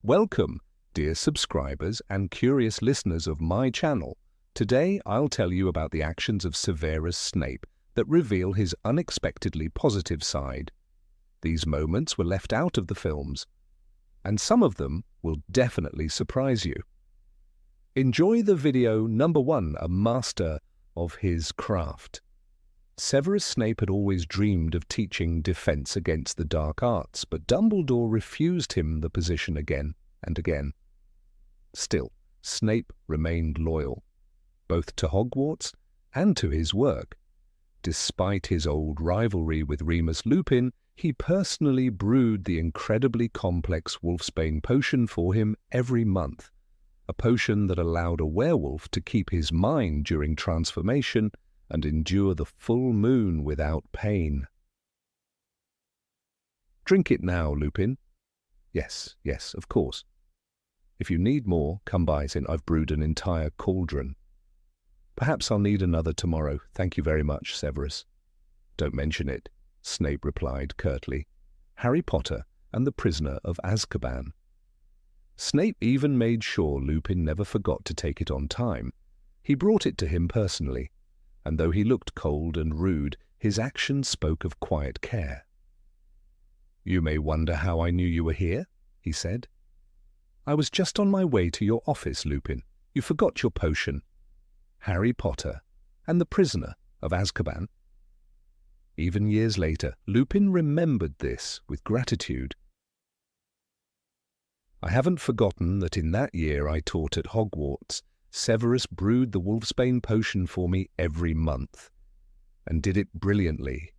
Welcome, dear subscribers and curious listeners of my channel. Today I'll tell you about the actions of Severus Snape that reveal his unexpectedly positive side. These moments were left out of the films, and some of them will definitely surprise you. Enjoy the video number 1, a master of his craft. Severus Snape had always dreamed of teaching defense against the dark arts, but Dumbledore refused him the position again and again. Still, Snape remained loyal, both to Hogwarts and to his work. Despite his old rivalry with Remus Lupin, he personally brewed the incredibly complex Wolfsbane potion for him every month, a potion that allowed a werewolf to keep his mind during transformation and endure the full moon without pain. Drink it now, Lupin. Yes, of course. If you need more, come by, since I've brewed an entire cauldron. Perhaps I'll need another tomorrow. Thank you very much, Severus. Don't mention it, Snape replied curtly. Harry Potter and the Prisoner of Azkaban. Snape even made sure Lupin never forgot to take it on time. He brought it to him personally, and though he looked cold and rude, his actions spoke of quiet care. You may wonder how I knew you were here, he said. I was just on my way to your office, Lupin. You forgot your potion. Harry Potter and the Prisoner of Azkaban. Even years later, Lupin remembered this with gratitude. I haven't forgotten that in that year I taught at Hogwarts, Severus brewed the Wolfsbane potion for me every month, and did it brilliantly.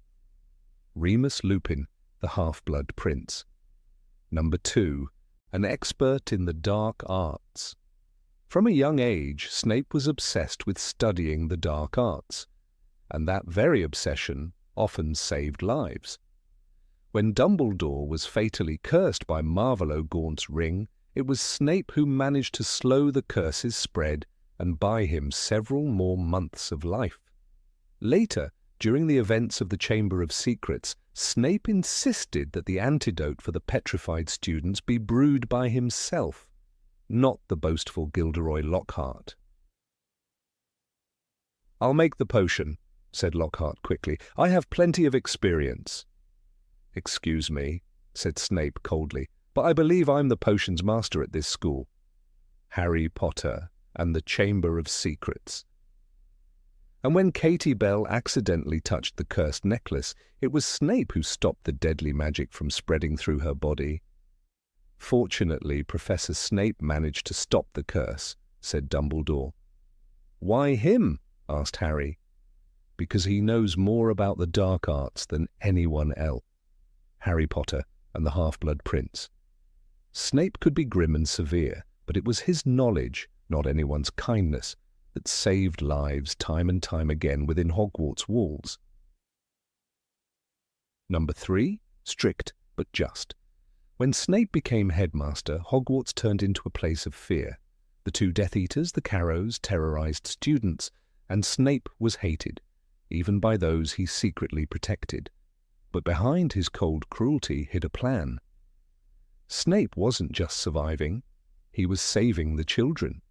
Remus Lupin, the Half-Blood Prince. Number 2, an expert in the dark arts. From a young age, Snape was obsessed with studying the dark arts, and that very obsession often saved lives. When Dumbledore was fatally cursed by Marvolo Gaunt's ring, it was Snape who managed to slow the curse's spread and buy him several more months of life. Later, during the events of the Chamber of Secrets, Snape insisted that the antidote for the petrified students be brewed by himself, not the boastful Gilderoy Lockhart. I'll make the potion, said Lockhart quickly. I have plenty of experience. Excuse me, said Snape coldly, but I believe I'm the potions master at this school. Harry Potter and the Chamber of Secrets. And when Katie Bell accidentally touched the cursed necklace, it was Snape who stopped the deadly magic from spreading through her body. Fortunately, Professor Snape managed to stop the curse, said Dumbledore. Why him? Asked Harry. Because he knows more about the dark arts than anyone else. Harry Potter and the Half-Blood Prince. Snape could be grim and severe, but it was his knowledge, not anyone's kindness, that saved lives time and time again within Hogwarts walls. Number 3, strict but just. When Snape became headmaster, Hogwarts turned into a place of fear. The 2 Death Eaters, the Carrows, terrorized students, and Snape was hated, even by those he secretly protected. But behind his cold cruelty hid a plan. Snape wasn't just surviving, he was saving the children.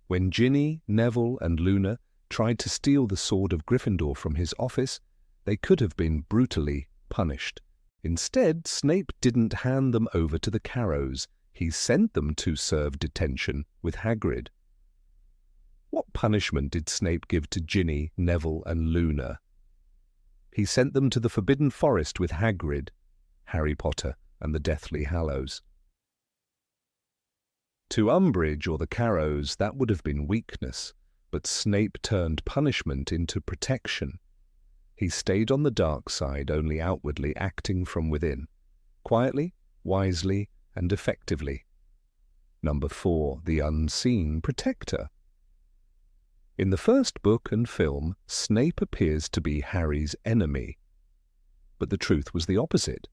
When Ginny, Neville and Luna tried to steal the sword of Gryffindor from his office, they could have been brutally punished. Instead, Snape didn't hand them over to the Carrows. He sent them to serve detention with Hagrid. What punishment did Snape give to Ginny, Neville and Luna? He sent them to the Forbidden Forest with Hagrid, Harry Potter and the Deathly Hallows. To Umbridge or the Carrows, that would have been weakness, but Snape turned punishment into protection. He stayed on the dark side, only outwardly acting from within, quietly, wisely, and effectively. Number 4, the unseen protector. In the first book and film, Snape appears to be Harry's enemy. But the truth was the opposite.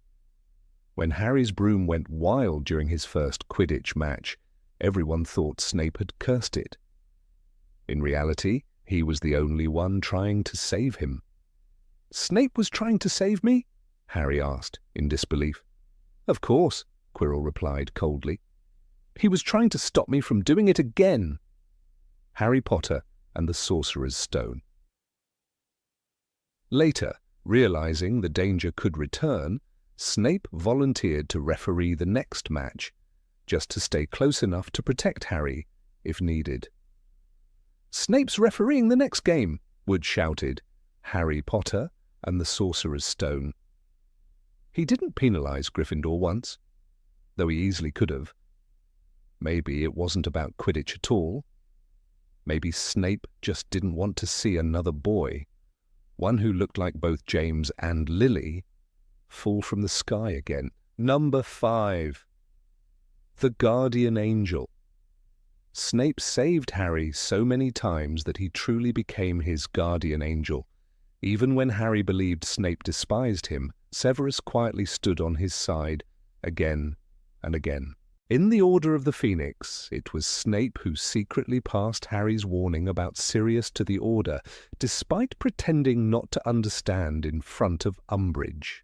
When Harry's broom went wild during his first Quidditch match, everyone thought Snape had cursed it. In reality, he was the only one trying to save him. Snape was trying to save me? Harry asked, in disbelief. Of course, Quirrell replied coldly. He was trying to stop me from doing it again. Harry Potter and the Sorcerer's Stone. Later, realizing the danger could return, Snape volunteered to referee the next match, just to stay close enough to protect Harry if needed. "Snape's refereeing the next game," Wood shouted. Harry Potter and the Sorcerer's Stone. He didn't penalize Gryffindor once, though he easily could have. Maybe it wasn't about Quidditch at all. Maybe Snape just didn't want to see another boy, one who looked like both James and Lily, fall from the sky again. Number 5. The Guardian Angel. Snape saved Harry so many times that he truly became his guardian angel. Even when Harry believed Snape despised him, Severus quietly stood on his side again and again. In the Order of the Phoenix, it was Snape who secretly passed Harry's warning about Sirius to the Order, despite pretending not to understand in front of Umbridge.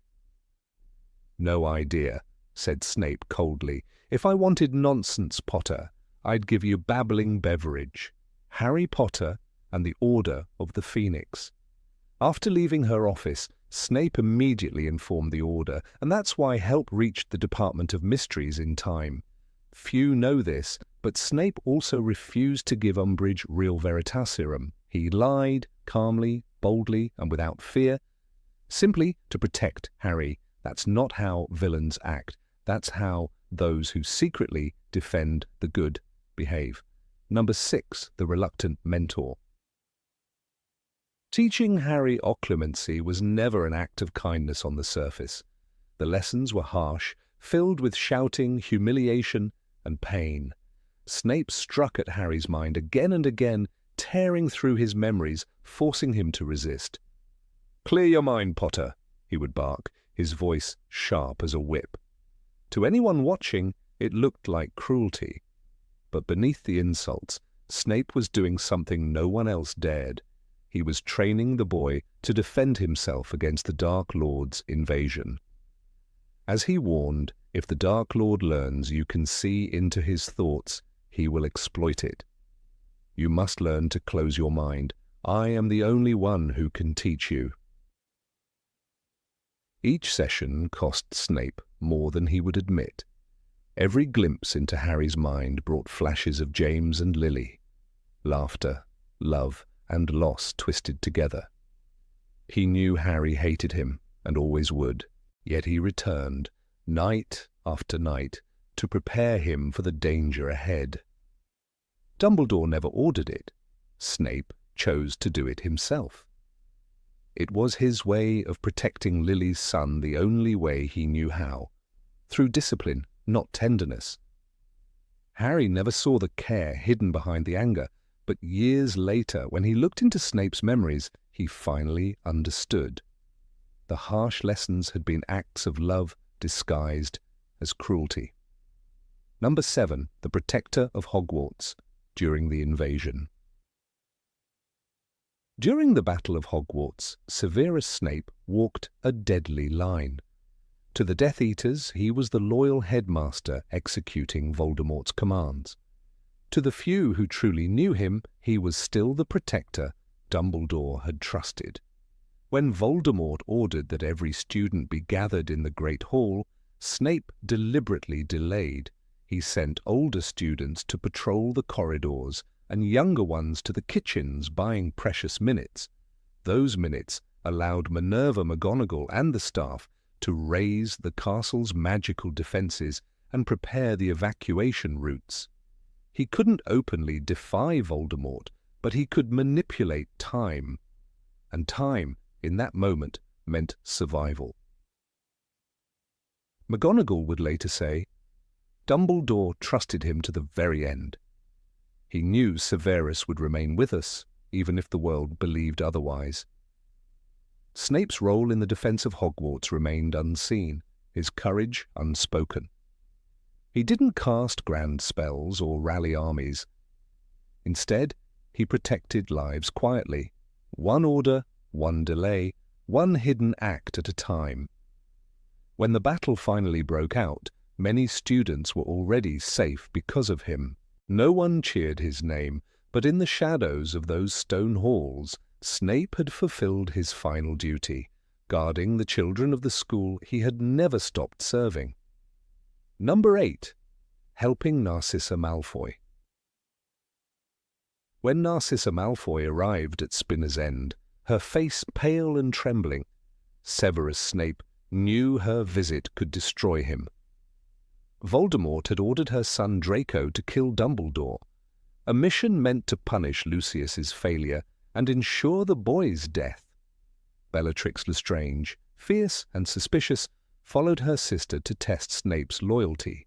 "No idea," said Snape coldly. "If I wanted nonsense, Potter, I'd give you babbling Beveridge, Harry Potter and the Order of the Phoenix." After leaving her office, Snape immediately informed the Order, and that's why help reached the Department of Mysteries in time. Few know this, but Snape also refused to give Umbridge real Veritaserum. He lied, calmly, boldly, and without fear, simply to protect Harry. That's not how villains act. That's how those who secretly defend the good behave. Number 6, the reluctant mentor. Teaching Harry occlumency was never an act of kindness on the surface. The lessons were harsh, filled with shouting, humiliation, and pain. Snape struck at Harry's mind again and again, tearing through his memories, forcing him to resist. "Clear your mind, Potter," he would bark, his voice sharp as a whip. To anyone watching, it looked like cruelty. But beneath the insults, Snape was doing something no one else dared. He was training the boy to defend himself against the Dark Lord's invasion. As he warned, if the Dark Lord learns you can see into his thoughts, he will exploit it. You must learn to close your mind. I am the only one who can teach you. Each session cost Snape more than he would admit. Every glimpse into Harry's mind brought flashes of James and Lily. Laughter, love, and loss twisted together. He knew Harry hated him, and always would, yet he returned, night after night, to prepare him for the danger ahead. Dumbledore never ordered it. Snape chose to do it himself. It was his way of protecting Lily's son the only way he knew how, through discipline, not tenderness. Harry never saw the care hidden behind the anger, but years later, when he looked into Snape's memories, he finally understood. The harsh lessons had been acts of love disguised as cruelty. Number 7, the protector of Hogwarts, during the invasion. During the Battle of Hogwarts, Severus Snape walked a deadly line. To the Death Eaters, he was the loyal headmaster executing Voldemort's commands. To the few who truly knew him, he was still the protector Dumbledore had trusted. When Voldemort ordered that every student be gathered in the Great Hall, Snape deliberately delayed. He sent older students to patrol the corridors and younger ones to the kitchens buying precious minutes. Those minutes allowed Minerva McGonagall and the staff to raise the castle's magical defenses and prepare the evacuation routes. He couldn't openly defy Voldemort, but he could manipulate time. And time, in that moment, meant survival. McGonagall would later say, Dumbledore trusted him to the very end. He knew Severus would remain with us, even if the world believed otherwise. Snape's role in the defense of Hogwarts remained unseen, his courage unspoken. He didn't cast grand spells or rally armies. Instead, he protected lives quietly, one order, one delay, one hidden act at a time. When the battle finally broke out, Many students were already safe because of him. No one cheered his name, but in the shadows of those stone halls, Snape had fulfilled his final duty, guarding the children of the school he had never stopped serving. Number 8. Helping Narcissa Malfoy. When Narcissa Malfoy arrived at Spinner's End, her face pale and trembling, Severus Snape knew her visit could destroy him. Voldemort had ordered her son Draco to kill Dumbledore, a mission meant to punish Lucius's failure and ensure the boy's death. Bellatrix Lestrange, fierce and suspicious, followed her sister to test Snape's loyalty.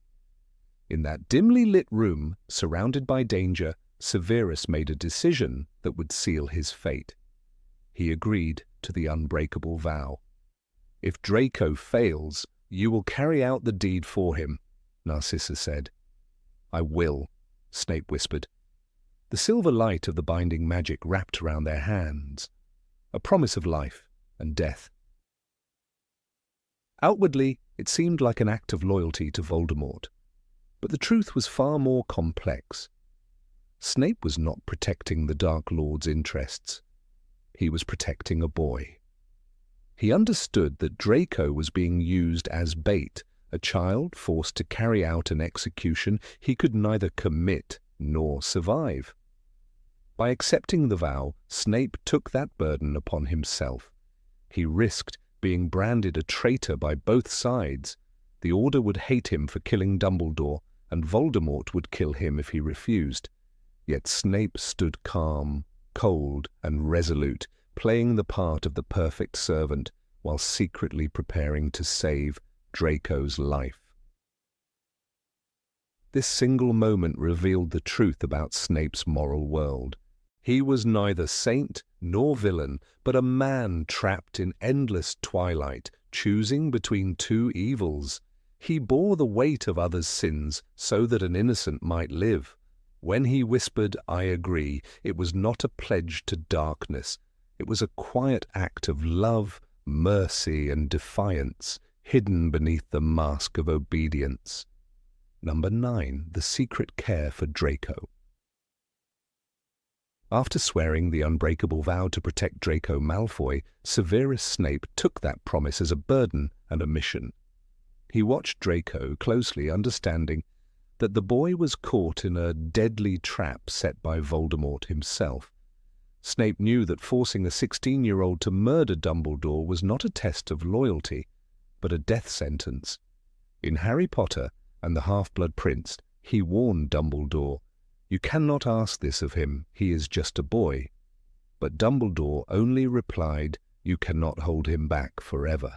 In that dimly lit room, surrounded by danger, Severus made a decision that would seal his fate. He agreed to the unbreakable vow. "If Draco fails, you will carry out the deed for him," Narcissa said. "I will," Snape whispered. The silver light of the binding magic wrapped around their hands, a promise of life and death. Outwardly, it seemed like an act of loyalty to Voldemort, but the truth was far more complex. Snape was not protecting the Dark Lord's interests. He was protecting a boy. He understood that Draco was being used as bait, a child forced to carry out an execution he could neither commit nor survive. By accepting the vow, Snape took that burden upon himself. He risked being branded a traitor by both sides. The Order would hate him for killing Dumbledore, and Voldemort would kill him if he refused. Yet Snape stood calm, cold, and resolute, playing the part of the perfect servant while secretly preparing to save Draco's life. This single moment revealed the truth about Snape's moral world. He was neither saint nor villain, but a man trapped in endless twilight, choosing between two evils. He bore the weight of others' sins so that an innocent might live. When he whispered, "I agree," it was not a pledge to darkness. It was a quiet act of love, mercy, and defiance, hidden beneath the mask of obedience. Number 9. The secret care for Draco. After swearing the unbreakable vow to protect Draco Malfoy, Severus Snape took that promise as a burden and a mission. He watched Draco closely, understanding that the boy was caught in a deadly trap set by Voldemort himself. Snape knew that forcing a 16-year-old to murder Dumbledore was not a test of loyalty, but a death sentence. In Harry Potter and the Half-Blood Prince, he warned Dumbledore, "You cannot ask this of him, he is just a boy." But Dumbledore only replied, "You cannot hold him back forever."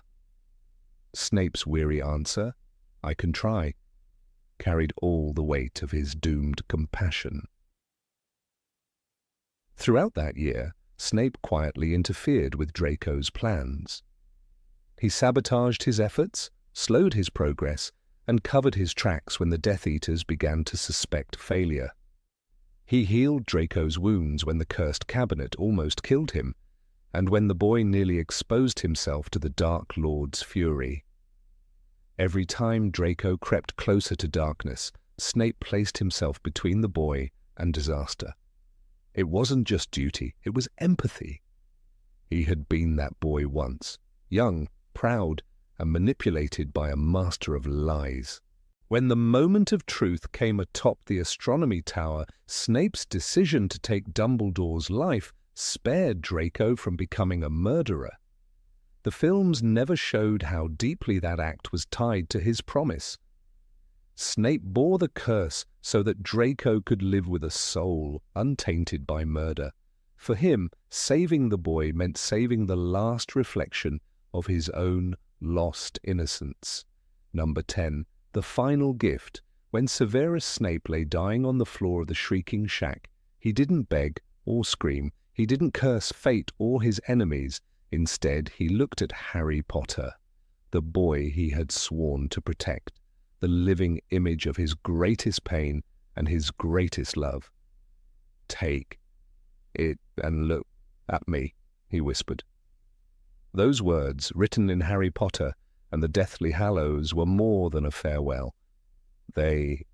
Snape's weary answer, "I can try," carried all the weight of his doomed compassion. Throughout that year, Snape quietly interfered with Draco's plans. He sabotaged his efforts, slowed his progress, and covered his tracks when the Death Eaters began to suspect failure. He healed Draco's wounds when the cursed cabinet almost killed him, and when the boy nearly exposed himself to the Dark Lord's fury. Every time Draco crept closer to darkness, Snape placed himself between the boy and disaster. It wasn't just duty, it was empathy. He had been that boy once, young, proud, and manipulated by a master of lies. When the moment of truth came atop the astronomy tower, Snape's decision to take Dumbledore's life spared Draco from becoming a murderer. The films never showed how deeply that act was tied to his promise. Snape bore the curse so that Draco could live with a soul untainted by murder. For him, saving the boy meant saving the last reflection of his own lost innocence. Number 10. The final gift. When Severus Snape lay dying on the floor of the Shrieking Shack, he didn't beg or scream. He didn't curse fate or his enemies. Instead, he looked at Harry Potter, the boy he had sworn to protect, the living image of his greatest pain and his greatest love. "Take it and look at me," he whispered. Those words, written in Harry Potter and the Deathly Hallows, were more than a farewell. They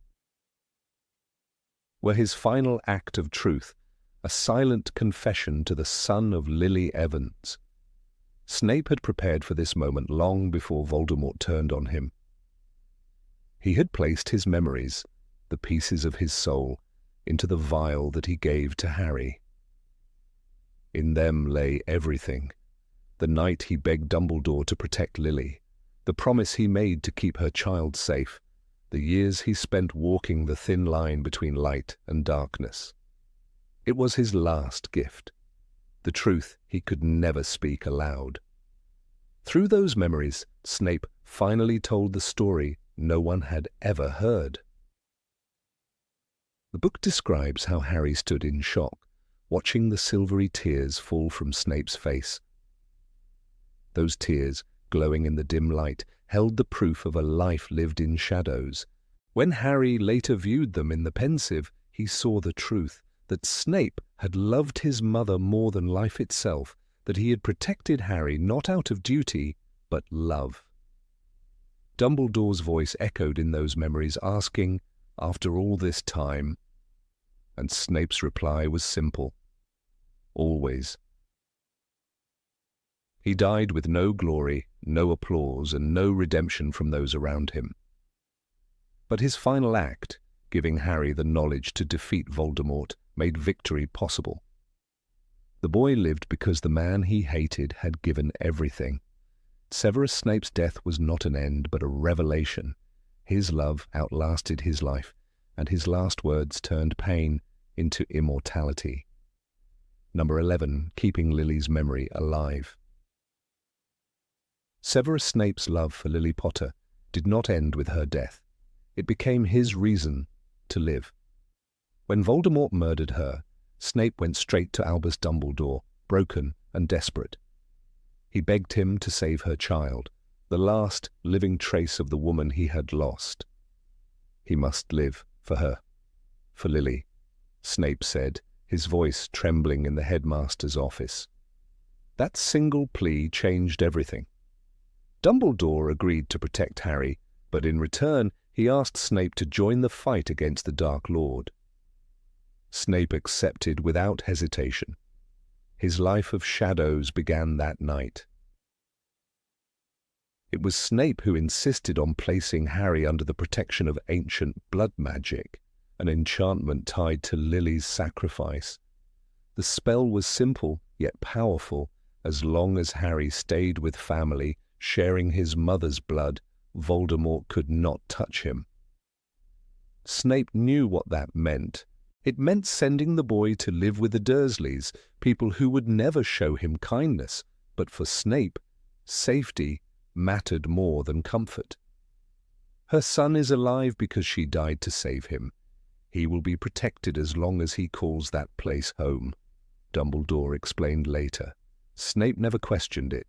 were his final act of truth, a silent confession to the son of Lily Evans. Snape had prepared for this moment long before Voldemort turned on him. He had placed his memories, the pieces of his soul, into the vial that he gave to Harry. In them lay everything: the night he begged Dumbledore to protect Lily, the promise he made to keep her child safe, the years he spent walking the thin line between light and darkness. It was his last gift, the truth he could never speak aloud. Through those memories, Snape finally told the story no one had ever heard. The book describes how Harry stood in shock, watching the silvery tears fall from Snape's face. Those tears, glowing in the dim light, held the proof of a life lived in shadows. When Harry later viewed them in the pensieve, he saw the truth, that Snape had loved his mother more than life itself, that he had protected Harry not out of duty, but love. Dumbledore's voice echoed in those memories, asking, "After all this time?" And Snape's reply was simple: "Always." He died with no glory, no applause, and no redemption from those around him. But his final act, giving Harry the knowledge to defeat Voldemort, made victory possible. The boy lived because the man he hated had given everything. Severus Snape's death was not an end, but a revelation. His love outlasted his life, and his last words turned pain into immortality. Number 11. Keeping Lily's memory alive. Severus Snape's love for Lily Potter did not end with her death. It became his reason to live. When Voldemort murdered her, Snape went straight to Albus Dumbledore, broken and desperate. He begged him to save her child, the last living trace of the woman he had lost. He must live for her, for Lily, Snape said, his voice trembling in the headmaster's office. That single plea changed everything. Dumbledore agreed to protect Harry, but in return he asked Snape to join the fight against the Dark Lord. Snape accepted without hesitation. His life of shadows began that night. It was Snape who insisted on placing Harry under the protection of ancient blood magic, an enchantment tied to Lily's sacrifice. The spell was simple yet powerful. As long as Harry stayed with family, sharing his mother's blood, Voldemort could not touch him. Snape knew what that meant. It meant sending the boy to live with the Dursleys, people who would never show him kindness. But for Snape, safety mattered more than comfort. Her son is alive because she died to save him. He will be protected as long as he calls that place home, Dumbledore explained later. Snape never questioned it.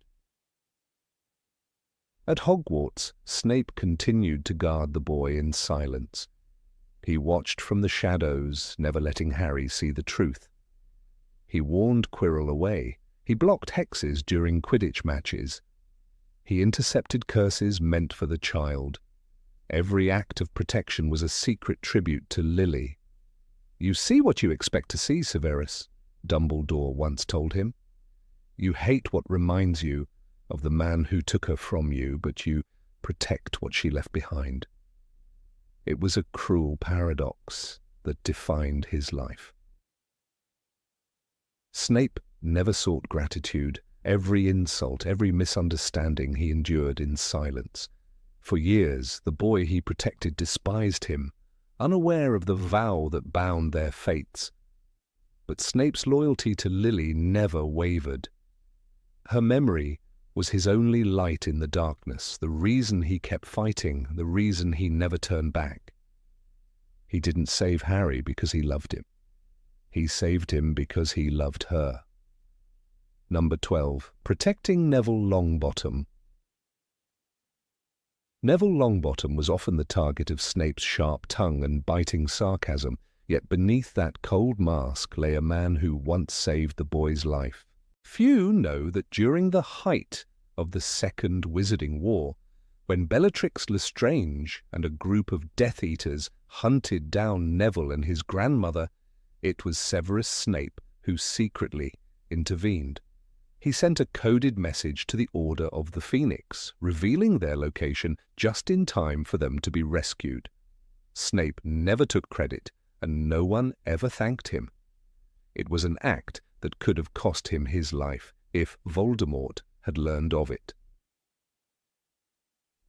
At Hogwarts, Snape continued to guard the boy in silence. He watched from the shadows, never letting Harry see the truth. He warned Quirrell away. He blocked hexes during Quidditch matches. He intercepted curses meant for the child. Every act of protection was a secret tribute to Lily. "You see what you expect to see, Severus," Dumbledore once told him. "You hate what reminds you of the man who took her from you, but you protect what she left behind." It was a cruel paradox that defined his life. Snape never sought gratitude. Every insult, every misunderstanding he endured in silence. For years, the boy he protected despised him, unaware of the vow that bound their fates. But Snape's loyalty to Lily never wavered. Her memory was his only light in the darkness, the reason he kept fighting, the reason he never turned back. He didn't save Harry because he loved him. He saved him because he loved her. Number 12. Protecting Neville Longbottom. Neville Longbottom was often the target of Snape's sharp tongue and biting sarcasm, yet beneath that cold mask lay a man who once saved the boy's life. Few know that during the height of the Second Wizarding War, When Bellatrix Lestrange and a group of Death Eaters hunted down Neville and his grandmother, it was Severus Snape who secretly intervened. He sent a coded message to the Order of the Phoenix, revealing their location just in time for them to be rescued. Snape never took credit, and no one ever thanked him. It was an act that could have cost him his life if Voldemort had learned of it.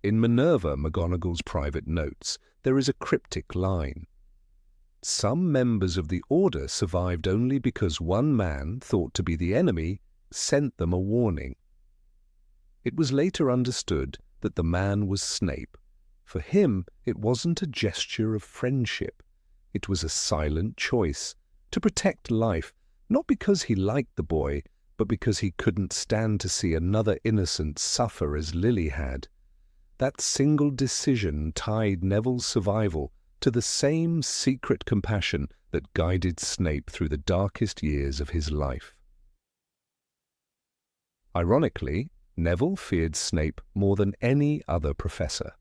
In Minerva McGonagall's private notes, there is a cryptic line. Some members of the Order survived only because one man, thought to be the enemy, sent them a warning. It was later understood that the man was Snape. For him, it wasn't a gesture of friendship. It was a silent choice to protect life, not because he liked the boy, but because he couldn't stand to see another innocent suffer as Lily had. That single decision tied Neville's survival to the same secret compassion that guided Snape through the darkest years of his life. Ironically, Neville feared Snape more than any other professor.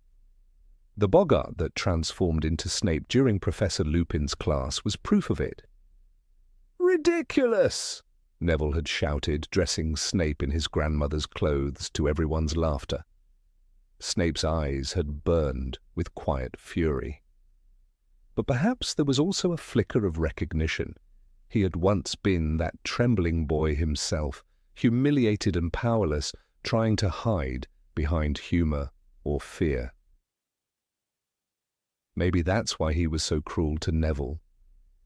The boggart that transformed into Snape during Professor Lupin's class was proof of it. "Ridiculous!" Neville had shouted, dressing Snape in his grandmother's clothes to everyone's laughter. Snape's eyes had burned with quiet fury. But perhaps there was also a flicker of recognition. He had once been that trembling boy himself, humiliated and powerless, trying to hide behind humor or fear. Maybe that's why he was so cruel to Neville.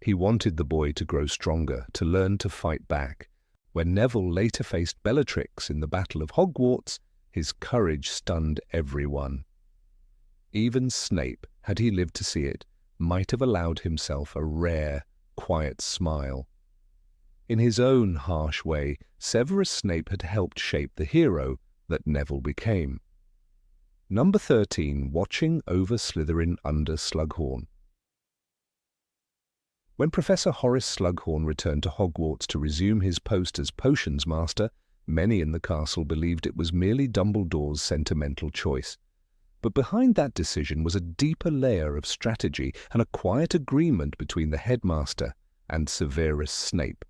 He wanted the boy to grow stronger, to learn to fight back. When Neville later faced Bellatrix in the Battle of Hogwarts, his courage stunned everyone. Even Snape, had he lived to see it, might have allowed himself a rare, quiet smile. In his own harsh way, Severus Snape had helped shape the hero that Neville became. Number 13, watching over Slytherin under Slughorn. When Professor Horace Slughorn returned to Hogwarts to resume his post as Potions Master, many in the castle believed it was merely Dumbledore's sentimental choice. But behind that decision was a deeper layer of strategy and a quiet agreement between the headmaster and Severus Snape.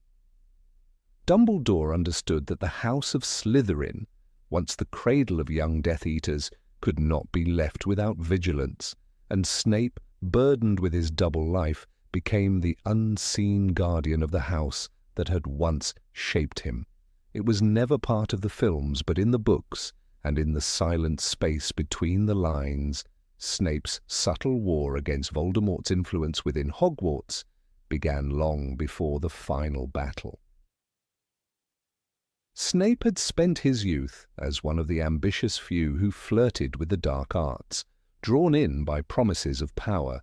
Dumbledore understood that the House of Slytherin, once the cradle of young Death Eaters, could not be left without vigilance, and Snape, burdened with his double life, became the unseen guardian of the house that had once shaped him. It was never part of the films, but in the books, and in the silent space between the lines, Snape's subtle war against Voldemort's influence within Hogwarts began long before the final battle. Snape had spent his youth as one of the ambitious few who flirted with the dark arts, drawn in by promises of power.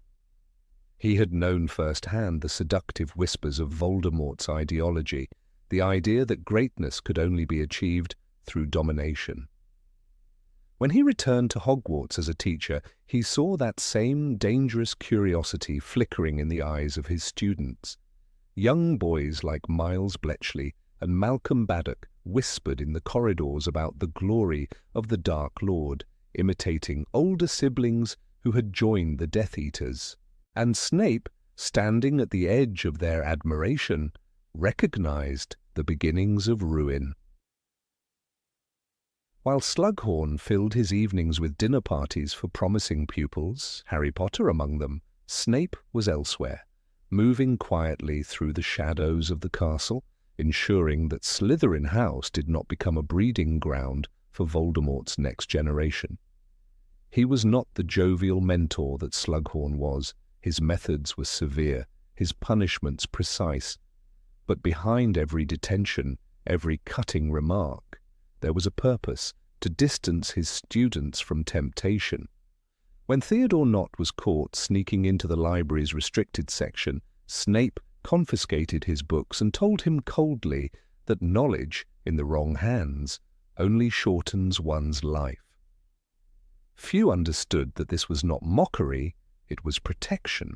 He had known firsthand the seductive whispers of Voldemort's ideology, the idea that greatness could only be achieved through domination. When he returned to Hogwarts as a teacher, he saw that same dangerous curiosity flickering in the eyes of his students. Young boys like Miles Bletchley and Malcolm Baddock whispered in the corridors about the glory of the Dark Lord, imitating older siblings who had joined the Death Eaters. And Snape, standing at the edge of their admiration, recognized the beginnings of ruin. While Slughorn filled his evenings with dinner parties for promising pupils, Harry Potter among them, Snape was elsewhere, moving quietly through the shadows of the castle, ensuring that Slytherin House did not become a breeding ground for Voldemort's next generation. He was not the jovial mentor that Slughorn was. His methods were severe, his punishments precise. But behind every detention, every cutting remark, there was a purpose: to distance his students from temptation. When Theodore Nott was caught sneaking into the library's restricted section, Snape confiscated his books and told him coldly that knowledge, in the wrong hands, only shortens one's life. Few understood that this was not mockery, it was protection.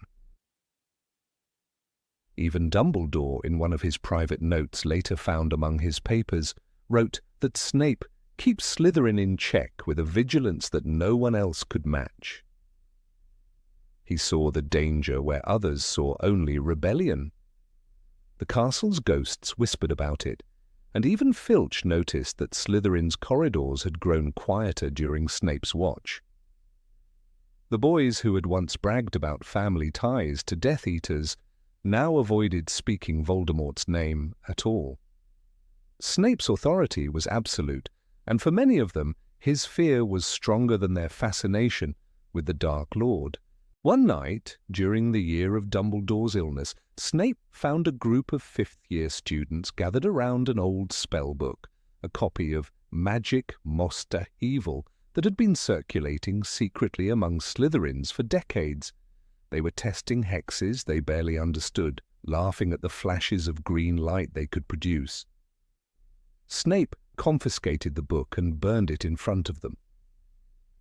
Even Dumbledore, in one of his private notes later found among his papers, wrote that Snape keep Slytherin in check with a vigilance that no one else could match. He saw the danger where others saw only rebellion. The castle's ghosts whispered about it, and even Filch noticed that Slytherin's corridors had grown quieter during Snape's watch. The boys who had once bragged about family ties to Death Eaters now avoided speaking Voldemort's name at all. Snape's authority was absolute, and for many of them, his fear was stronger than their fascination with the Dark Lord. One night, during the year of Dumbledore's illness, Snape found a group of fifth-year students gathered around an old spell book, a copy of Magic Moster Evil that had been circulating secretly among Slytherins for decades. They were testing hexes they barely understood, laughing at the flashes of green light they could produce. Snape confiscated the book and burned it in front of them.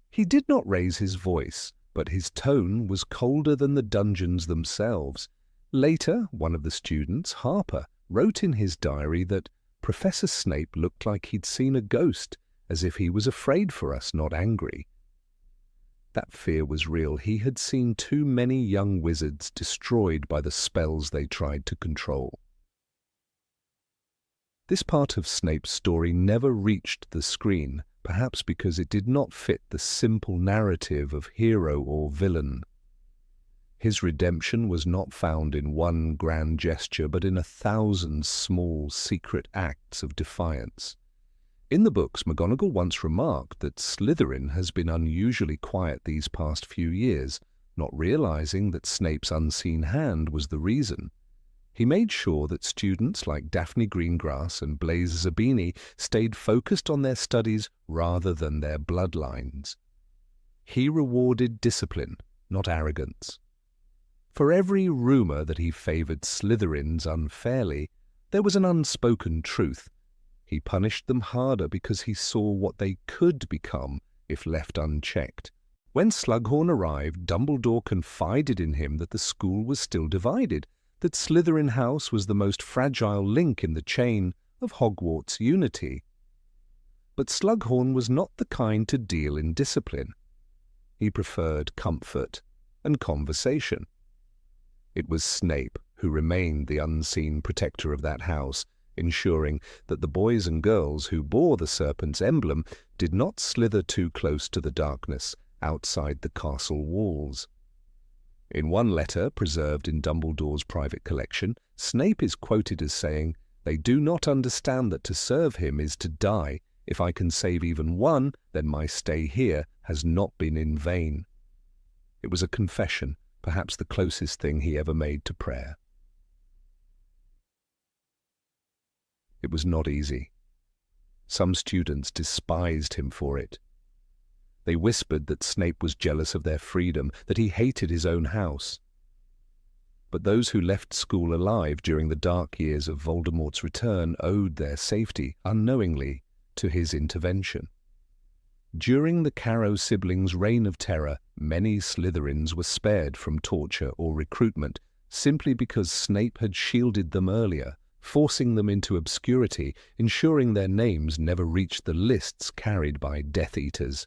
He did not raise his voice, but his tone was colder than the dungeons themselves. Later, one of the students, Harper, wrote in his diary that Professor Snape looked like he'd seen a ghost, as if he was afraid for us, not angry. That fear was real. He had seen too many young wizards destroyed by the spells they tried to control. This part of Snape's story never reached the screen, perhaps because it did not fit the simple narrative of hero or villain. His redemption was not found in one grand gesture, but in 1,000 small, secret acts of defiance. In the books, McGonagall once remarked that Slytherin has been unusually quiet these past few years, not realizing that Snape's unseen hand was the reason. He made sure that students like Daphne Greengrass and Blaise Zabini stayed focused on their studies rather than their bloodlines. He rewarded discipline, not arrogance. For every rumor that he favored Slytherins unfairly, there was an unspoken truth. He punished them harder because he saw what they could become if left unchecked. When Slughorn arrived, Dumbledore confided in him that the school was still divided, that Slytherin House was the most fragile link in the chain of Hogwarts unity. But Slughorn was not the kind to deal in discipline. He preferred comfort and conversation. It was Snape who remained the unseen protector of that house, ensuring that the boys and girls who bore the serpent's emblem did not slither too close to the darkness outside the castle walls. In one letter preserved in Dumbledore's private collection, Snape is quoted as saying, "They do not understand that to serve him is to die. If I can save even one, then my stay here has not been in vain." It was a confession, perhaps the closest thing he ever made to prayer. It was not easy. Some students despised him for it. They whispered that Snape was jealous of their freedom, that he hated his own house. But those who left school alive during the dark years of Voldemort's return owed their safety, unknowingly, to his intervention. During the Carrow siblings' reign of terror, many Slytherins were spared from torture or recruitment simply because Snape had shielded them earlier, forcing them into obscurity, ensuring their names never reached the lists carried by Death Eaters.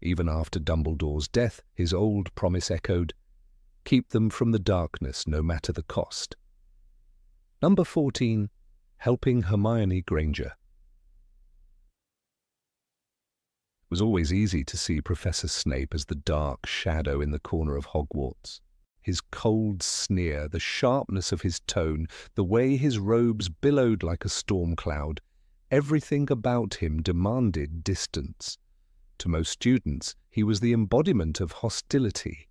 Even after Dumbledore's death, his old promise echoed, "Keep them from the darkness, no matter the cost." Number 14. Helping Hermione Granger. It was always easy to see Professor Snape as the dark shadow in the corner of Hogwarts. His cold sneer, the sharpness of his tone, the way his robes billowed like a storm cloud, everything about him demanded distance. To most students, he was the embodiment of hostility.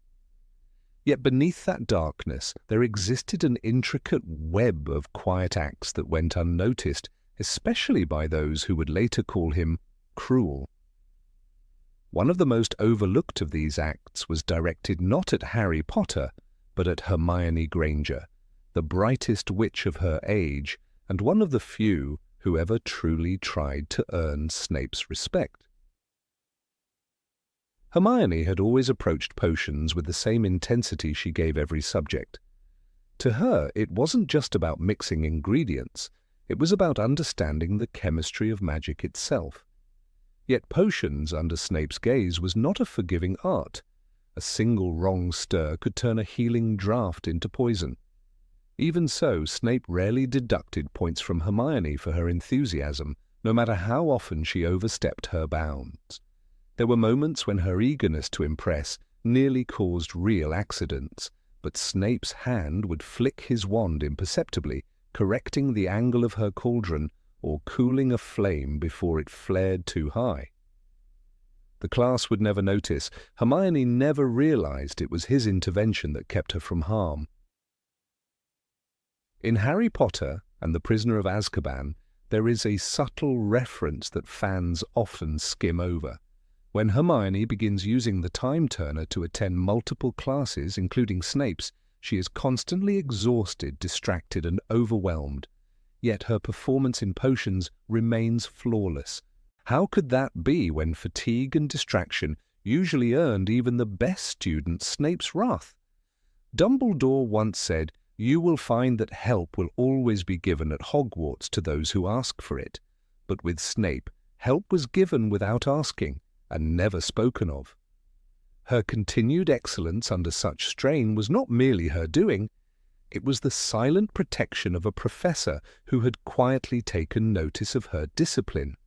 Yet beneath that darkness, there existed an intricate web of quiet acts that went unnoticed, especially by those who would later call him cruel. One of the most overlooked of these acts was directed not at Harry Potter, but at Hermione Granger, the brightest witch of her age, and one of the few who ever truly tried to earn Snape's respect. Hermione had always approached potions with the same intensity she gave every subject. To her, it wasn't just about mixing ingredients, it was about understanding the chemistry of magic itself. Yet potions under Snape's gaze was not a forgiving art. A single wrong stir could turn a healing draught into poison. Even so, Snape rarely deducted points from Hermione for her enthusiasm, no matter how often she overstepped her bounds. There were moments when her eagerness to impress nearly caused real accidents, but Snape's hand would flick his wand imperceptibly, correcting the angle of her cauldron or cooling a flame before it flared too high. The class would never notice. Hermione never realized it was his intervention that kept her from harm. In Harry Potter and the Prisoner of Azkaban, there is a subtle reference that fans often skim over. When Hermione begins using the time turner to attend multiple classes, including Snape's, she is constantly exhausted, distracted, and overwhelmed. Yet her performance in potions remains flawless. How could that be when fatigue and distraction usually earned even the best students Snape's wrath? Dumbledore once said, "You will find that help will always be given at Hogwarts to those who ask for it." But with Snape, help was given without asking and never spoken of. Her continued excellence under such strain was not merely her doing. It was the silent protection of a professor who had quietly taken notice of her discipline.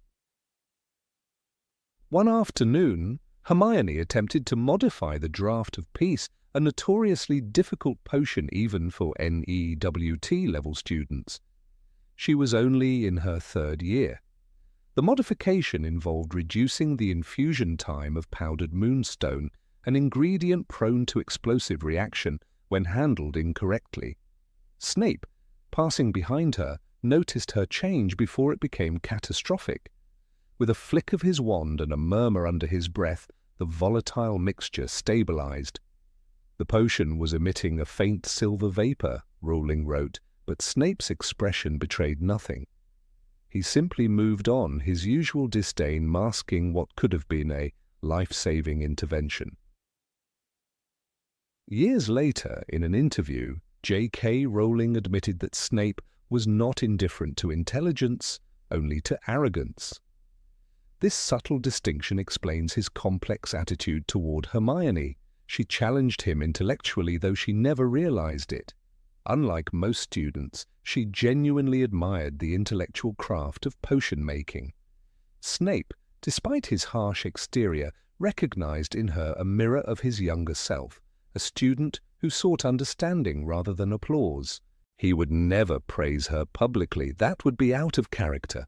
One afternoon, Hermione attempted to modify the draught of peace, a notoriously difficult potion even for NEWT-level students. She was only in her 3rd year. The modification involved reducing the infusion time of powdered moonstone, an ingredient prone to explosive reaction when handled incorrectly. Snape, passing behind her, noticed her change before it became catastrophic. With a flick of his wand and a murmur under his breath, the volatile mixture stabilized. The potion was emitting a faint silver vapor, Rowling wrote, but Snape's expression betrayed nothing. He simply moved on, his usual disdain masking what could have been a life-saving intervention. Years later, in an interview, J.K. Rowling admitted that Snape was not indifferent to intelligence, only to arrogance. This subtle distinction explains his complex attitude toward Hermione. She challenged him intellectually, though she never realized it. Unlike most students, she genuinely admired the intellectual craft of potion-making. Snape, despite his harsh exterior, recognized in her a mirror of his younger self, a student who sought understanding rather than applause. He would never praise her publicly, that would be out of character.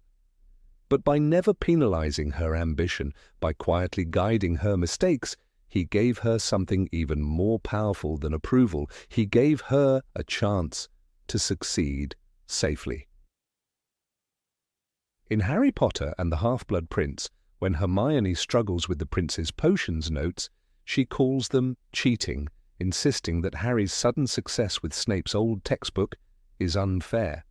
But by never penalizing her ambition, by quietly guiding her mistakes, he gave her something even more powerful than approval. He gave her a chance to succeed safely. In Harry Potter and the Half-Blood Prince, when Hermione struggles with the prince's potions notes, she calls them cheating, insisting that Harry's sudden success with Snape's old textbook is unfair.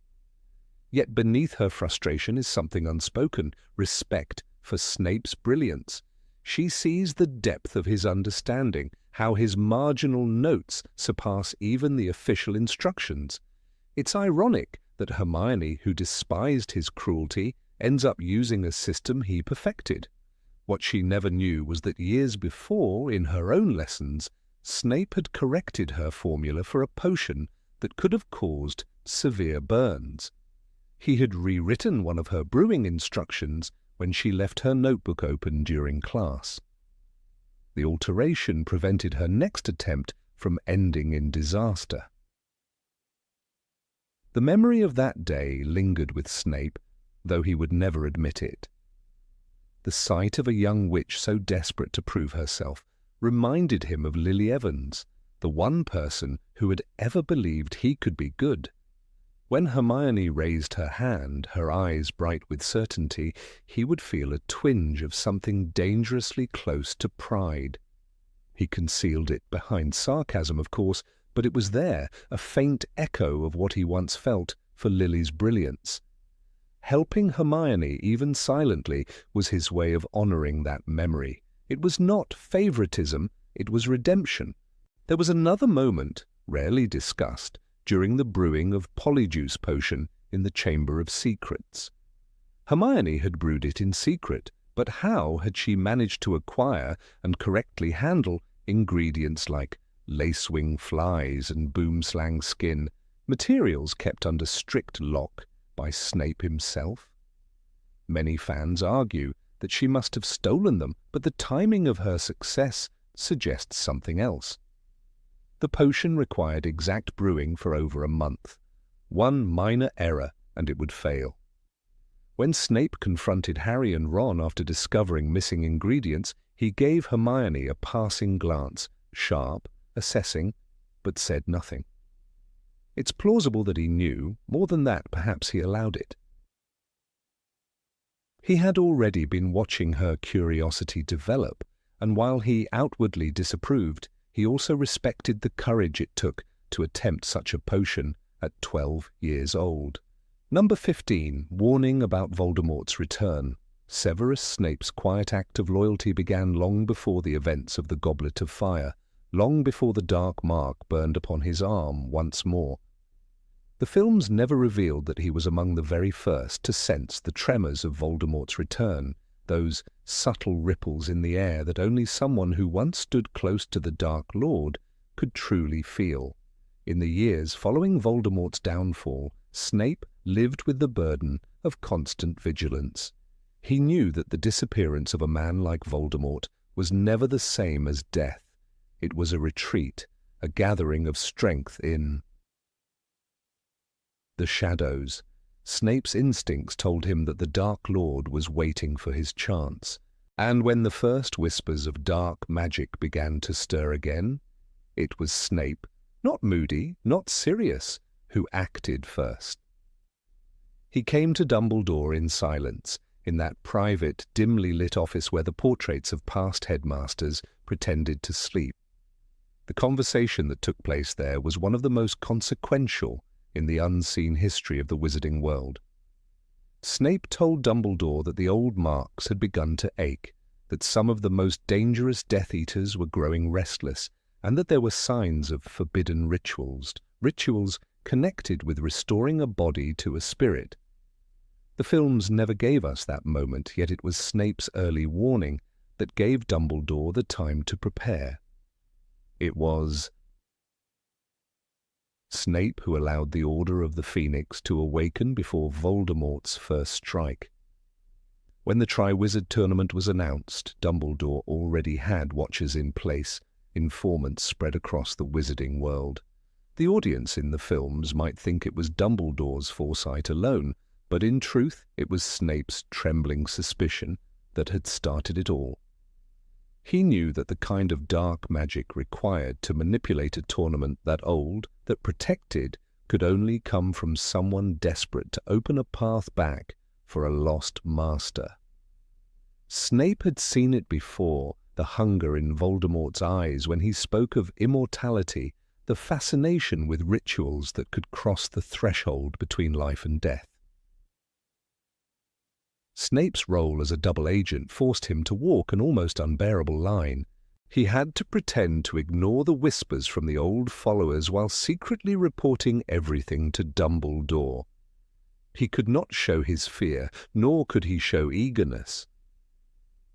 Yet beneath her frustration is something unspoken, respect for Snape's brilliance. She sees the depth of his understanding, how his marginal notes surpass even the official instructions. It's ironic that Hermione, who despised his cruelty, ends up using a system he perfected. What she never knew was that years before, in her own lessons, Snape had corrected her formula for a potion that could have caused severe burns. He had rewritten one of her brewing instructions when she left her notebook open during class. The alteration prevented her next attempt from ending in disaster. The memory of that day lingered with Snape, though he would never admit it. The sight of a young witch so desperate to prove herself reminded him of Lily Evans, the one person who had ever believed he could be good. When Hermione raised her hand, her eyes bright with certainty, he would feel a twinge of something dangerously close to pride. He concealed it behind sarcasm, of course, but it was there, a faint echo of what he once felt for Lily's brilliance. Helping Hermione, even silently, was his way of honoring that memory. It was not favoritism, it was redemption. There was another moment, rarely discussed, during the brewing of Polyjuice potion in the Chamber of Secrets. Hermione had brewed it in secret, But how had she managed to acquire and correctly handle ingredients like lacewing flies and boomslang skin, materials kept under strict lock by Snape himself? Many fans argue that she must have stolen them, but the timing of her success suggests something else. The potion required exact brewing for over a month. One minor error and it would fail. When Snape confronted Harry and Ron after discovering missing ingredients, he gave Hermione a passing glance, sharp, assessing, but said nothing. It's plausible that he knew. More than that, perhaps he allowed it. He had already been watching her curiosity develop, and while he outwardly disapproved, he also respected the courage it took to attempt such a potion at 12 years old. Number 15. Warning about Voldemort's return. Severus Snape's quiet act of loyalty began long before the events of the Goblet of Fire, long before the dark mark burned upon his arm once more. The films never revealed that he was among the very first to sense the tremors of Voldemort's return, those subtle ripples in the air that only someone who once stood close to the Dark Lord could truly feel. In the years following Voldemort's downfall, Snape lived with the burden of constant vigilance. He knew that the disappearance of a man like Voldemort was never the same as death. It was a retreat, a gathering of strength in the shadows. Snape's instincts told him that the Dark Lord was waiting for his chance. And when the first whispers of dark magic began to stir again, it was Snape, not moody, not serious, who acted first. He came to Dumbledore in silence, in that private, dimly lit office where the portraits of past headmasters pretended to sleep. The conversation that took place there was one of the most consequential in the unseen history of the wizarding world. Snape told Dumbledore that the old marks had begun to ache, that some of the most dangerous Death Eaters were growing restless, and that there were signs of forbidden rituals connected with restoring a body to a spirit. The films never gave us that moment, yet it was Snape's early warning that gave Dumbledore the time to prepare. It was Snape who allowed the Order of the Phoenix to awaken before Voldemort's first strike. When the Triwizard Tournament was announced, Dumbledore already had watchers in place, informants spread across the wizarding world. The audience in the films might think it was Dumbledore's foresight alone, but in truth it was Snape's trembling suspicion that had started it all. He knew that the kind of dark magic required to manipulate a tournament that old, that protected, could only come from someone desperate to open a path back for a lost master. Snape had seen it before, the hunger in Voldemort's eyes when he spoke of immortality, the fascination with rituals that could cross the threshold between life and death. Snape's role as a double agent forced him to walk an almost unbearable line. He had to pretend to ignore the whispers from the old followers while secretly reporting everything to Dumbledore. He could not show his fear, nor could he show eagerness.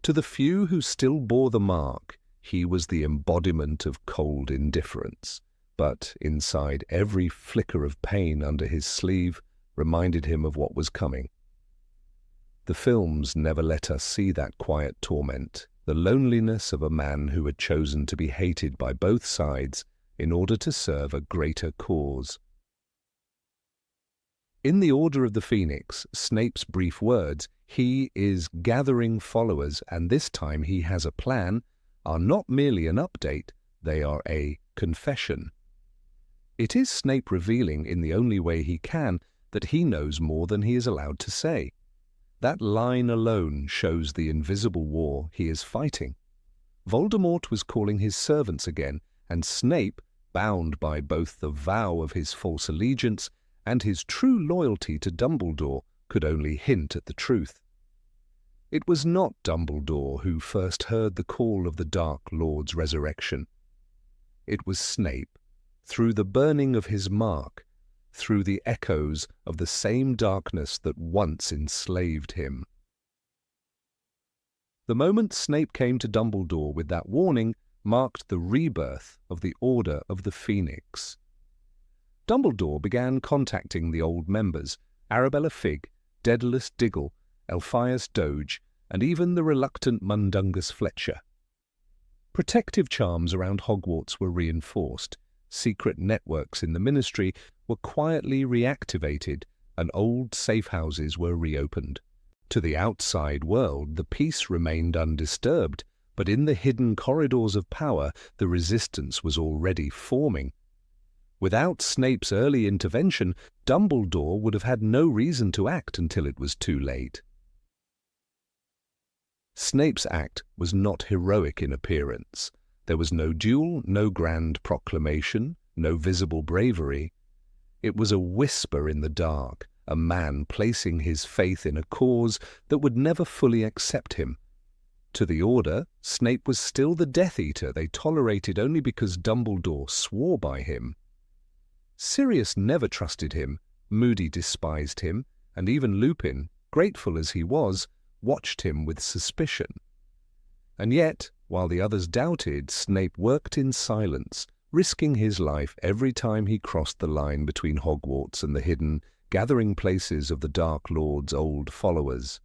To the few who still bore the mark, he was the embodiment of cold indifference, but inside every flicker of pain under his sleeve reminded him of what was coming. The films never let us see that quiet torment, the loneliness of a man who had chosen to be hated by both sides in order to serve a greater cause. In the Order of the Phoenix, Snape's brief words, "He is gathering followers and this time he has a plan," are not merely an update, they are a confession. It is Snape revealing in the only way he can that he knows more than he is allowed to say. That line alone shows the invisible war he is fighting. Voldemort was calling his servants again, and Snape, bound by both the vow of his false allegiance and his true loyalty to Dumbledore, could only hint at the truth. It was not Dumbledore who first heard the call of the Dark Lord's resurrection. It was Snape, through the burning of his mark, through the echoes of the same darkness that once enslaved him. The moment Snape came to Dumbledore with that warning marked the rebirth of the Order of the Phoenix. Dumbledore began contacting the old members, Arabella Figg, Daedalus Diggle, Elphias Doge, and even the reluctant Mundungus Fletcher. Protective charms around Hogwarts were reinforced, secret networks in the Ministry were quietly reactivated, and old safe houses were reopened. To the outside world, the peace remained undisturbed, but in the hidden corridors of power, the resistance was already forming. Without Snape's early intervention, Dumbledore would have had no reason to act until it was too late. Snape's act was not heroic in appearance. There was no duel, no grand proclamation, no visible bravery. It was a whisper in the dark, a man placing his faith in a cause that would never fully accept him. To the Order, Snape was still the Death Eater they tolerated only because Dumbledore swore by him. Sirius never trusted him, Moody despised him, and even Lupin, grateful as he was, watched him with suspicion. And yet, while the others doubted, Snape worked in silence, risking his life every time he crossed the line between Hogwarts and the hidden, gathering places of the Dark Lord's old followers.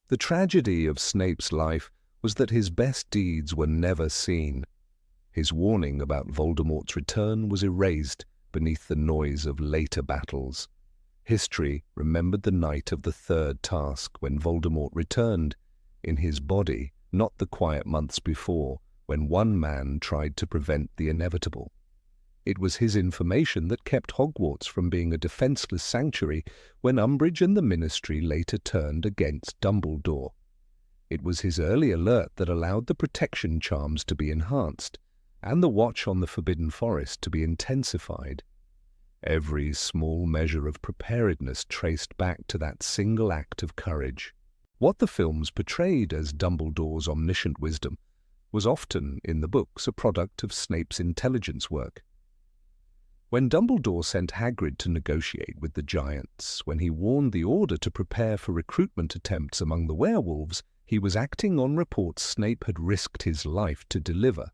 The tragedy of Snape's life was that his best deeds were never seen. His warning about Voldemort's return was erased beneath the noise of later battles. History remembered the night of the third task when Voldemort returned, in his body, not the quiet months before, when one man tried to prevent the inevitable. It was his information that kept Hogwarts from being a defenseless sanctuary when Umbridge and the Ministry later turned against Dumbledore. It was his early alert that allowed the protection charms to be enhanced, and the watch on the Forbidden Forest to be intensified. Every small measure of preparedness traced back to that single act of courage. What the films portrayed as Dumbledore's omniscient wisdom was often, in the books, a product of Snape's intelligence work. When Dumbledore sent Hagrid to negotiate with the Giants, when he warned the Order to prepare for recruitment attempts among the werewolves, he was acting on reports Snape had risked his life to deliver.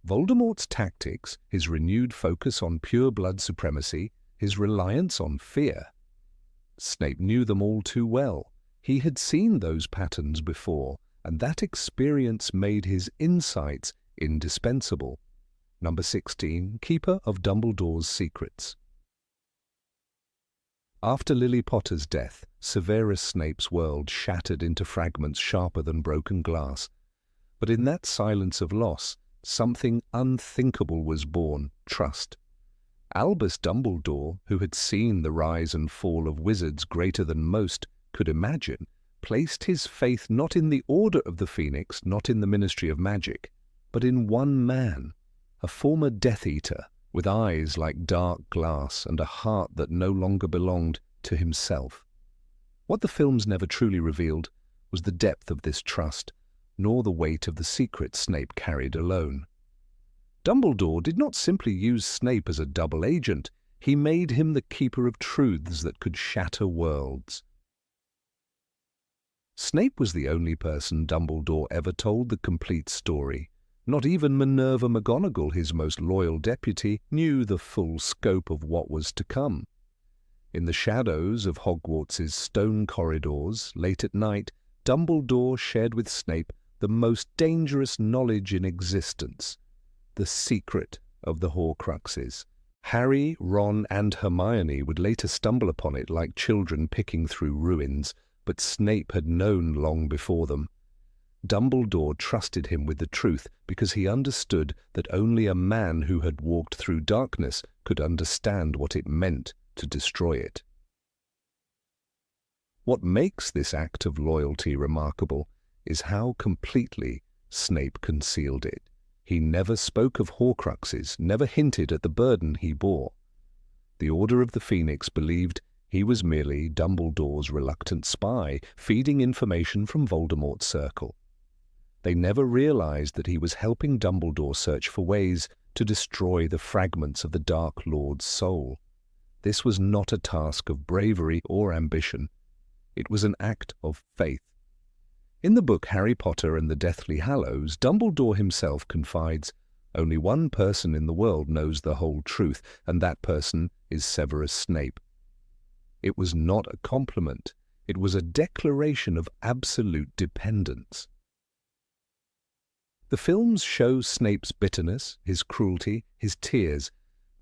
Voldemort's tactics, his renewed focus on pure blood supremacy, his reliance on fear. Snape knew them all too well. He had seen those patterns before, and that experience made his insights indispensable. Number 16, Keeper of Dumbledore's Secrets. After Lily Potter's death, Severus Snape's world shattered into fragments sharper than broken glass. But in that silence of loss, something unthinkable was born: trust. Albus Dumbledore, who had seen the rise and fall of wizards greater than most could imagine, placed his faith not in the Order of the Phoenix, not in the Ministry of Magic, but in one man, a former Death Eater, with eyes like dark glass and a heart that no longer belonged to himself. What the films never truly revealed was the depth of this trust, nor the weight of the secret Snape carried alone. Dumbledore did not simply use Snape as a double agent, he made him the keeper of truths that could shatter worlds. Snape was the only person Dumbledore ever told the complete story. Not even Minerva McGonagall, his most loyal deputy, knew the full scope of what was to come. In the shadows of Hogwarts's stone corridors, late at night, Dumbledore shared with Snape the most dangerous knowledge in existence, the secret of the Horcruxes. Harry, Ron, and Hermione would later stumble upon it like children picking through ruins, but Snape had known long before them. Dumbledore trusted him with the truth because he understood that only a man who had walked through darkness could understand what it meant to destroy it. What makes this act of loyalty remarkable is how completely Snape concealed it. He never spoke of Horcruxes, never hinted at the burden he bore. The Order of the Phoenix believed he was merely Dumbledore's reluctant spy, feeding information from Voldemort's circle. They never realized that he was helping Dumbledore search for ways to destroy the fragments of the Dark Lord's soul. This was not a task of bravery or ambition. It was an act of faith. In the book Harry Potter and the Deathly Hallows, Dumbledore himself confides, "Only one person in the world knows the whole truth, and that person is Severus Snape." It was not a compliment. It was a declaration of absolute dependence. The films show Snape's bitterness, his cruelty, his tears,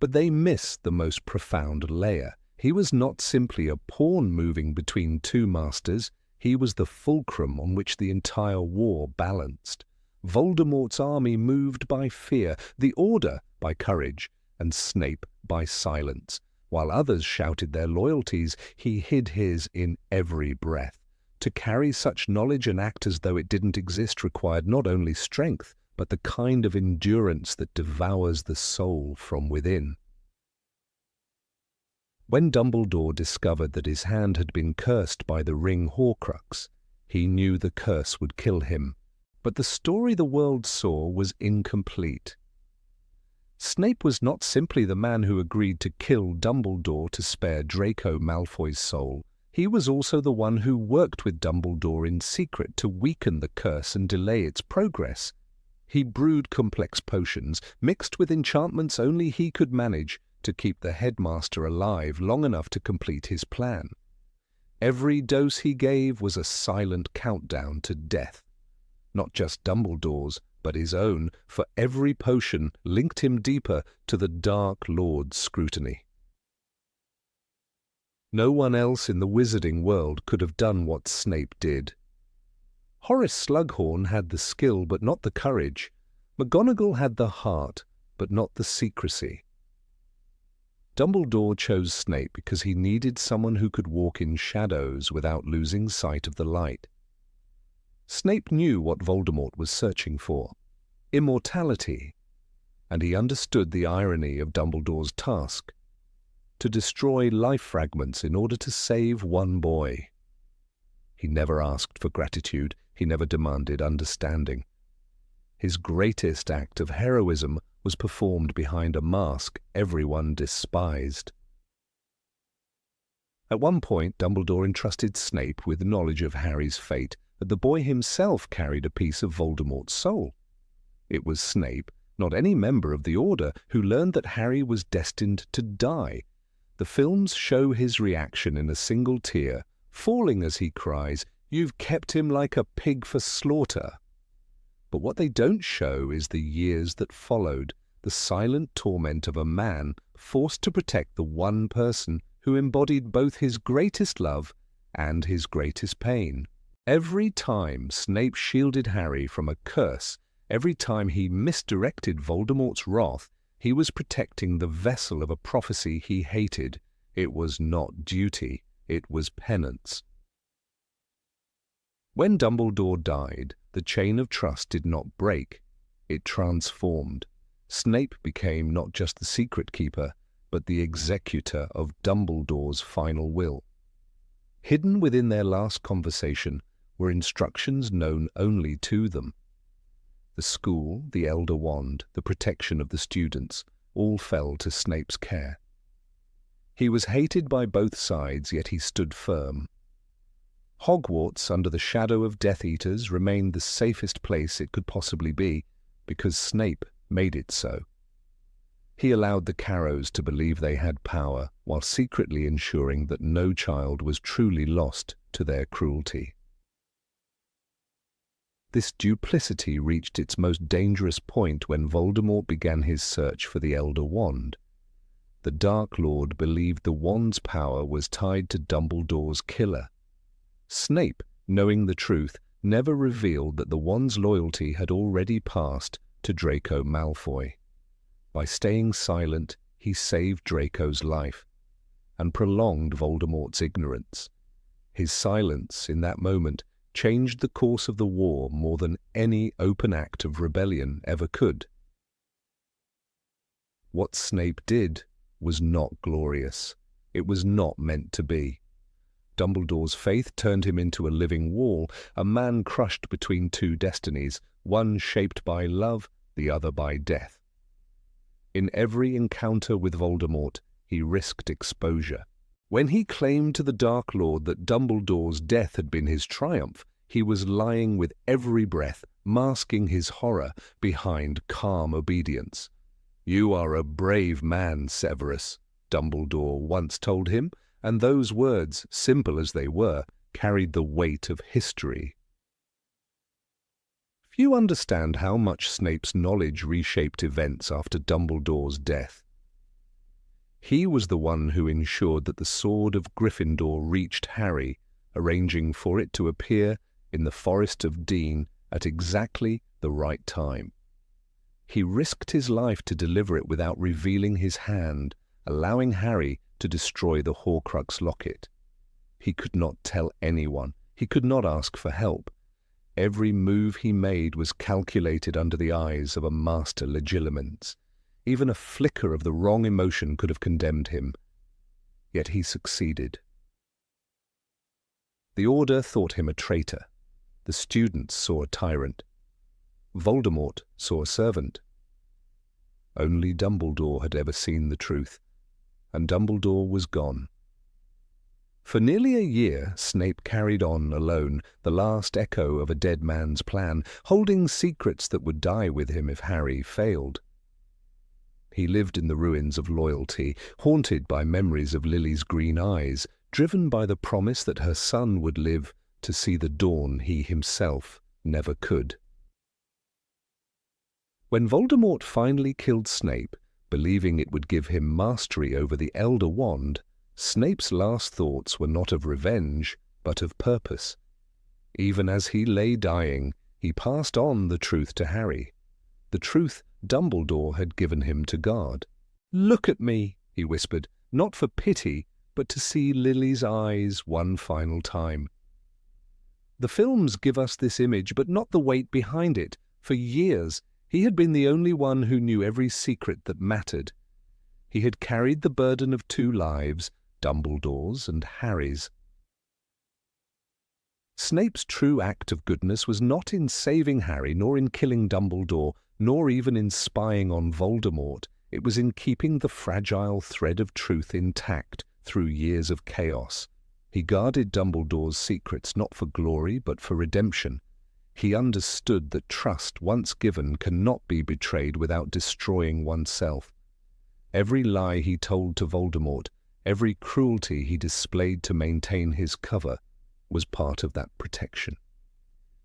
but they miss the most profound layer. He was not simply a pawn moving between two masters. He was the fulcrum on which the entire war balanced. Voldemort's army moved by fear, the Order by courage, and Snape by silence. While others shouted their loyalties, he hid his in every breath. To carry such knowledge and act as though it didn't exist required not only strength, but the kind of endurance that devours the soul from within. When Dumbledore discovered that his hand had been cursed by the ring Horcrux, he knew the curse would kill him. But the story the world saw was incomplete. Snape was not simply the man who agreed to kill Dumbledore to spare Draco Malfoy's soul. He was also the one who worked with Dumbledore in secret to weaken the curse and delay its progress. He brewed complex potions, mixed with enchantments only he could manage, to keep the headmaster alive long enough to complete his plan. Every dose he gave was a silent countdown to death. Not just Dumbledore's, but his own, for every potion linked him deeper to the Dark Lord's scrutiny. No one else in the wizarding world could have done what Snape did. Horace Slughorn had the skill but not the courage. McGonagall had the heart but not the secrecy. Dumbledore chose Snape because he needed someone who could walk in shadows without losing sight of the light. Snape knew what Voldemort was searching for: immortality, and he understood the irony of Dumbledore's task: to destroy life fragments in order to save one boy. He never asked for gratitude, he never demanded understanding. His greatest act of heroism was performed behind a mask everyone despised. At one point, Dumbledore entrusted Snape with knowledge of Harry's fate, but the boy himself carried a piece of Voldemort's soul. It was Snape, not any member of the Order, who learned that Harry was destined to die. The films show his reaction in a single tear, falling as he cries, "You've kept him like a pig for slaughter." But what they don't show is the years that followed, the silent torment of a man forced to protect the one person who embodied both his greatest love and his greatest pain. Every time Snape shielded Harry from a curse, every time he misdirected Voldemort's wrath, he was protecting the vessel of a prophecy he hated. It was not duty, it was penance. When Dumbledore died, the chain of trust did not break, it transformed. Snape became not just the secret keeper, but the executor of Dumbledore's final will. Hidden within their last conversation were instructions known only to them. The school, the Elder Wand, the protection of the students, all fell to Snape's care. He was hated by both sides, yet he stood firm. Hogwarts, under the shadow of Death Eaters, remained the safest place it could possibly be, because Snape made it so. He allowed the Carrows to believe they had power, while secretly ensuring that no child was truly lost to their cruelty. This duplicity reached its most dangerous point when Voldemort began his search for the Elder Wand. The Dark Lord believed the wand's power was tied to Dumbledore's killer. Snape, knowing the truth, never revealed that the wand's loyalty had already passed to Draco Malfoy. By staying silent, he saved Draco's life and prolonged Voldemort's ignorance. His silence in that moment changed the course of the war more than any open act of rebellion ever could. What Snape did was not glorious. It was not meant to be. Dumbledore's faith turned him into a living wall, a man crushed between two destinies, one shaped by love, the other by death. In every encounter with Voldemort, he risked exposure. When he claimed to the Dark Lord that Dumbledore's death had been his triumph, He was lying with every breath, masking his horror behind calm obedience. "You are a brave man, Severus," Dumbledore once told him, and those words, simple as they were, carried the weight of history. Few understand how much Snape's knowledge reshaped events after Dumbledore's death. He was the one who ensured that the sword of Gryffindor reached Harry, arranging for it to appear in the Forest of Dean at exactly the right time. He risked his life to deliver it without revealing his hand, allowing Harry to destroy the Horcrux locket. He could not tell anyone. He could not ask for help. Every move he made was calculated under the eyes of a master legilimens. Even a flicker of the wrong emotion could have condemned him. Yet he succeeded. The Order thought him a traitor. The students saw a tyrant. Voldemort saw a servant. Only Dumbledore had ever seen the truth, and Dumbledore was gone. For nearly a year, Snape carried on alone, the last echo of a dead man's plan, holding secrets that would die with him if Harry failed. He lived in the ruins of loyalty, haunted by memories of Lily's green eyes, driven by the promise that her son would live to see the dawn he himself never could. When Voldemort finally killed Snape, believing it would give him mastery over the Elder Wand, Snape's last thoughts were not of revenge, but of purpose. Even as he lay dying, he passed on the truth to Harry, the truth Dumbledore had given him to guard. "Look at me," he whispered, not for pity, but to see Lily's eyes one final time. The films give us this image, but not the weight behind it. For years, he had been the only one who knew every secret that mattered. He had carried the burden of two lives, Dumbledore's and Harry's. Snape's true act of goodness was not in saving Harry, nor in killing Dumbledore, nor even in spying on Voldemort. It was in keeping the fragile thread of truth intact through years of chaos. He guarded Dumbledore's secrets not for glory, but for redemption. He understood that trust, once given, cannot be betrayed without destroying oneself. Every lie he told to Voldemort, every cruelty he displayed to maintain his cover, was part of that protection.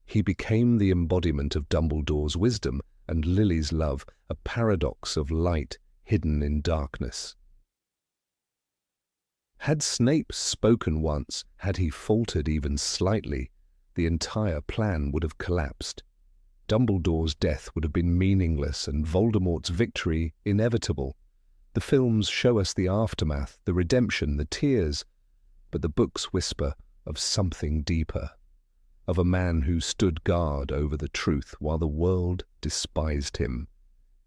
He became the embodiment of Dumbledore's wisdom and Lily's love, a paradox of light hidden in darkness. Had Snape spoken once, had he faltered even slightly, the entire plan would have collapsed. Dumbledore's death would have been meaningless and Voldemort's victory inevitable. The films show us the aftermath, the redemption, the tears, but the books whisper of something deeper, of a man who stood guard over the truth while the world despised him.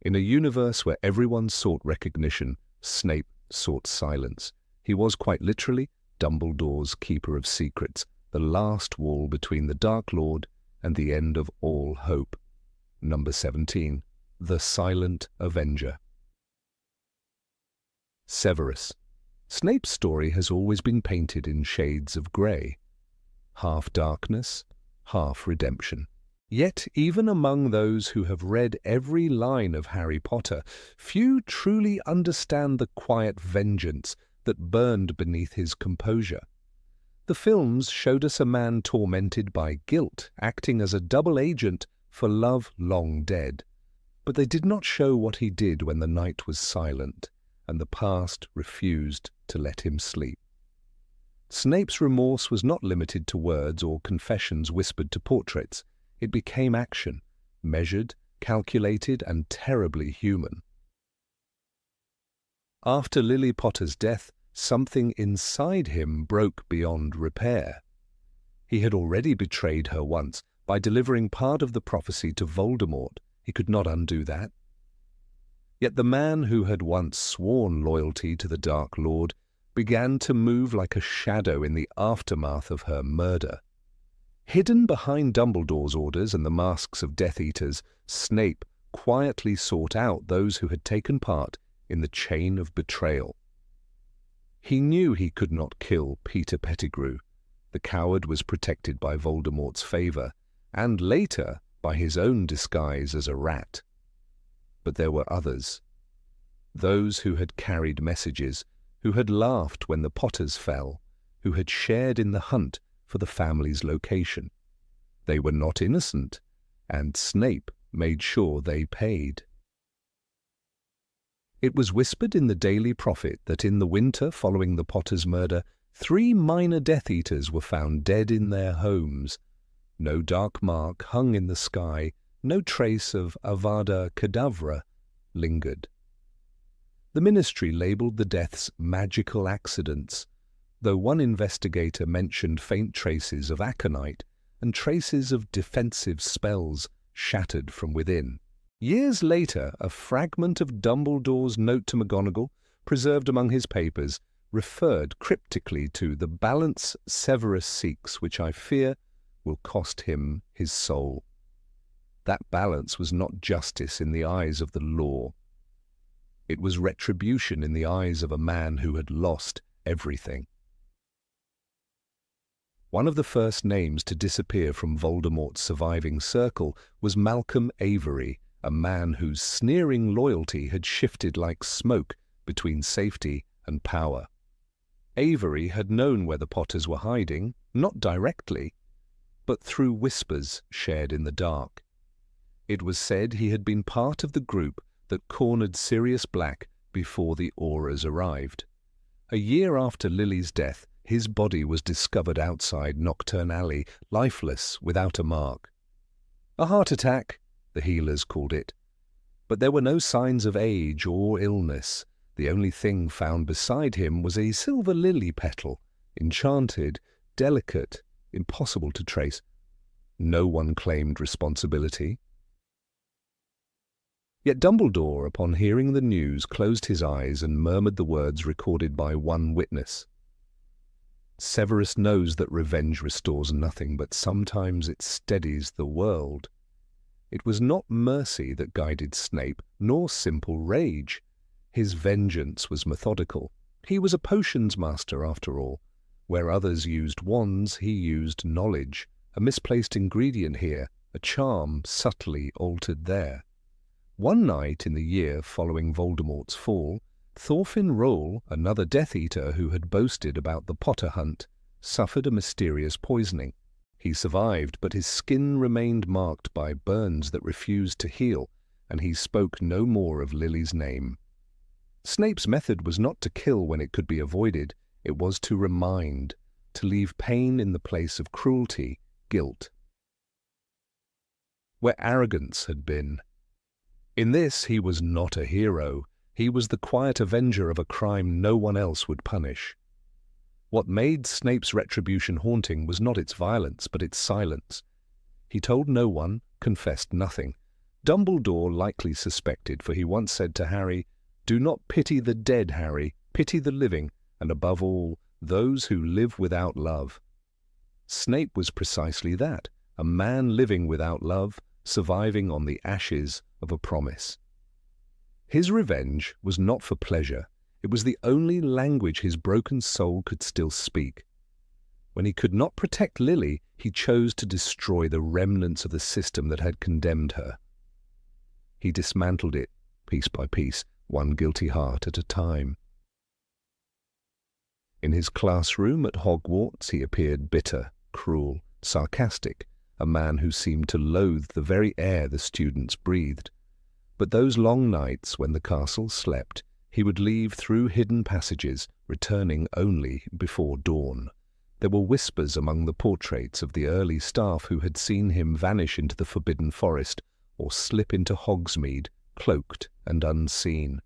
In a universe where everyone sought recognition, Snape sought silence. He was quite literally Dumbledore's keeper of secrets, the last wall between the Dark Lord and the end of all hope. Number 17. The Silent Avenger. Severus. Snape's story has always been painted in shades of grey. Half darkness, half redemption. Yet, even among those who have read every line of Harry Potter, few truly understand the quiet vengeance that burned beneath his composure. The films showed us a man tormented by guilt, acting as a double agent for love long dead. But they did not show what he did when the night was silent and the past refused to let him sleep. Snape's remorse was not limited to words or confessions whispered to portraits. It became action, measured, calculated, and terribly human. After Lily Potter's death, something inside him broke beyond repair. He had already betrayed her once by delivering part of the prophecy to Voldemort. He could not undo that. Yet the man who had once sworn loyalty to the Dark Lord began to move like a shadow in the aftermath of her murder. Hidden behind Dumbledore's orders and the masks of Death Eaters, Snape quietly sought out those who had taken part in the chain of betrayal. He knew he could not kill Peter Pettigrew, The coward was protected by Voldemort's favor, and later by his own disguise as a rat. But there were others. Those who had carried messages, who had laughed when the Potters fell, who had shared in the hunt for the family's location. They were not innocent, and Snape made sure they paid. It was whispered in the Daily Prophet that in the winter following the Potters' murder, 3 minor Death Eaters were found dead in their homes. No dark mark hung in the sky, no trace of Avada Kedavra lingered. The Ministry labelled the deaths magical accidents, though one investigator mentioned faint traces of aconite and traces of defensive spells shattered from within. Years later, a fragment of Dumbledore's note to McGonagall, preserved among his papers, referred cryptically to the balance Severus seeks, which I fear will cost him his soul. That balance was not justice in the eyes of the law. It was retribution in the eyes of a man who had lost everything. One of the first names to disappear from Voldemort's surviving circle was Malcolm Avery, a man whose sneering loyalty had shifted like smoke between safety and power. Avery had known where the Potters were hiding, not directly, but through whispers shared in the dark. It was said he had been part of the group that cornered Sirius Black before the Aurors arrived. A year after Lily's death, his body was discovered outside Nocturne Alley, lifeless, without a mark. A heart attack, the healers called it. But there were no signs of age or illness. The only thing found beside him was a silver lily petal, enchanted, delicate, impossible to trace. No one claimed responsibility. Yet Dumbledore, upon hearing the news, closed his eyes and murmured the words recorded by one witness. Severus knows that revenge restores nothing, but sometimes it steadies the world. It was not mercy that guided Snape, nor simple rage. His vengeance was methodical. He was a potions master, after all. Where others used wands, he used knowledge. A misplaced ingredient here, a charm subtly altered there. One night in the year following Voldemort's fall, Thorfinn Roll, another Death Eater who had boasted about the Potter hunt, suffered a mysterious poisoning. He survived, but his skin remained marked by burns that refused to heal, and he spoke no more of Lily's name. Snape's method was not to kill when it could be avoided, it was to remind, to leave pain in the place of cruelty, guilt. Where arrogance had been. In this he was not a hero, he was the quiet avenger of a crime no one else would punish. What made Snape's retribution haunting was not its violence, but its silence. He told no one, confessed nothing. Dumbledore likely suspected, for he once said to Harry, "Do not pity the dead, Harry, pity the living, and above all, those who live without love." Snape was precisely that, a man living without love, surviving on the ashes of a promise. His revenge was not for pleasure. It was the only language his broken soul could still speak. When he could not protect Lily, he chose to destroy the remnants of the system that had condemned her. He dismantled it, piece by piece, one guilty heart at a time. In his classroom at Hogwarts, he appeared bitter, cruel, sarcastic, a man who seemed to loathe the very air the students breathed. But those long nights when the castle slept, he would leave through hidden passages, returning only before dawn. There were whispers among the portraits of the early staff who had seen him vanish into the Forbidden Forest or slip into Hogsmeade, cloaked and unseen.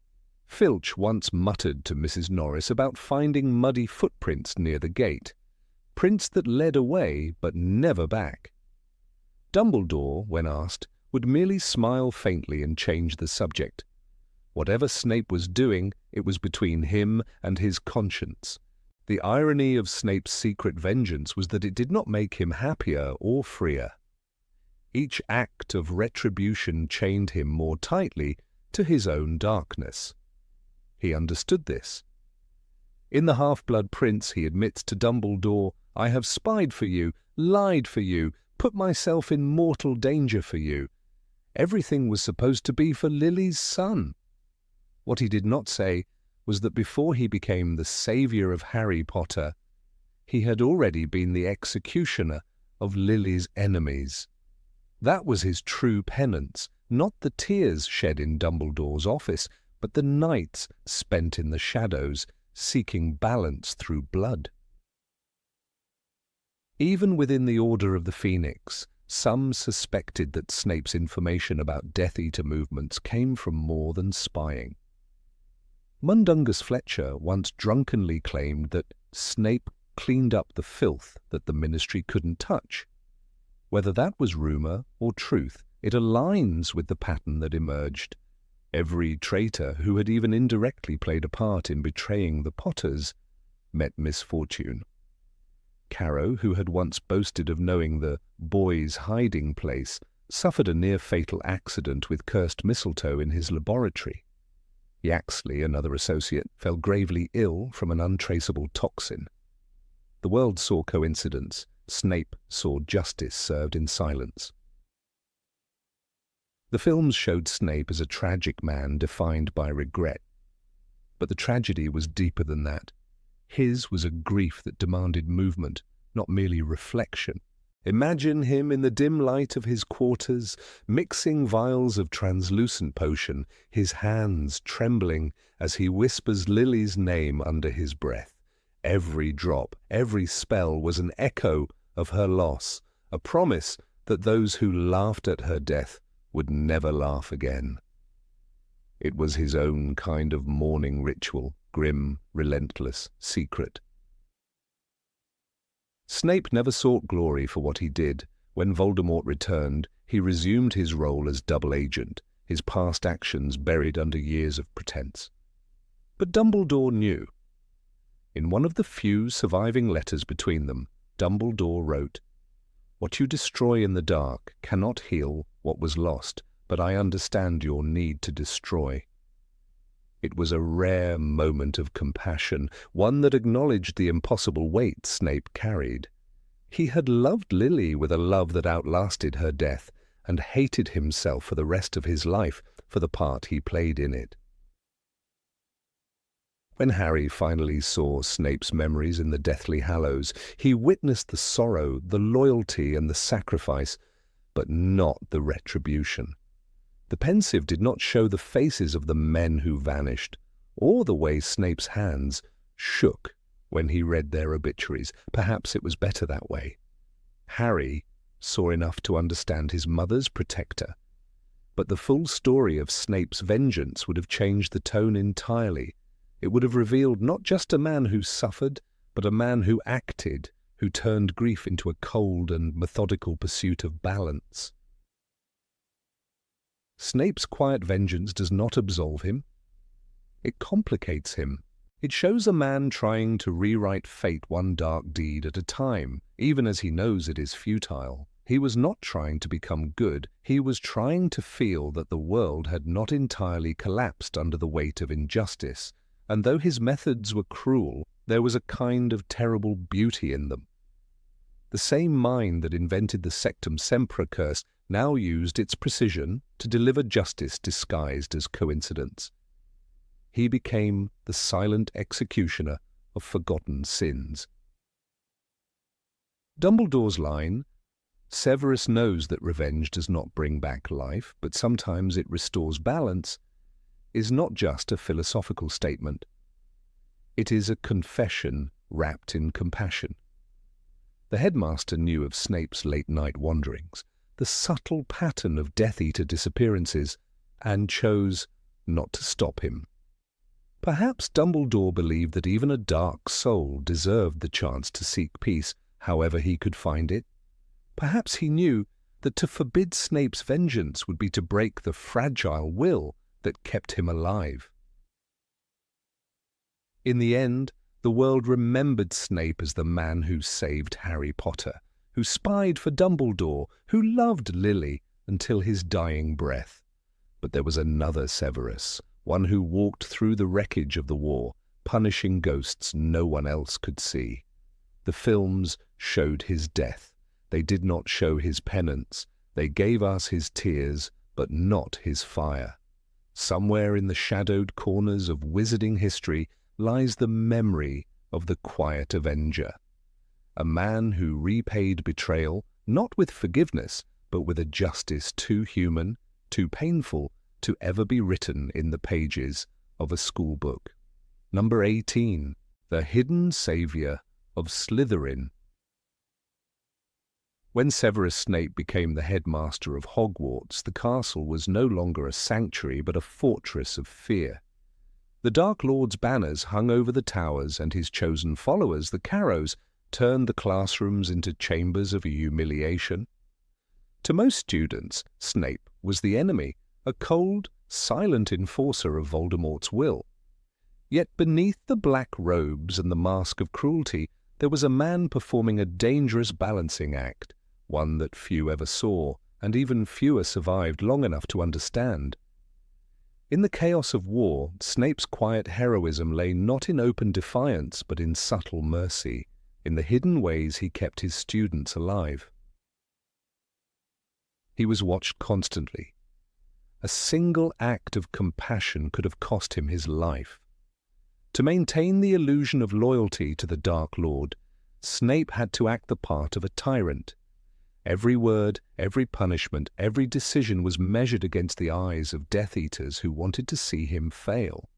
Filch once muttered to Mrs. Norris about finding muddy footprints near the gate, prints that led away but never back. Dumbledore, when asked, would merely smile faintly and change the subject. Whatever Snape was doing, it was between him and his conscience. The irony of Snape's secret vengeance was that it did not make him happier or freer. Each act of retribution chained him more tightly to his own darkness. He understood this. In The Half-Blood Prince, he admits to Dumbledore, I have spied for you, lied for you, put myself in mortal danger for you. Everything was supposed to be for Lily's son. What he did not say was that before he became the savior of Harry Potter, he had already been the executioner of Lily's enemies. That was his true penance, not the tears shed in Dumbledore's office, but the nights spent in the shadows, seeking balance through blood. Even within the Order of the Phoenix, some suspected that Snape's information about Death Eater movements came from more than spying. Mundungus Fletcher once drunkenly claimed that Snape cleaned up the filth that the Ministry couldn't touch. Whether that was rumor or truth, it aligns with the pattern that emerged. Every traitor who had even indirectly played a part in betraying the Potters met misfortune. Carrow, who had once boasted of knowing the boys' hiding place, suffered a near-fatal accident with cursed mistletoe in his laboratory. Yaxley, another associate, fell gravely ill from an untraceable toxin. The world saw coincidence. Snape saw justice served in silence. The films showed Snape as a tragic man defined by regret. But the tragedy was deeper than that. His was a grief that demanded movement, not merely reflection. Imagine him in the dim light of his quarters, mixing vials of translucent potion, his hands trembling as he whispers Lily's name under his breath. Every drop, every spell was an echo of her loss, a promise that those who laughed at her death would never laugh again. It was his own kind of mourning ritual, grim, relentless, secret. Snape never sought glory for what he did. When Voldemort returned, he resumed his role as double agent, his past actions buried under years of pretense. But Dumbledore knew. In one of the few surviving letters between them, Dumbledore wrote, "What you destroy in the dark cannot heal what was lost, but I understand your need to destroy." It was a rare moment of compassion, one that acknowledged the impossible weight Snape carried. He had loved Lily with a love that outlasted her death, and hated himself for the rest of his life for the part he played in it. When Harry finally saw Snape's memories in the Deathly Hallows, he witnessed the sorrow, the loyalty, and the sacrifice, but not the retribution. The pensive did not show the faces of the men who vanished, or the way Snape's hands shook when he read their obituaries. Perhaps it was better that way. Harry saw enough to understand his mother's protector, but the full story of Snape's vengeance would have changed the tone entirely. It would have revealed not just a man who suffered, but a man who acted, who turned grief into a cold and methodical pursuit of balance. Snape's quiet vengeance does not absolve him. It complicates him. It shows a man trying to rewrite fate one dark deed at a time, even as he knows it is futile. He was not trying to become good. He was trying to feel that the world had not entirely collapsed under the weight of injustice. And though his methods were cruel, there was a kind of terrible beauty in them. The same mind that invented the Sectum Sempra curse now used its precision to deliver justice disguised as coincidence. He became the silent executioner of forgotten sins. Dumbledore's line, "Severus knows that revenge does not bring back life, but sometimes it restores balance," is not just a philosophical statement. It is a confession wrapped in compassion. The headmaster knew of Snape's late-night wanderings, the subtle pattern of Death Eater disappearances, and chose not to stop him. Perhaps Dumbledore believed that even a dark soul deserved the chance to seek peace, however he could find it. Perhaps he knew that to forbid Snape's vengeance would be to break the fragile will that kept him alive. In the end, the world remembered Snape as the man who saved Harry Potter, who spied for Dumbledore, who loved Lily until his dying breath. But there was another Severus, one who walked through the wreckage of the war, punishing ghosts no one else could see. The films showed his death. They did not show his penance. They gave us his tears, but not his fire. Somewhere in the shadowed corners of wizarding history lies the memory of the quiet avenger. A man who repaid betrayal, not with forgiveness, but with a justice too human, too painful to ever be written in the pages of a schoolbook. Number 18. The Hidden Savior of Slytherin. When Severus Snape became the headmaster of Hogwarts, the castle was no longer a sanctuary but a fortress of fear. The Dark Lord's banners hung over the towers, and his chosen followers, the Carrows, turned the classrooms into chambers of humiliation. To most students, Snape was the enemy, a cold, silent enforcer of Voldemort's will. Yet beneath the black robes and the mask of cruelty, there was a man performing a dangerous balancing act, one that few ever saw, and even fewer survived long enough to understand. In the chaos of war, Snape's quiet heroism lay not in open defiance, but in subtle mercy, in the hidden ways he kept his students alive. He was watched constantly. A single act of compassion could have cost him his life. To maintain the illusion of loyalty to the Dark Lord, Snape had to act the part of a tyrant. Every word, every punishment, every decision was measured against the eyes of Death Eaters who wanted to see him fail.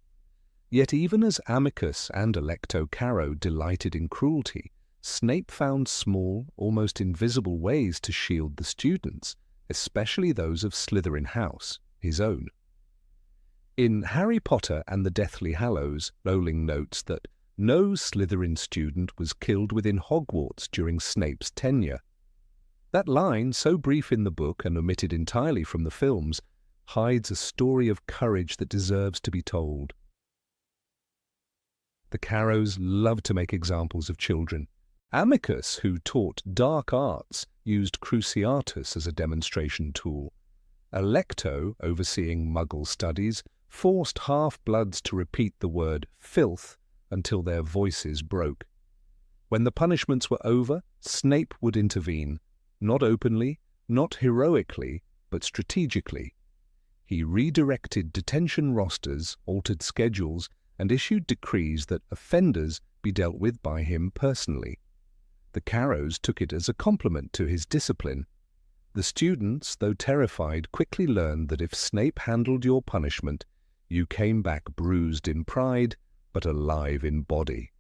Yet even as Amicus and Alecto Carrow delighted in cruelty, Snape found small, almost invisible ways to shield the students, especially those of Slytherin House, his own. In Harry Potter and the Deathly Hallows, Rowling notes that no Slytherin student was killed within Hogwarts during Snape's tenure. That line, so brief in the book and omitted entirely from the films, hides a story of courage that deserves to be told. The Carrows loved to make examples of children. Amicus, who taught dark arts, used Cruciatus as a demonstration tool. Alecto, overseeing Muggle studies, forced half-bloods to repeat the word filth until their voices broke. When the punishments were over, Snape would intervene, not openly, not heroically, but strategically. He redirected detention rosters, altered schedules, and issued decrees that offenders be dealt with by him personally. The Carrows took it as a compliment to his discipline. The students, though terrified, quickly learned that if Snape handled your punishment, you came back bruised in pride, but alive in body.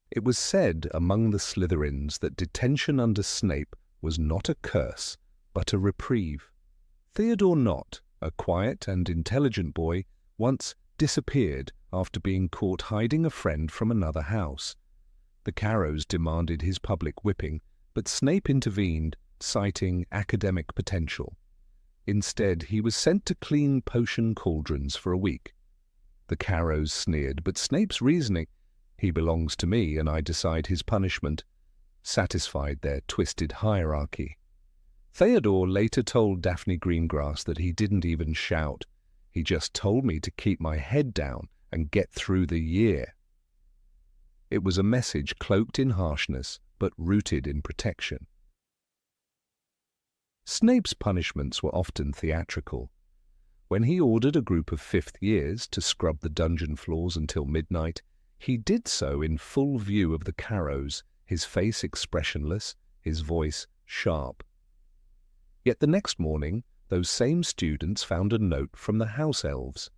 It was said among the Slytherins that detention under Snape was not a curse, but a reprieve. Theodore Nott, a quiet and intelligent boy, once disappeared after being caught hiding a friend from another house. The Carrows demanded his public whipping, but Snape intervened, citing academic potential. Instead, he was sent to clean potion cauldrons for a week. The Carrows sneered, but Snape's reasoning, "He belongs to me and I decide his punishment," satisfied their twisted hierarchy. Theodore later told Daphne Greengrass that he didn't even shout. He just told me to keep my head down and get through the year. It was a message cloaked in harshness, but rooted in protection. Snape's punishments were often theatrical. When he ordered a group of fifth years to scrub the dungeon floors until midnight, he did so in full view of the Carrows, his face expressionless, his voice sharp. Yet the next morning, those same students found a note from the house elves.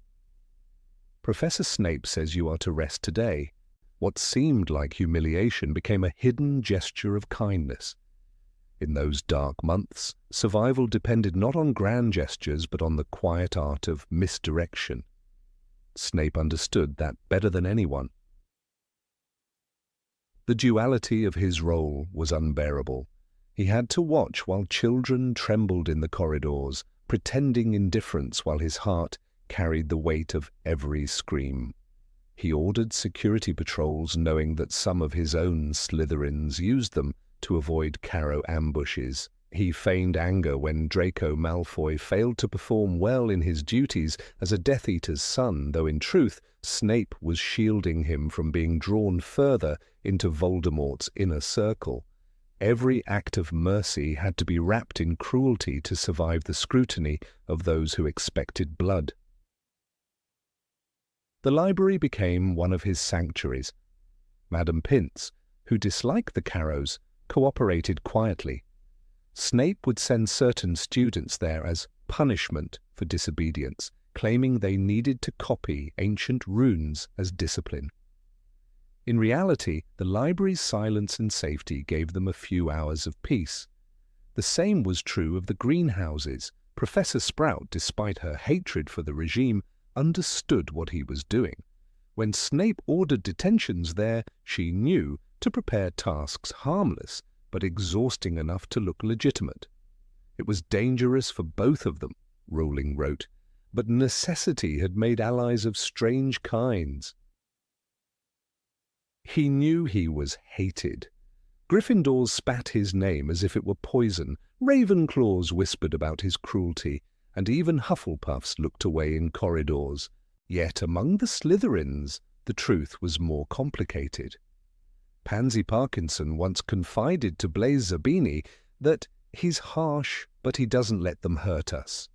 "Professor Snape says you are to rest today." What seemed like humiliation became a hidden gesture of kindness. In those dark months, survival depended not on grand gestures but on the quiet art of misdirection. Snape understood that better than anyone. The duality of his role was unbearable. He had to watch while children trembled in the corridors, pretending indifference while his heart carried the weight of every scream. He ordered security patrols, knowing that some of his own Slytherins used them to avoid Carrow ambushes He feigned anger when Draco Malfoy failed to perform well in his duties as a Death Eater's son, though in truth Snape was shielding him from being drawn further into Voldemort's inner circle. Every act of mercy had to be wrapped in cruelty to survive the scrutiny of those who expected blood. The library became one of his sanctuaries. Madame Pince, who disliked the Carrows, cooperated quietly. Snape would send certain students there as punishment for disobedience, claiming they needed to copy ancient runes as discipline. In reality, the library's silence and safety gave them a few hours of peace. The same was true of the greenhouses. Professor Sprout, despite her hatred for the regime, understood what he was doing. When Snape ordered detentions there, she knew to prepare tasks harmless, but exhausting enough to look legitimate. It was dangerous for both of them, Rowling wrote, but necessity had made allies of strange kinds. He knew he was hated. Gryffindors spat his name as if it were poison, Ravenclaws whispered about his cruelty, and even Hufflepuffs looked away in corridors. Yet among the Slytherins, the truth was more complicated. Pansy Parkinson once confided to Blaise Zabini that he's harsh, but he doesn't let them hurt us.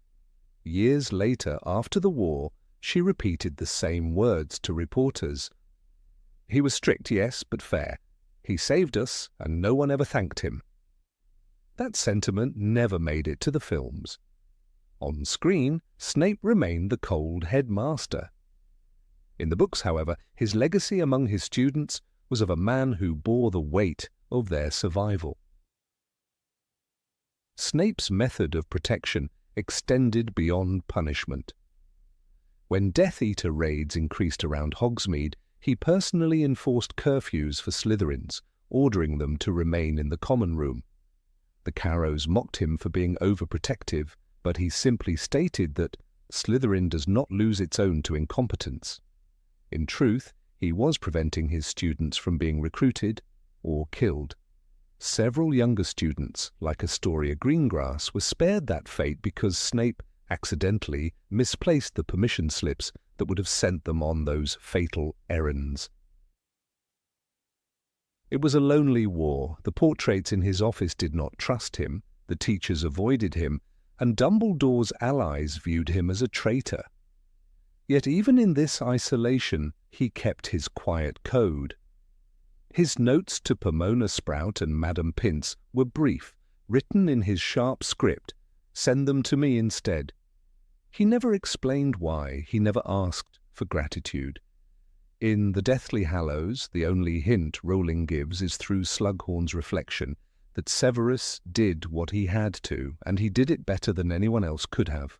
Years later, after the war, she repeated the same words to reporters. He was strict, yes, but fair. He saved us, and no one ever thanked him. That sentiment never made it to the films. On screen, Snape remained the cold headmaster. In the books, however, his legacy among his students was of a man who bore the weight of their survival. Snape's method of protection extended beyond punishment. When Death Eater raids increased around Hogsmeade, he personally enforced curfews for Slytherins, ordering them to remain in the common room. The Carrows mocked him for being overprotective, but he simply stated that Slytherin does not lose its own to incompetence. In truth, he was preventing his students from being recruited or killed. Several younger students, like Astoria Greengrass, were spared that fate because Snape accidentally misplaced the permission slips that would have sent them on those fatal errands. It was a lonely war. The portraits in his office did not trust him, the teachers avoided him, and Dumbledore's allies viewed him as a traitor. Yet even in this isolation, he kept his quiet code. His notes to Pomona Sprout and Madame Pince were brief, written in his sharp script. Send them to me instead. He never explained why, he never asked for gratitude. In The Deathly Hallows, the only hint Rowling gives is through Slughorn's reflection that Severus did what he had to, and he did it better than anyone else could have.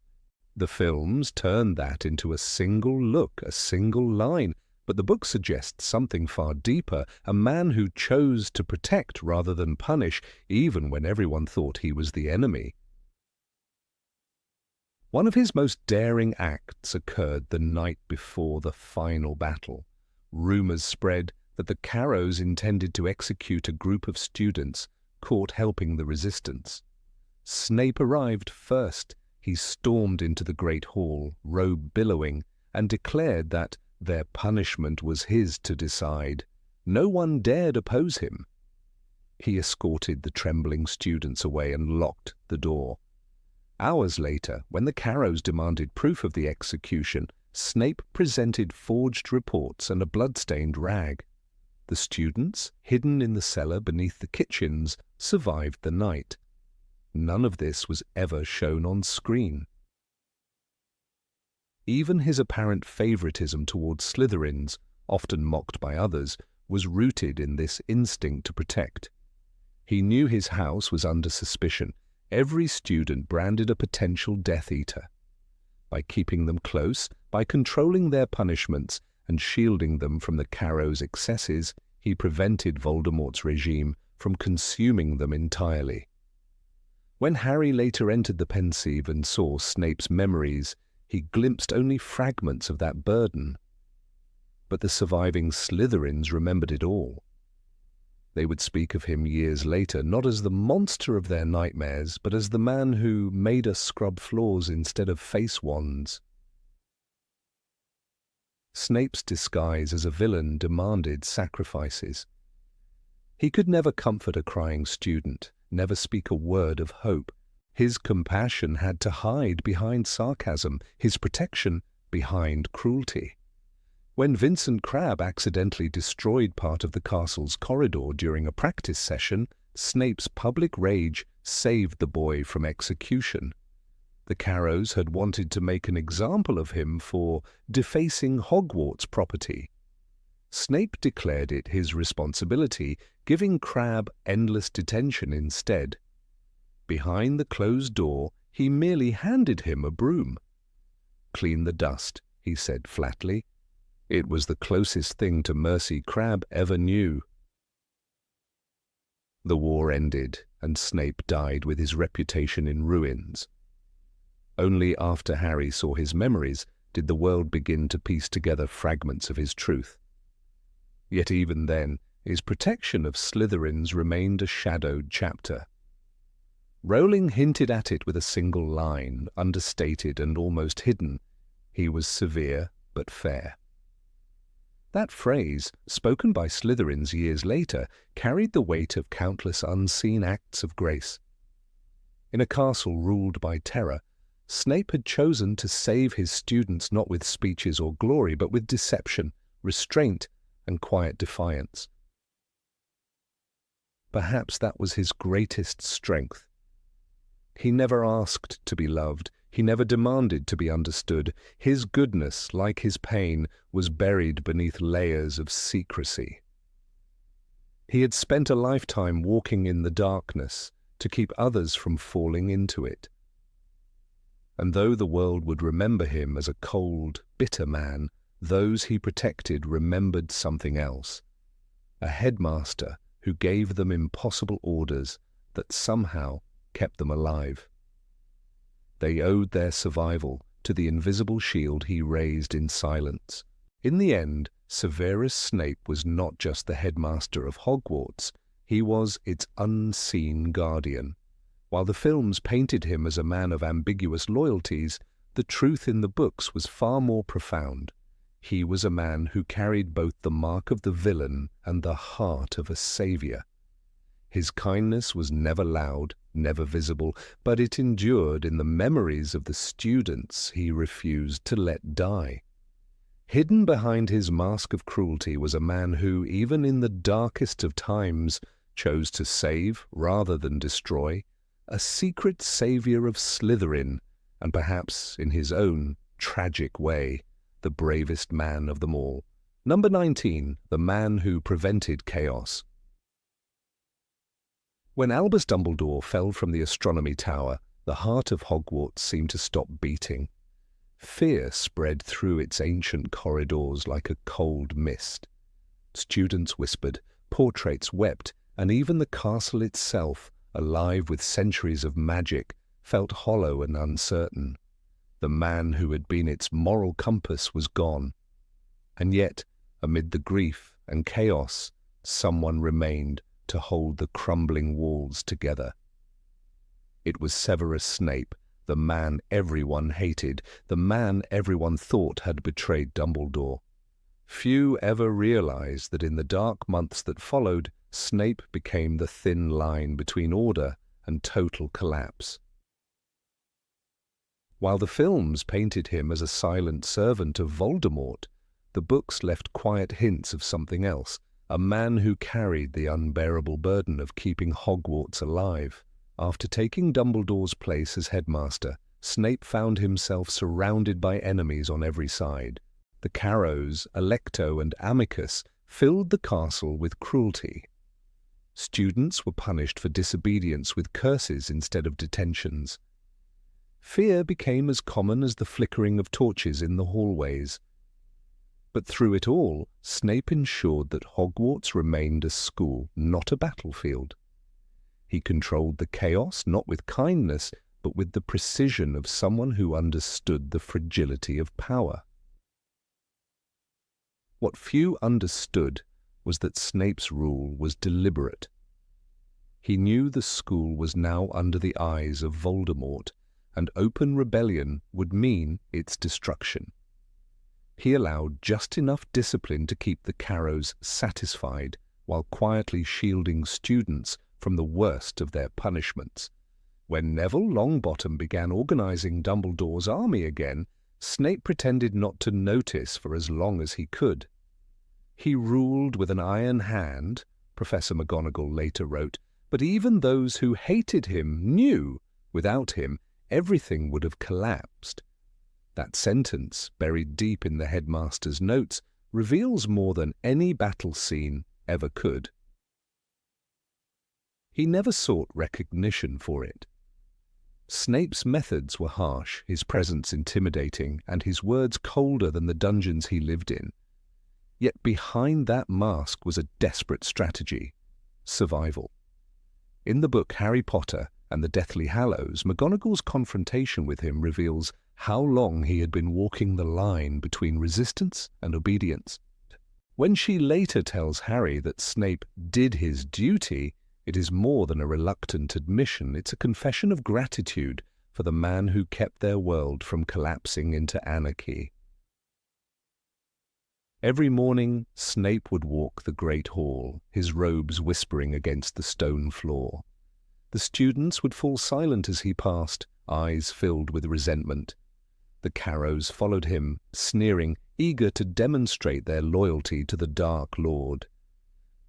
The films turned that into a single look, a single line, but the book suggests something far deeper, a man who chose to protect rather than punish, even when everyone thought he was the enemy. One of his most daring acts occurred the night before the final battle. Rumours spread that the Carrows intended to execute a group of students caught helping the resistance. Snape arrived first. He stormed into the great hall, robe billowing, and declared that their punishment was his to decide. No one dared oppose him. He escorted the trembling students away and locked the door. Hours later, when the Carrows demanded proof of the execution, Snape presented forged reports and a blood-stained rag. The students, hidden in the cellar beneath the kitchens, survived the night. None of this was ever shown on screen. Even his apparent favoritism towards Slytherins, often mocked by others, was rooted in this instinct to protect. He knew his house was under suspicion. Every student branded a potential Death Eater. By keeping them close, by controlling their punishments, and shielding them from the Carrows' excesses, he prevented Voldemort's regime from consuming them entirely. When Harry later entered the Pensieve and saw Snape's memories, he glimpsed only fragments of that burden. But the surviving Slytherins remembered it all. They would speak of him years later not as the monster of their nightmares, but as the man who made us scrub floors instead of face wands. Snape's disguise as a villain demanded sacrifices. He could never comfort a crying student, never speak a word of hope. His compassion had to hide behind sarcasm, his protection behind cruelty. When Vincent Crabbe accidentally destroyed part of the castle's corridor during a practice session, Snape's public rage saved the boy from execution. The Carrows had wanted to make an example of him for defacing Hogwarts property. Snape declared it his responsibility, giving Crabbe endless detention instead. Behind the closed door, he merely handed him a broom. "Clean the dust," he said flatly. It was the closest thing to mercy Crabbe ever knew. The war ended, and Snape died with his reputation in ruins. Only after Harry saw his memories did the world begin to piece together fragments of his truth. Yet even then, his protection of Slytherins remained a shadowed chapter. Rowling hinted at it with a single line, understated and almost hidden. He was severe but fair. That phrase, spoken by Slytherins years later, carried the weight of countless unseen acts of grace. In a castle ruled by terror, Snape had chosen to save his students not with speeches or glory, but with deception, restraint, and quiet defiance. Perhaps that was his greatest strength. He never asked to be loved. He never demanded to be understood. His goodness, like his pain, was buried beneath layers of secrecy. He had spent a lifetime walking in the darkness to keep others from falling into it. And though the world would remember him as a cold, bitter man, those he protected remembered something else. A headmaster who gave them impossible orders that somehow kept them alive. They owed their survival to the invisible shield he raised in silence. In the end, Severus Snape was not just the headmaster of Hogwarts, he was its unseen guardian. While the films painted him as a man of ambiguous loyalties, the truth in the books was far more profound. He was a man who carried both the mark of the villain and the heart of a savior. His kindness was never loud, never visible, but it endured in the memories of the students he refused to let die. Hidden behind his mask of cruelty was a man who, even in the darkest of times, chose to save rather than destroy, a secret savior of Slytherin, and perhaps, in his own tragic way, the bravest man of them all. Number 19, the man who prevented chaos. When Albus Dumbledore fell from the astronomy tower, the heart of Hogwarts seemed to stop beating. Fear spread through its ancient corridors like a cold mist. Students whispered, portraits wept, and even the castle itself, alive with centuries of magic, felt hollow and uncertain. The man who had been its moral compass was gone. And yet, amid the grief and chaos, someone remained to hold the crumbling walls together. It was Severus Snape, the man everyone hated, the man everyone thought had betrayed Dumbledore. Few ever realized that in the dark months that followed, Snape became the thin line between order and total collapse. While the films painted him as a silent servant of Voldemort, the books left quiet hints of something else, a man who carried the unbearable burden of keeping Hogwarts alive. After taking Dumbledore's place as headmaster, Snape found himself surrounded by enemies on every side. The Carrows, Alecto and Amicus filled the castle with cruelty. Students were punished for disobedience with curses instead of detentions. Fear became as common as the flickering of torches in the hallways. But through it all, Snape ensured that Hogwarts remained a school, not a battlefield. He controlled the chaos not with kindness, but with the precision of someone who understood the fragility of power. What few understood was that Snape's rule was deliberate. He knew the school was now under the eyes of Voldemort, and open rebellion would mean its destruction. He allowed just enough discipline to keep the Carrows satisfied while quietly shielding students from the worst of their punishments. When Neville Longbottom began organizing Dumbledore's army again, Snape pretended not to notice for as long as he could. He ruled with an iron hand, Professor McGonagall later wrote, but even those who hated him knew, without him, everything would have collapsed. That sentence, buried deep in the headmaster's notes, reveals more than any battle scene ever could. He never sought recognition for it. Snape's methods were harsh, his presence intimidating, and his words colder than the dungeons he lived in. Yet behind that mask was a desperate strategy: survival. In the book Harry Potter and the Deathly Hallows, McGonagall's confrontation with him reveals how long he had been walking the line between resistance and obedience. When she later tells Harry that Snape did his duty, it is more than a reluctant admission. It's a confession of gratitude for the man who kept their world from collapsing into anarchy. Every morning, Snape would walk the Great Hall, his robes whispering against the stone floor. The students would fall silent as he passed, eyes filled with resentment. The Carrows followed him, sneering, eager to demonstrate their loyalty to the Dark Lord.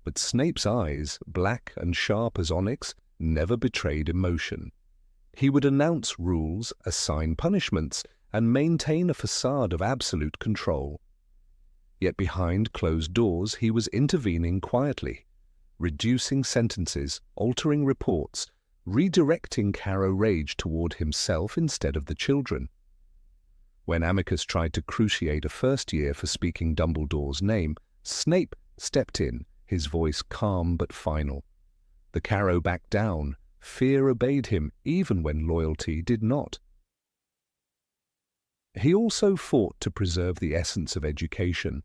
But Snape's eyes, black and sharp as onyx, never betrayed emotion. He would announce rules, assign punishments, and maintain a facade of absolute control. Yet behind closed doors he was intervening quietly, reducing sentences, altering reports, redirecting Carrow rage toward himself instead of the children. When Amicus tried to cruciate a first year for speaking Dumbledore's name, Snape stepped in, his voice calm but final. The Carrow backed down. Fear obeyed him, even when loyalty did not. He also fought to preserve the essence of education.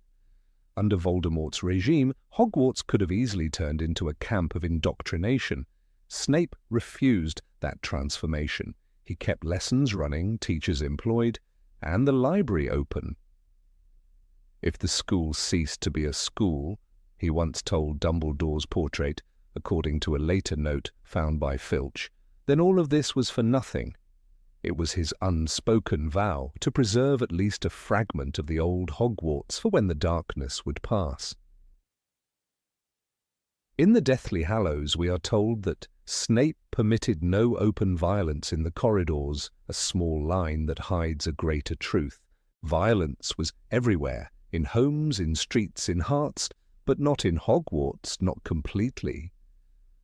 Under Voldemort's regime, Hogwarts could have easily turned into a camp of indoctrination. Snape refused that transformation. He kept lessons running, teachers employed, and the library open. If the school ceased to be a school, he once told Dumbledore's portrait, according to a later note found by Filch, then all of this was for nothing. It was his unspoken vow to preserve at least a fragment of the old Hogwarts for when the darkness would pass. In the Deathly Hallows we are told that Snape permitted no open violence in the corridors, a small line that hides a greater truth. Violence was everywhere, in homes, in streets, in hearts, but not in Hogwarts, not completely.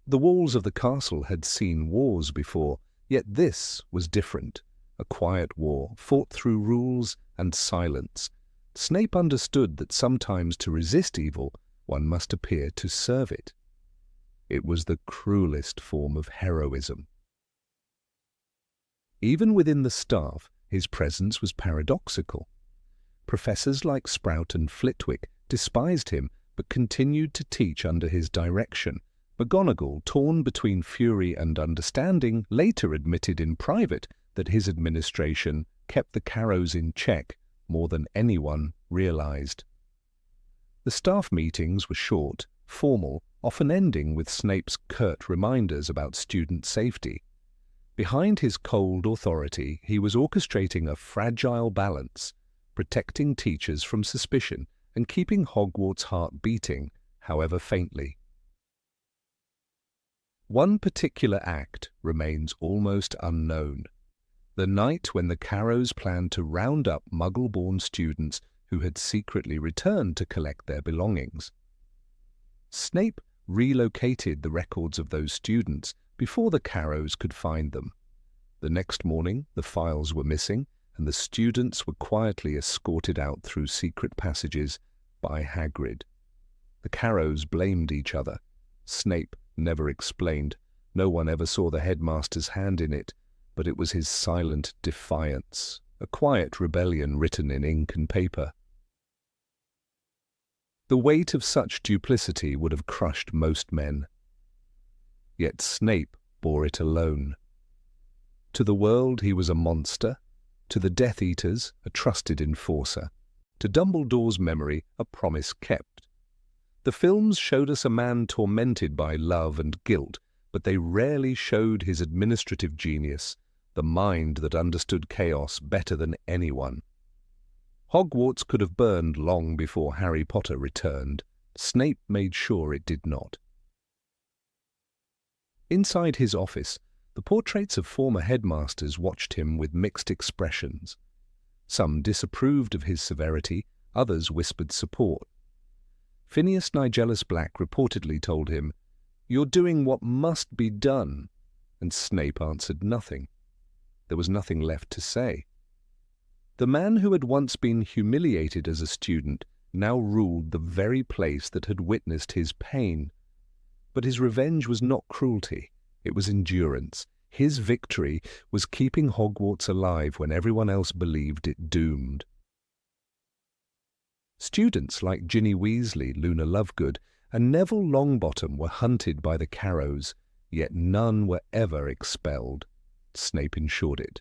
The walls of the castle had seen wars before, yet this was different, a quiet war, fought through rules and silence. Snape understood that sometimes to resist evil, one must appear to serve it. It was the cruelest form of heroism. Even within the staff, his presence was paradoxical. Professors like Sprout and Flitwick despised him, but continued to teach under his direction. McGonagall, torn between fury and understanding, later admitted in private that his administration kept the Carrows in check more than anyone realized. The staff meetings were short, formal, often ending with Snape's curt reminders about student safety. Behind his cold authority, he was orchestrating a fragile balance, protecting teachers from suspicion and keeping Hogwarts' heart beating, however faintly. One particular act remains almost unknown: the night when the Carrows planned to round up Muggle-born students who had secretly returned to collect their belongings. Snape relocated the records of those students before the Carrows could find them. The next morning, the files were missing, and the students were quietly escorted out through secret passages by Hagrid. The Carrows blamed each other. Snape never explained. No one ever saw the headmaster's hand in it, but it was his silent defiance, a quiet rebellion written in ink and paper. The weight of such duplicity would have crushed most men. Yet Snape bore it alone. To the world he was a monster, to the Death Eaters a trusted enforcer, to Dumbledore's memory a promise kept. The films showed us a man tormented by love and guilt, but they rarely showed his administrative genius, the mind that understood chaos better than anyone. Hogwarts could have burned long before Harry Potter returned. Snape made sure it did not. Inside his office, the portraits of former headmasters watched him with mixed expressions. Some disapproved of his severity, others whispered support. Phineas Nigellus Black reportedly told him, "You're doing what must be done," and Snape answered nothing. There was nothing left to say. The man who had once been humiliated as a student now ruled the very place that had witnessed his pain. But his revenge was not cruelty, it was endurance. His victory was keeping Hogwarts alive when everyone else believed it doomed. Students like Ginny Weasley, Luna Lovegood, and Neville Longbottom were hunted by the Carrows, yet none were ever expelled. Snape ensured it.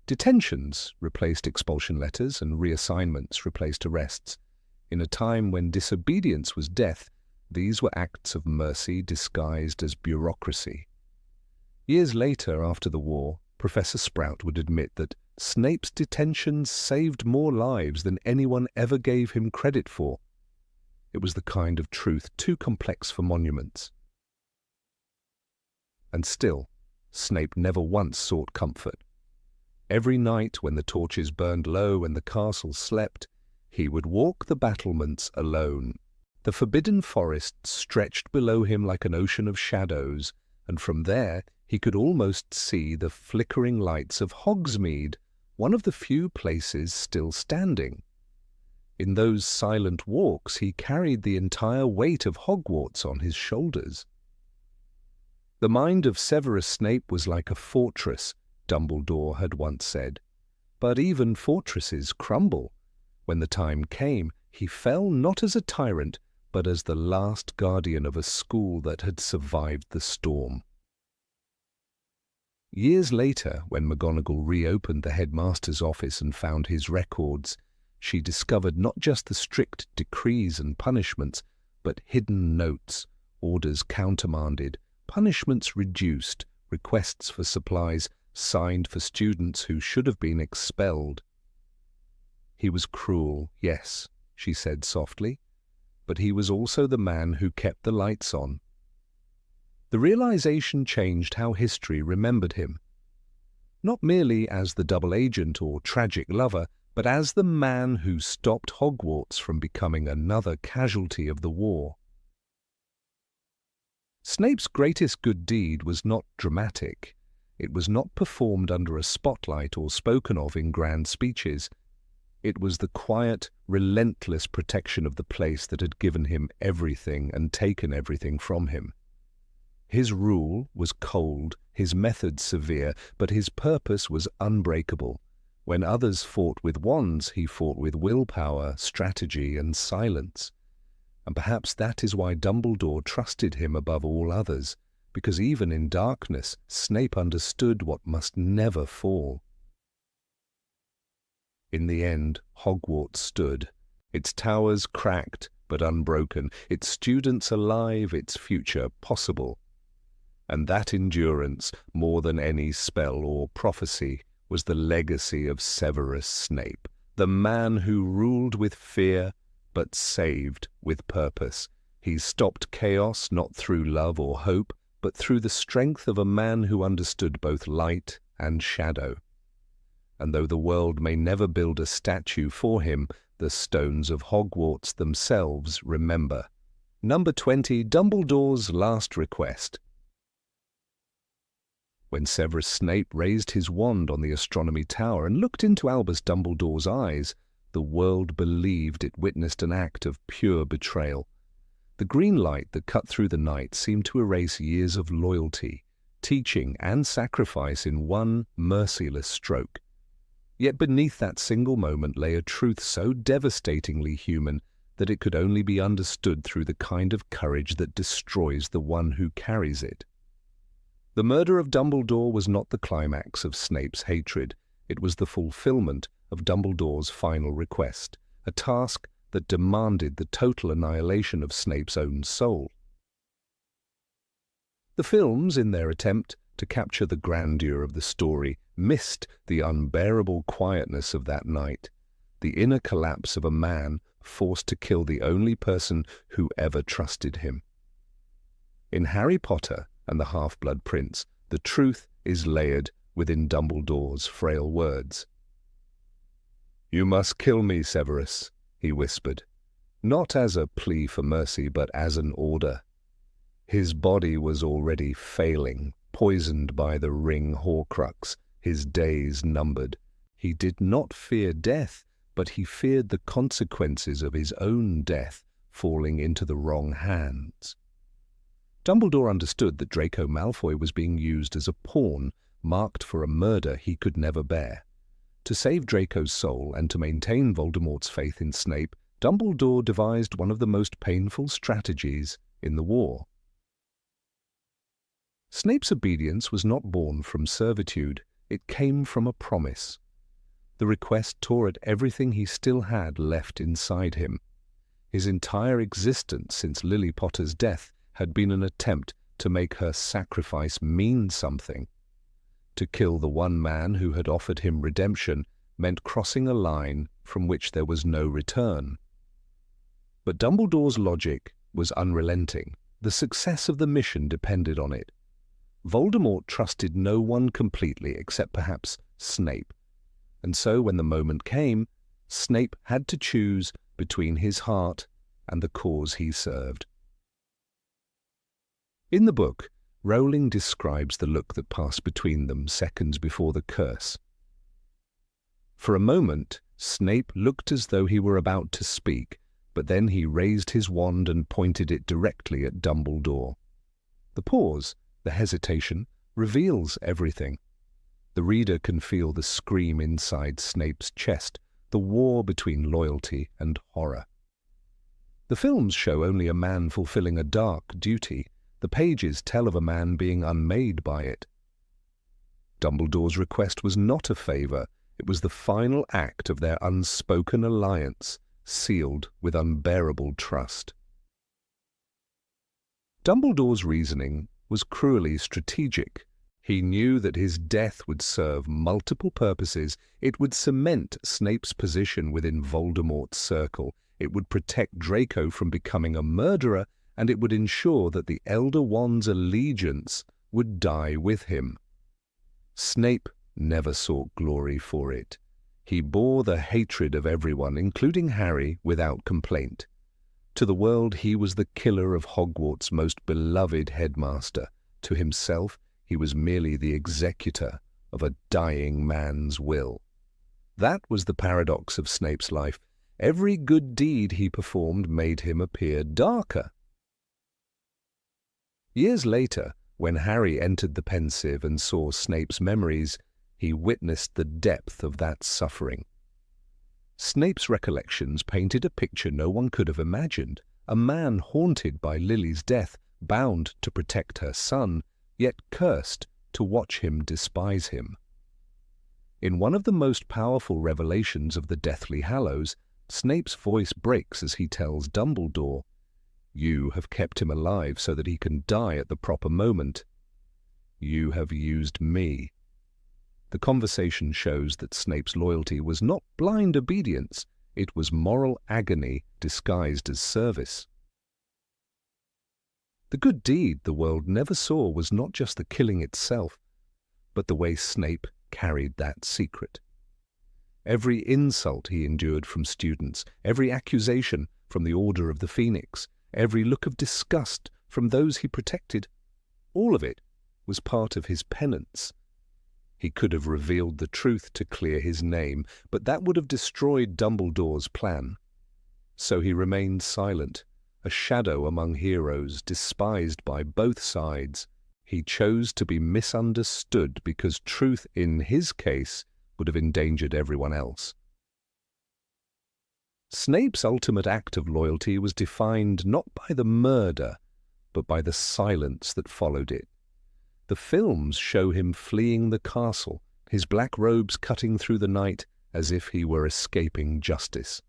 Detentions replaced expulsion letters and reassignments replaced arrests. In a time when disobedience was death, these were acts of mercy disguised as bureaucracy. Years later, after the war, Professor Sprout would admit that Snape's detentions saved more lives than anyone ever gave him credit for. It was the kind of truth too complex for monuments. And still, Snape never once sought comfort. Every night when the torches burned low and the castle slept, he would walk the battlements alone. The forbidden forest stretched below him like an ocean of shadows, and from there he could almost see the flickering lights of Hogsmeade, one of the few places still standing. In those silent walks he carried the entire weight of Hogwarts on his shoulders. The mind of Severus Snape was like a fortress, Dumbledore had once said. But even fortresses crumble. When the time came, he fell not as a tyrant, but as the last guardian of a school that had survived the storm. Years later, when McGonagall reopened the headmaster's office and found his records, she discovered not just the strict decrees and punishments, but hidden notes, orders countermanded, punishments reduced, requests for supplies signed for students who should have been expelled. He was cruel, yes, she said softly, but he was also the man who kept the lights on. The realization changed how history remembered him. Not merely as the double agent or tragic lover, but as the man who stopped Hogwarts from becoming another casualty of the war. Snape's greatest good deed was not dramatic. It was not performed under a spotlight or spoken of in grand speeches. It was the quiet, relentless protection of the place that had given him everything and taken everything from him. His rule was cold, his methods severe, but his purpose was unbreakable. When others fought with wands, he fought with willpower, strategy, and silence. And perhaps that is why Dumbledore trusted him above all others, because even in darkness, Snape understood what must never fall. In the end, Hogwarts stood, its towers cracked but unbroken, its students alive, its future possible. And that endurance, more than any spell or prophecy, was the legacy of Severus Snape, the man who ruled with fear but saved with purpose. He stopped chaos not through love or hope, but through the strength of a man who understood both light and shadow. And though the world may never build a statue for him, the stones of Hogwarts themselves remember. Number 20, Dumbledore's last request. When Severus Snape raised his wand on the astronomy tower and looked into Albus Dumbledore's eyes, the world believed it witnessed an act of pure betrayal. The green light that cut through the night seemed to erase years of loyalty, teaching, and sacrifice in one merciless stroke. Yet beneath that single moment lay a truth so devastatingly human that it could only be understood through the kind of courage that destroys the one who carries it. The murder of Dumbledore was not the climax of Snape's hatred. It was the fulfillment of Dumbledore's final request, a task that demanded the total annihilation of Snape's own soul. The films, in their attempt to capture the grandeur of the story, missed the unbearable quietness of that night, the inner collapse of a man forced to kill the only person who ever trusted him. In Harry Potter and the Half-Blood Prince, the truth is layered within Dumbledore's frail words. "You must kill me, Severus," he whispered, not as a plea for mercy, but as an order. His body was already failing, poisoned by the ring Horcrux, his days numbered. He did not fear death, but he feared the consequences of his own death falling into the wrong hands. Dumbledore understood that Draco Malfoy was being used as a pawn, marked for a murder he could never bear. To save Draco's soul and to maintain Voldemort's faith in Snape, Dumbledore devised one of the most painful strategies in the war. Snape's obedience was not born from servitude, it came from a promise. The request tore at everything he still had left inside him. His entire existence since Lily Potter's death had been an attempt to make her sacrifice mean something. To kill the one man who had offered him redemption meant crossing a line from which there was no return. But Dumbledore's logic was unrelenting. The success of the mission depended on it. Voldemort trusted no one completely except perhaps Snape, and so when the moment came, Snape had to choose between his heart and the cause he served. In the book, Rowling describes the look that passed between them seconds before the curse. For a moment, Snape looked as though he were about to speak, but then he raised his wand and pointed it directly at Dumbledore. The pause, the hesitation, reveals everything. The reader can feel the scream inside Snape's chest, the war between loyalty and horror. The films show only a man fulfilling a dark duty. The pages tell of a man being unmade by it. Dumbledore's request was not a favor, it was the final act of their unspoken alliance, sealed with unbearable trust. Dumbledore's reasoning was cruelly strategic. He knew that his death would serve multiple purposes. It would cement Snape's position within Voldemort's circle. It would protect Draco from becoming a murderer, and it would ensure that the Elder Wand's allegiance would die with him. Snape never sought glory for it. He bore the hatred of everyone, including Harry, without complaint. To the world, he was the killer of Hogwarts' most beloved headmaster. To himself, he was merely the executor of a dying man's will. That was the paradox of Snape's life. Every good deed he performed made him appear darker. Years later, when Harry entered the Pensieve and saw Snape's memories, he witnessed the depth of that suffering. Snape's recollections painted a picture no one could have imagined, a man haunted by Lily's death, bound to protect her son, yet cursed to watch him despise him. In one of the most powerful revelations of the Deathly Hallows, Snape's voice breaks as he tells Dumbledore, "You have kept him alive so that he can die at the proper moment. You have used me." The conversation shows that Snape's loyalty was not blind obedience, it was moral agony disguised as service. The good deed the world never saw was not just the killing itself, but the way Snape carried that secret. Every insult he endured from students, every accusation from the Order of the Phoenix, every look of disgust from those he protected, all of it was part of his penance. He could have revealed the truth to clear his name, but that would have destroyed Dumbledore's plan. So he remained silent, a shadow among heroes, despised by both sides. He chose to be misunderstood because truth in his case would have endangered everyone else. Snape's ultimate act of loyalty was defined not by the murder, but by the silence that followed it. The films show him fleeing the castle, his black robes cutting through the night as if he were escaping justice.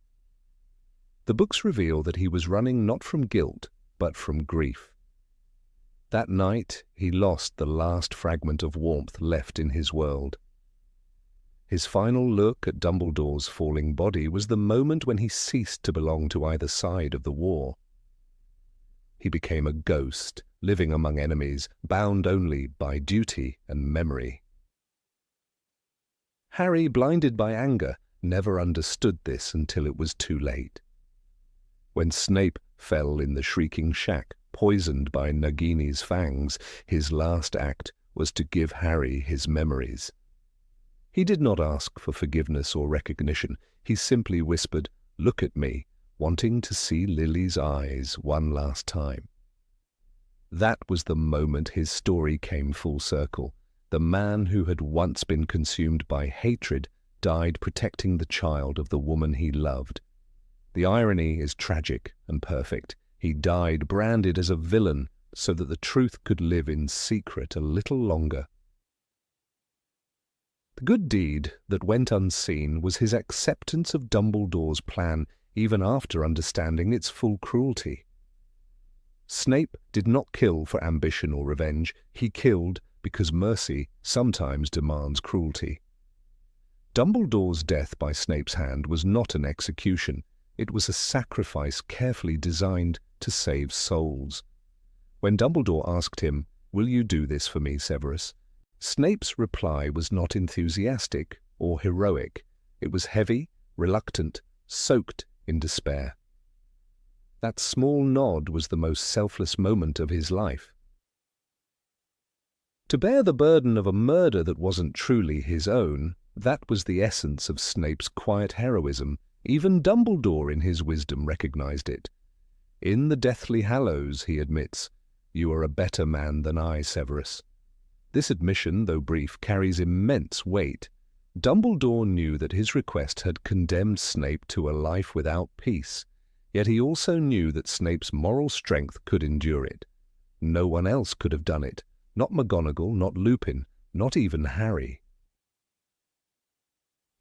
The books reveal that he was running not from guilt, but from grief. That night, he lost the last fragment of warmth left in his world. His final look at Dumbledore's falling body was the moment when he ceased to belong to either side of the war. He became a ghost, living among enemies, bound only by duty and memory. Harry, blinded by anger, never understood this until it was too late. When Snape fell in the shrieking shack, poisoned by Nagini's fangs, his last act was to give Harry his memories. He did not ask for forgiveness or recognition. He simply whispered, "Look at me," wanting to see Lily's eyes one last time. That was the moment his story came full circle. The man who had once been consumed by hatred died protecting the child of the woman he loved. The irony is tragic and perfect. He died branded as a villain so that the truth could live in secret a little longer. The good deed that went unseen was his acceptance of Dumbledore's plan even after understanding its full cruelty. Snape did not kill for ambition or revenge. He killed because mercy sometimes demands cruelty. Dumbledore's death by Snape's hand was not an execution. It was a sacrifice carefully designed to save souls. When Dumbledore asked him, "Will you do this for me, Severus?" Snape's reply was not enthusiastic or heroic. It was heavy, reluctant, soaked in despair. That small nod was the most selfless moment of his life. To bear the burden of a murder that wasn't truly his own, that was the essence of Snape's quiet heroism. Even Dumbledore in his wisdom recognized it. In the Deathly Hallows, he admits, "You are a better man than I, Severus." This admission, though brief, carries immense weight. Dumbledore knew that his request had condemned Snape to a life without peace, yet he also knew that Snape's moral strength could endure it. No one else could have done it. Not McGonagall, not Lupin, not even Harry.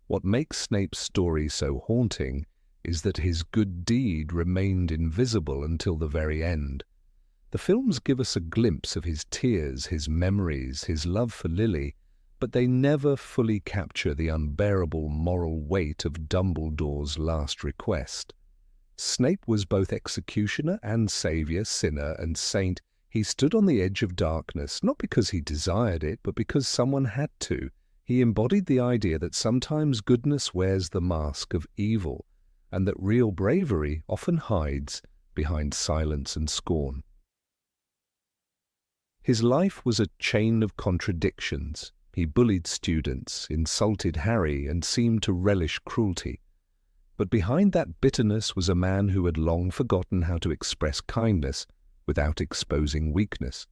What makes Snape's story so haunting is that his good deed remained invisible until the very end. The films give us a glimpse of his tears, his memories, his love for Lily, but they never fully capture the unbearable moral weight of Dumbledore's last request. Snape was both executioner and savior, sinner and saint. He stood on the edge of darkness, not because he desired it, but because someone had to. He embodied the idea that sometimes goodness wears the mask of evil, and that real bravery often hides behind silence and scorn. His life was a chain of contradictions. He bullied students, insulted Harry, and seemed to relish cruelty. But behind that bitterness was a man who had long forgotten how to express kindness without exposing weakness.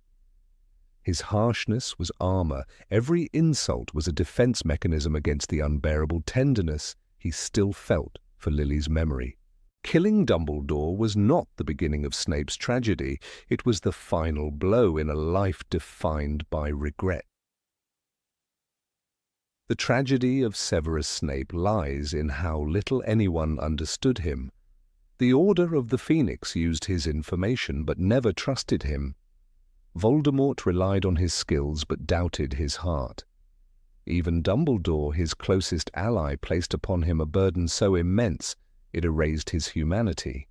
His harshness was armor. Every insult was a defense mechanism against the unbearable tenderness he still felt for Lily's memory. Killing Dumbledore was not the beginning of Snape's tragedy. It was the final blow in a life defined by regret. The tragedy of Severus Snape lies in how little anyone understood him. The Order of the Phoenix used his information but never trusted him. Voldemort relied on his skills but doubted his heart. Even Dumbledore, his closest ally, placed upon him a burden so immense it erased his humanity.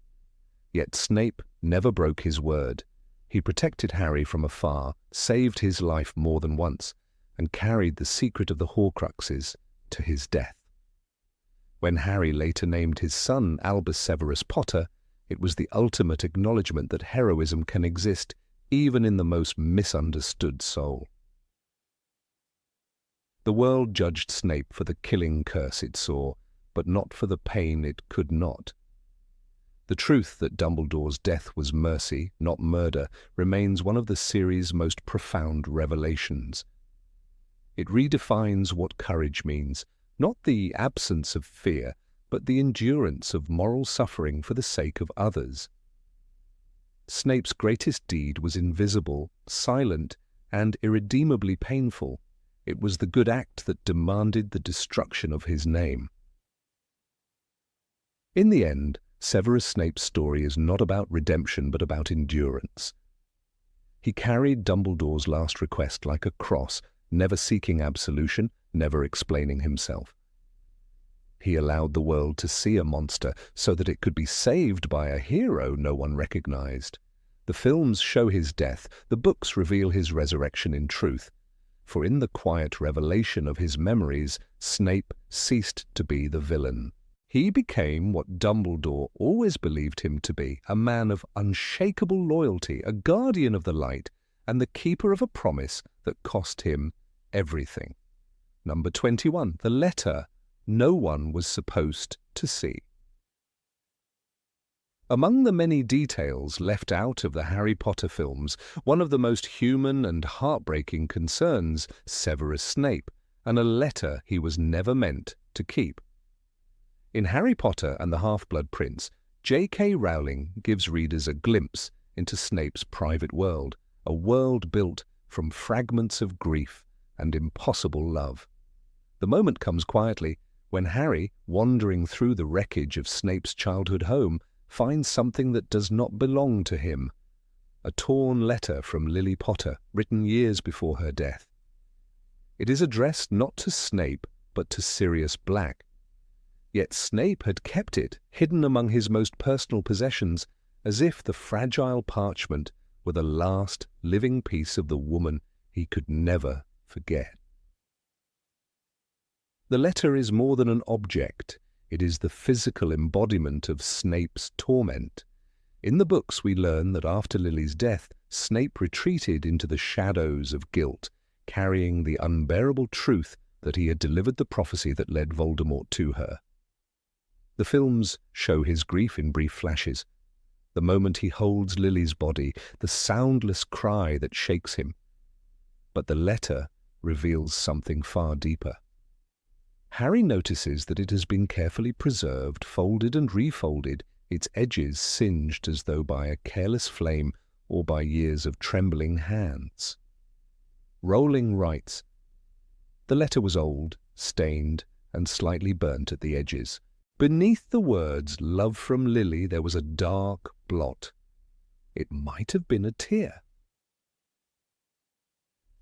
Yet Snape never broke his word. He protected Harry from afar, saved his life more than once, and carried the secret of the Horcruxes to his death. When Harry later named his son Albus Severus Potter, it was the ultimate acknowledgement that heroism can exist even in the most misunderstood soul. The world judged Snape for the killing curse it saw, but not for the pain it could not. The truth that Dumbledore's death was mercy, not murder, remains one of the series' most profound revelations. It redefines what courage means, not the absence of fear, but the endurance of moral suffering for the sake of others. Snape's greatest deed was invisible, silent, and irredeemably painful. It was the good act that demanded the destruction of his name. In the end, Severus Snape's story is not about redemption but about endurance. He carried Dumbledore's last request like a cross, never seeking absolution, never explaining himself. He allowed the world to see a monster so that it could be saved by a hero no one recognized. The films show his death, the books reveal his resurrection in truth. For in the quiet revelation of his memories, Snape ceased to be the villain. He became what Dumbledore always believed him to be, a man of unshakable loyalty, a guardian of the light, and the keeper of a promise that cost him everything. Number 21, the letter no one was supposed to see. Among the many details left out of the Harry Potter films, one of the most human and heartbreaking concerns Severus Snape, and a letter he was never meant to keep. In Harry Potter and the Half-Blood Prince, J.K. Rowling gives readers a glimpse into Snape's private world, a world built from fragments of grief and impossible love. The moment comes quietly when Harry, wandering through the wreckage of Snape's childhood home, finds something that does not belong to him, a torn letter from Lily Potter, written years before her death. It is addressed not to Snape, but to Sirius Black. Yet Snape had kept it, hidden among his most personal possessions, as if the fragile parchment were the last living piece of the woman he could never forget. The letter is more than an object. It is the physical embodiment of Snape's torment. In the books we learn that after Lily's death, Snape retreated into the shadows of guilt, carrying the unbearable truth that he had delivered the prophecy that led Voldemort to her. The films show his grief in brief flashes. The moment he holds Lily's body, the soundless cry that shakes him. But the letter reveals something far deeper. Harry notices that it has been carefully preserved, folded and refolded, its edges singed as though by a careless flame or by years of trembling hands. Rowling writes, "The letter was old, stained, and slightly burnt at the edges. Beneath the words, 'Love from Lily,' there was a dark blot. It might have been a tear."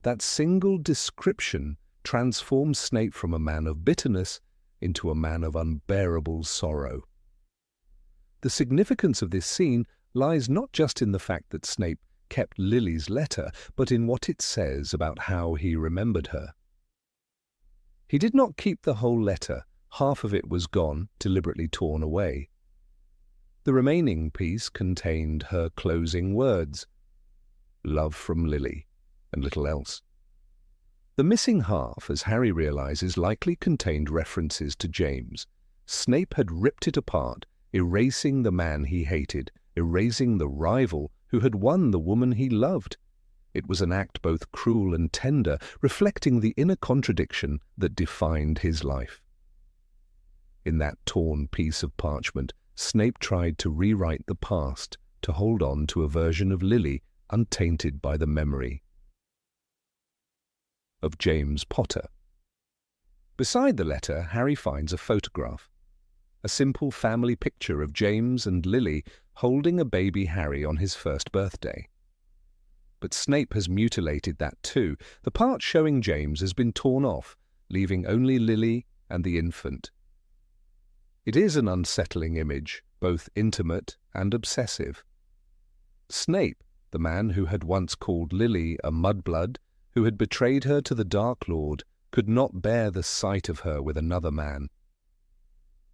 That single description transforms Snape from a man of bitterness into a man of unbearable sorrow. The significance of this scene lies not just in the fact that Snape kept Lily's letter, but in what it says about how he remembered her. He did not keep the whole letter. Half of it was gone, deliberately torn away. The remaining piece contained her closing words, "Love from Lily," and little else. The missing half, as Harry realizes, likely contained references to James. Snape had ripped it apart, erasing the man he hated, erasing the rival who had won the woman he loved. It was an act both cruel and tender, reflecting the inner contradiction that defined his life. In that torn piece of parchment, Snape tried to rewrite the past, to hold on to a version of Lily untainted by the memory of James Potter. Beside the letter, Harry finds a photograph. A simple family picture of James and Lily holding a baby Harry on his first birthday. But Snape has mutilated that too. The part showing James has been torn off, leaving only Lily and the infant. It is an unsettling image, both intimate and obsessive. Snape, the man who had once called Lily a mudblood, who had betrayed her to the Dark Lord, could not bear the sight of her with another man.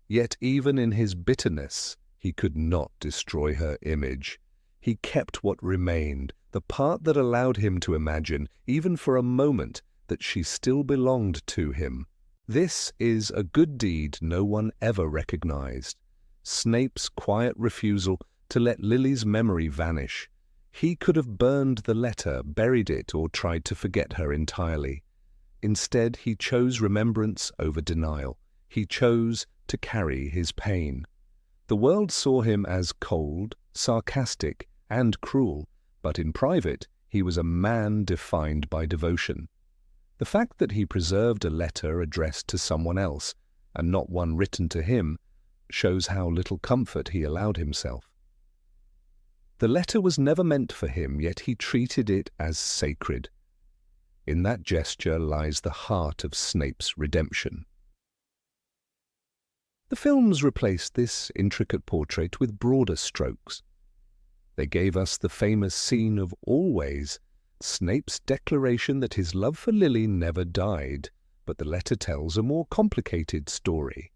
Yet even in his bitterness, he could not destroy her image. He kept what remained, the part that allowed him to imagine, even for a moment, that she still belonged to him. This is a good deed no one ever recognized. Snape's quiet refusal to let Lily's memory vanish. He could have burned the letter, buried it, or tried to forget her entirely. Instead, he chose remembrance over denial. He chose to carry his pain. The world saw him as cold, sarcastic, and cruel, but in private he was a man defined by devotion. The fact that he preserved a letter addressed to someone else, and not one written to him, shows how little comfort he allowed himself. The letter was never meant for him, yet he treated it as sacred. In that gesture lies the heart of Snape's redemption. The films replaced this intricate portrait with broader strokes. They gave us the famous scene of Always, Snape's declaration that his love for Lily never died, but the letter tells a more complicated story.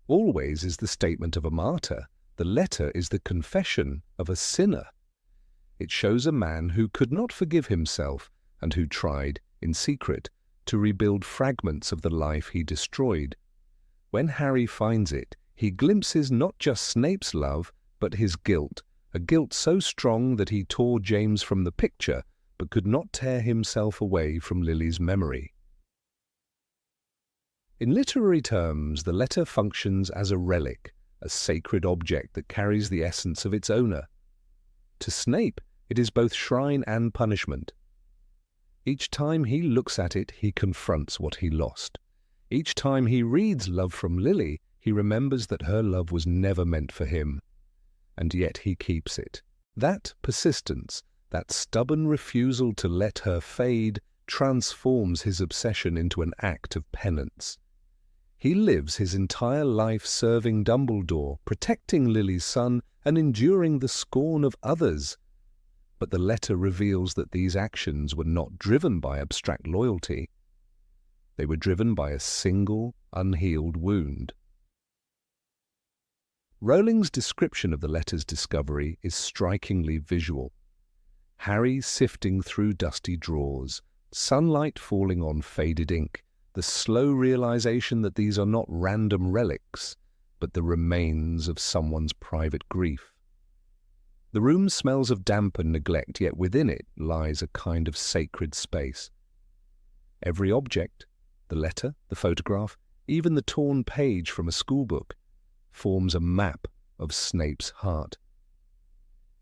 Always is the statement of a martyr. The letter is the confession of a sinner. It shows a man who could not forgive himself and who tried, in secret, to rebuild fragments of the life he destroyed. When Harry finds it, he glimpses not just Snape's love, but his guilt, a guilt so strong that he tore James from the picture, but could not tear himself away from Lily's memory. In literary terms, the letter functions as a relic, a sacred object that carries the essence of its owner. To Snape, it is both shrine and punishment. Each time he looks at it, he confronts what he lost. Each time he reads Love from Lily, he remembers that her love was never meant for him. And yet he keeps it. That persistence, that stubborn refusal to let her fade, transforms his obsession into an act of penance. He lives his entire life serving Dumbledore, protecting Lily's son, and enduring the scorn of others. But the letter reveals that these actions were not driven by abstract loyalty. They were driven by a single, unhealed wound. Rowling's description of the letter's discovery is strikingly visual. Harry sifting through dusty drawers, sunlight falling on faded ink, the slow realization that these are not random relics, but the remains of someone's private grief. The room smells of damp and neglect, yet within it lies a kind of sacred space. Every object, the letter, the photograph, even the torn page from a schoolbook, forms a map of Snape's heart.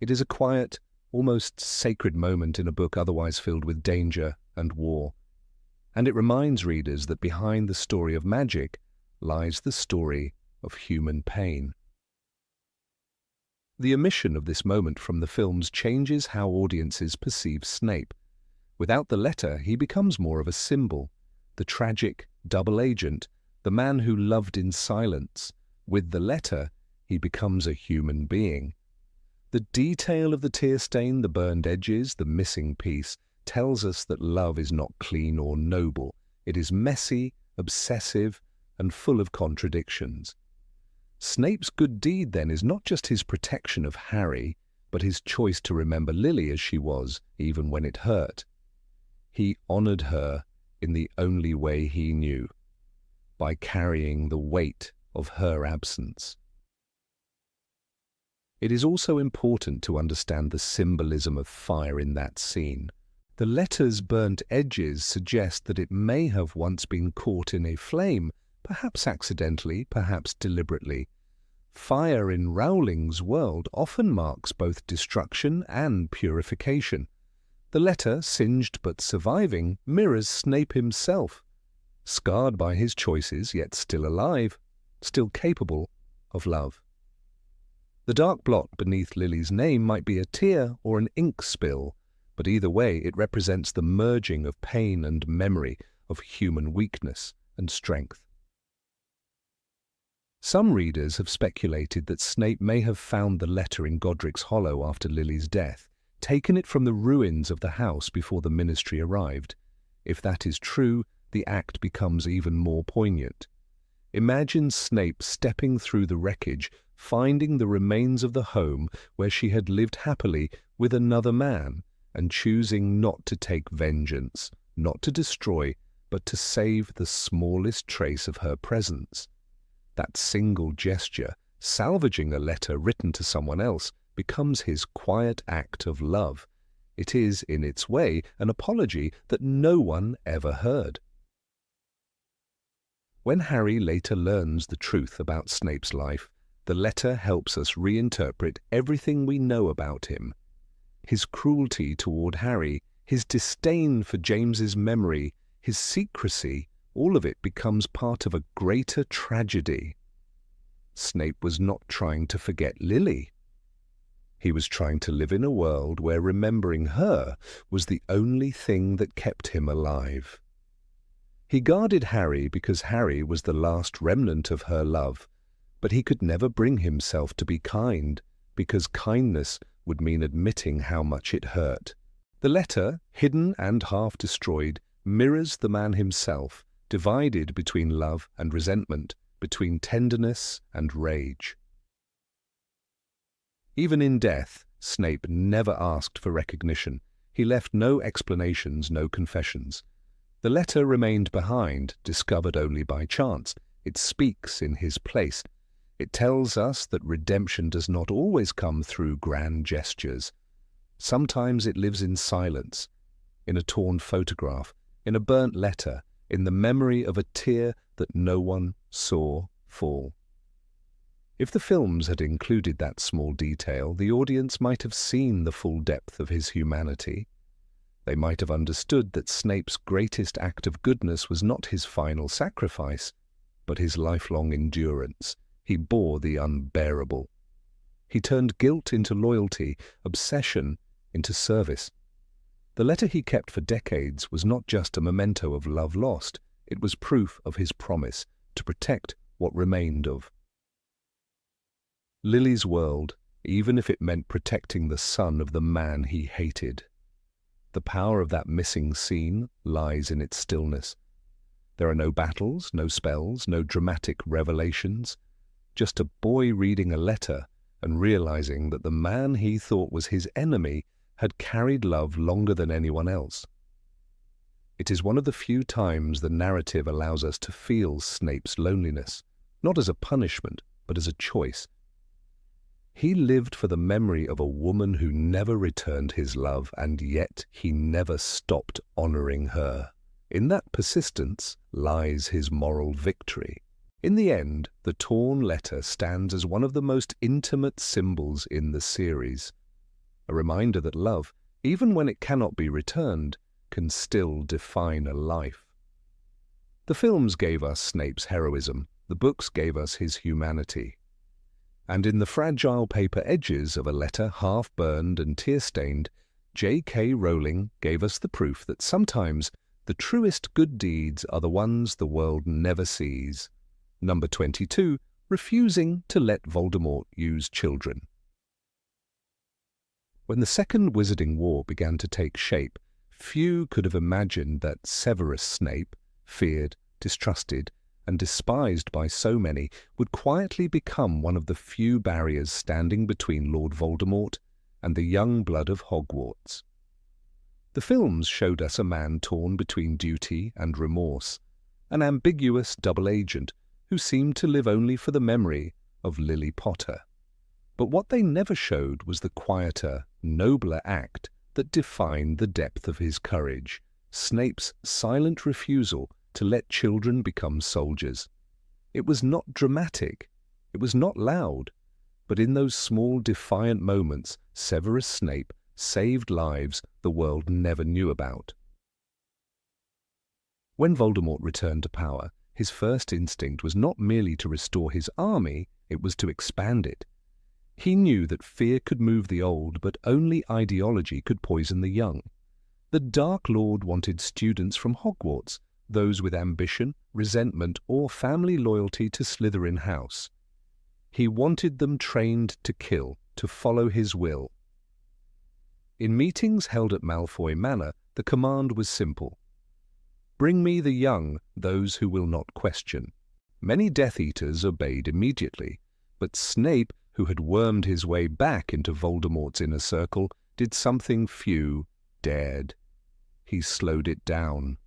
It is a quiet, almost sacred moment in a book otherwise filled with danger and war. And it reminds readers that behind the story of magic lies the story of human pain. The omission of this moment from the films changes how audiences perceive Snape. Without the letter, he becomes more of a symbol, the tragic double agent, the man who loved in silence. With the letter, he becomes a human being. The detail of the tear stain, the burned edges, the missing piece, tells us that love is not clean or noble. It is messy, obsessive, and full of contradictions. Snape's good deed, then, is not just his protection of Harry, but his choice to remember Lily as she was, even when it hurt. He honored her in the only way he knew, by carrying the weight of her absence. It is also important to understand the symbolism of fire in that scene. The letter's burnt edges suggest that it may have once been caught in a flame, perhaps accidentally, perhaps deliberately. Fire in Rowling's world often marks both destruction and purification. The letter, singed but surviving, mirrors Snape himself, scarred by his choices, yet still alive, still capable of love. The dark blot beneath Lily's name might be a tear or an ink spill, but either way it represents the merging of pain and memory, of human weakness and strength. Some readers have speculated that Snape may have found the letter in Godric's Hollow after Lily's death, taken it from the ruins of the house before the Ministry arrived. If that is true, the act becomes even more poignant. Imagine Snape stepping through the wreckage, finding the remains of the home where she had lived happily with another man, and choosing not to take vengeance, not to destroy, but to save the smallest trace of her presence. That single gesture, salvaging a letter written to someone else, becomes his quiet act of love. It is, in its way, an apology that no one ever heard. When Harry later learns the truth about Snape's life, the letter helps us reinterpret everything we know about him. His cruelty toward Harry, his disdain for James's memory, his secrecy, all of it becomes part of a greater tragedy. Snape was not trying to forget Lily. He was trying to live in a world where remembering her was the only thing that kept him alive. He guarded Harry because Harry was the last remnant of her love, but he could never bring himself to be kind, because kindness would mean admitting how much it hurt. The letter, hidden and half destroyed, mirrors the man himself, divided between love and resentment, between tenderness and rage. Even in death, Snape never asked for recognition. He left no explanations, no confessions. The letter remained behind, discovered only by chance. It speaks in his place. It tells us that redemption does not always come through grand gestures. Sometimes it lives in silence, in a torn photograph, in a burnt letter, in the memory of a tear that no one saw fall. If the films had included that small detail, the audience might have seen the full depth of his humanity. They might have understood that Snape's greatest act of goodness was not his final sacrifice, but his lifelong endurance. He bore the unbearable. He turned guilt into loyalty, obsession into service. The letter he kept for decades was not just a memento of love lost, it was proof of his promise to protect what remained of Lily's world, even if it meant protecting the son of the man he hated. The power of that missing scene lies in its stillness. There are no battles, no spells, no dramatic revelations. Just a boy reading a letter and realizing that the man he thought was his enemy had carried love longer than anyone else. It is one of the few times the narrative allows us to feel Snape's loneliness, not as a punishment, but as a choice. He lived for the memory of a woman who never returned his love, and yet he never stopped honoring her. In that persistence lies his moral victory. In the end, the torn letter stands as one of the most intimate symbols in the series, a reminder that love, even when it cannot be returned, can still define a life. The films gave us Snape's heroism, the books gave us his humanity. And in the fragile paper edges of a letter half-burned and tear-stained, J.K. Rowling gave us the proof that sometimes the truest good deeds are the ones the world never sees. Number 22, refusing to let Voldemort use children. When the Second Wizarding War began to take shape, few could have imagined that Severus Snape, feared, distrusted, and despised by so many, would quietly become one of the few barriers standing between Lord Voldemort and the young blood of Hogwarts. The films showed us a man torn between duty and remorse, an ambiguous double agent who seemed to live only for the memory of Lily Potter. But what they never showed was the quieter, nobler act that defined the depth of his courage, Snape's silent refusal to let children become soldiers. It was not dramatic, it was not loud, but in those small defiant moments, Severus Snape saved lives the world never knew about. When Voldemort returned to power, his first instinct was not merely to restore his army, it was to expand it. He knew that fear could move the old, but only ideology could poison the young. The Dark Lord wanted students from Hogwarts, those with ambition, resentment, or family loyalty to Slytherin House. He wanted them trained to kill, to follow his will. In meetings held at Malfoy Manor, the command was simple. Bring me the young, those who will not question. Many Death Eaters obeyed immediately, but Snape, who had wormed his way back into Voldemort's inner circle, did something few dared. He slowed it down.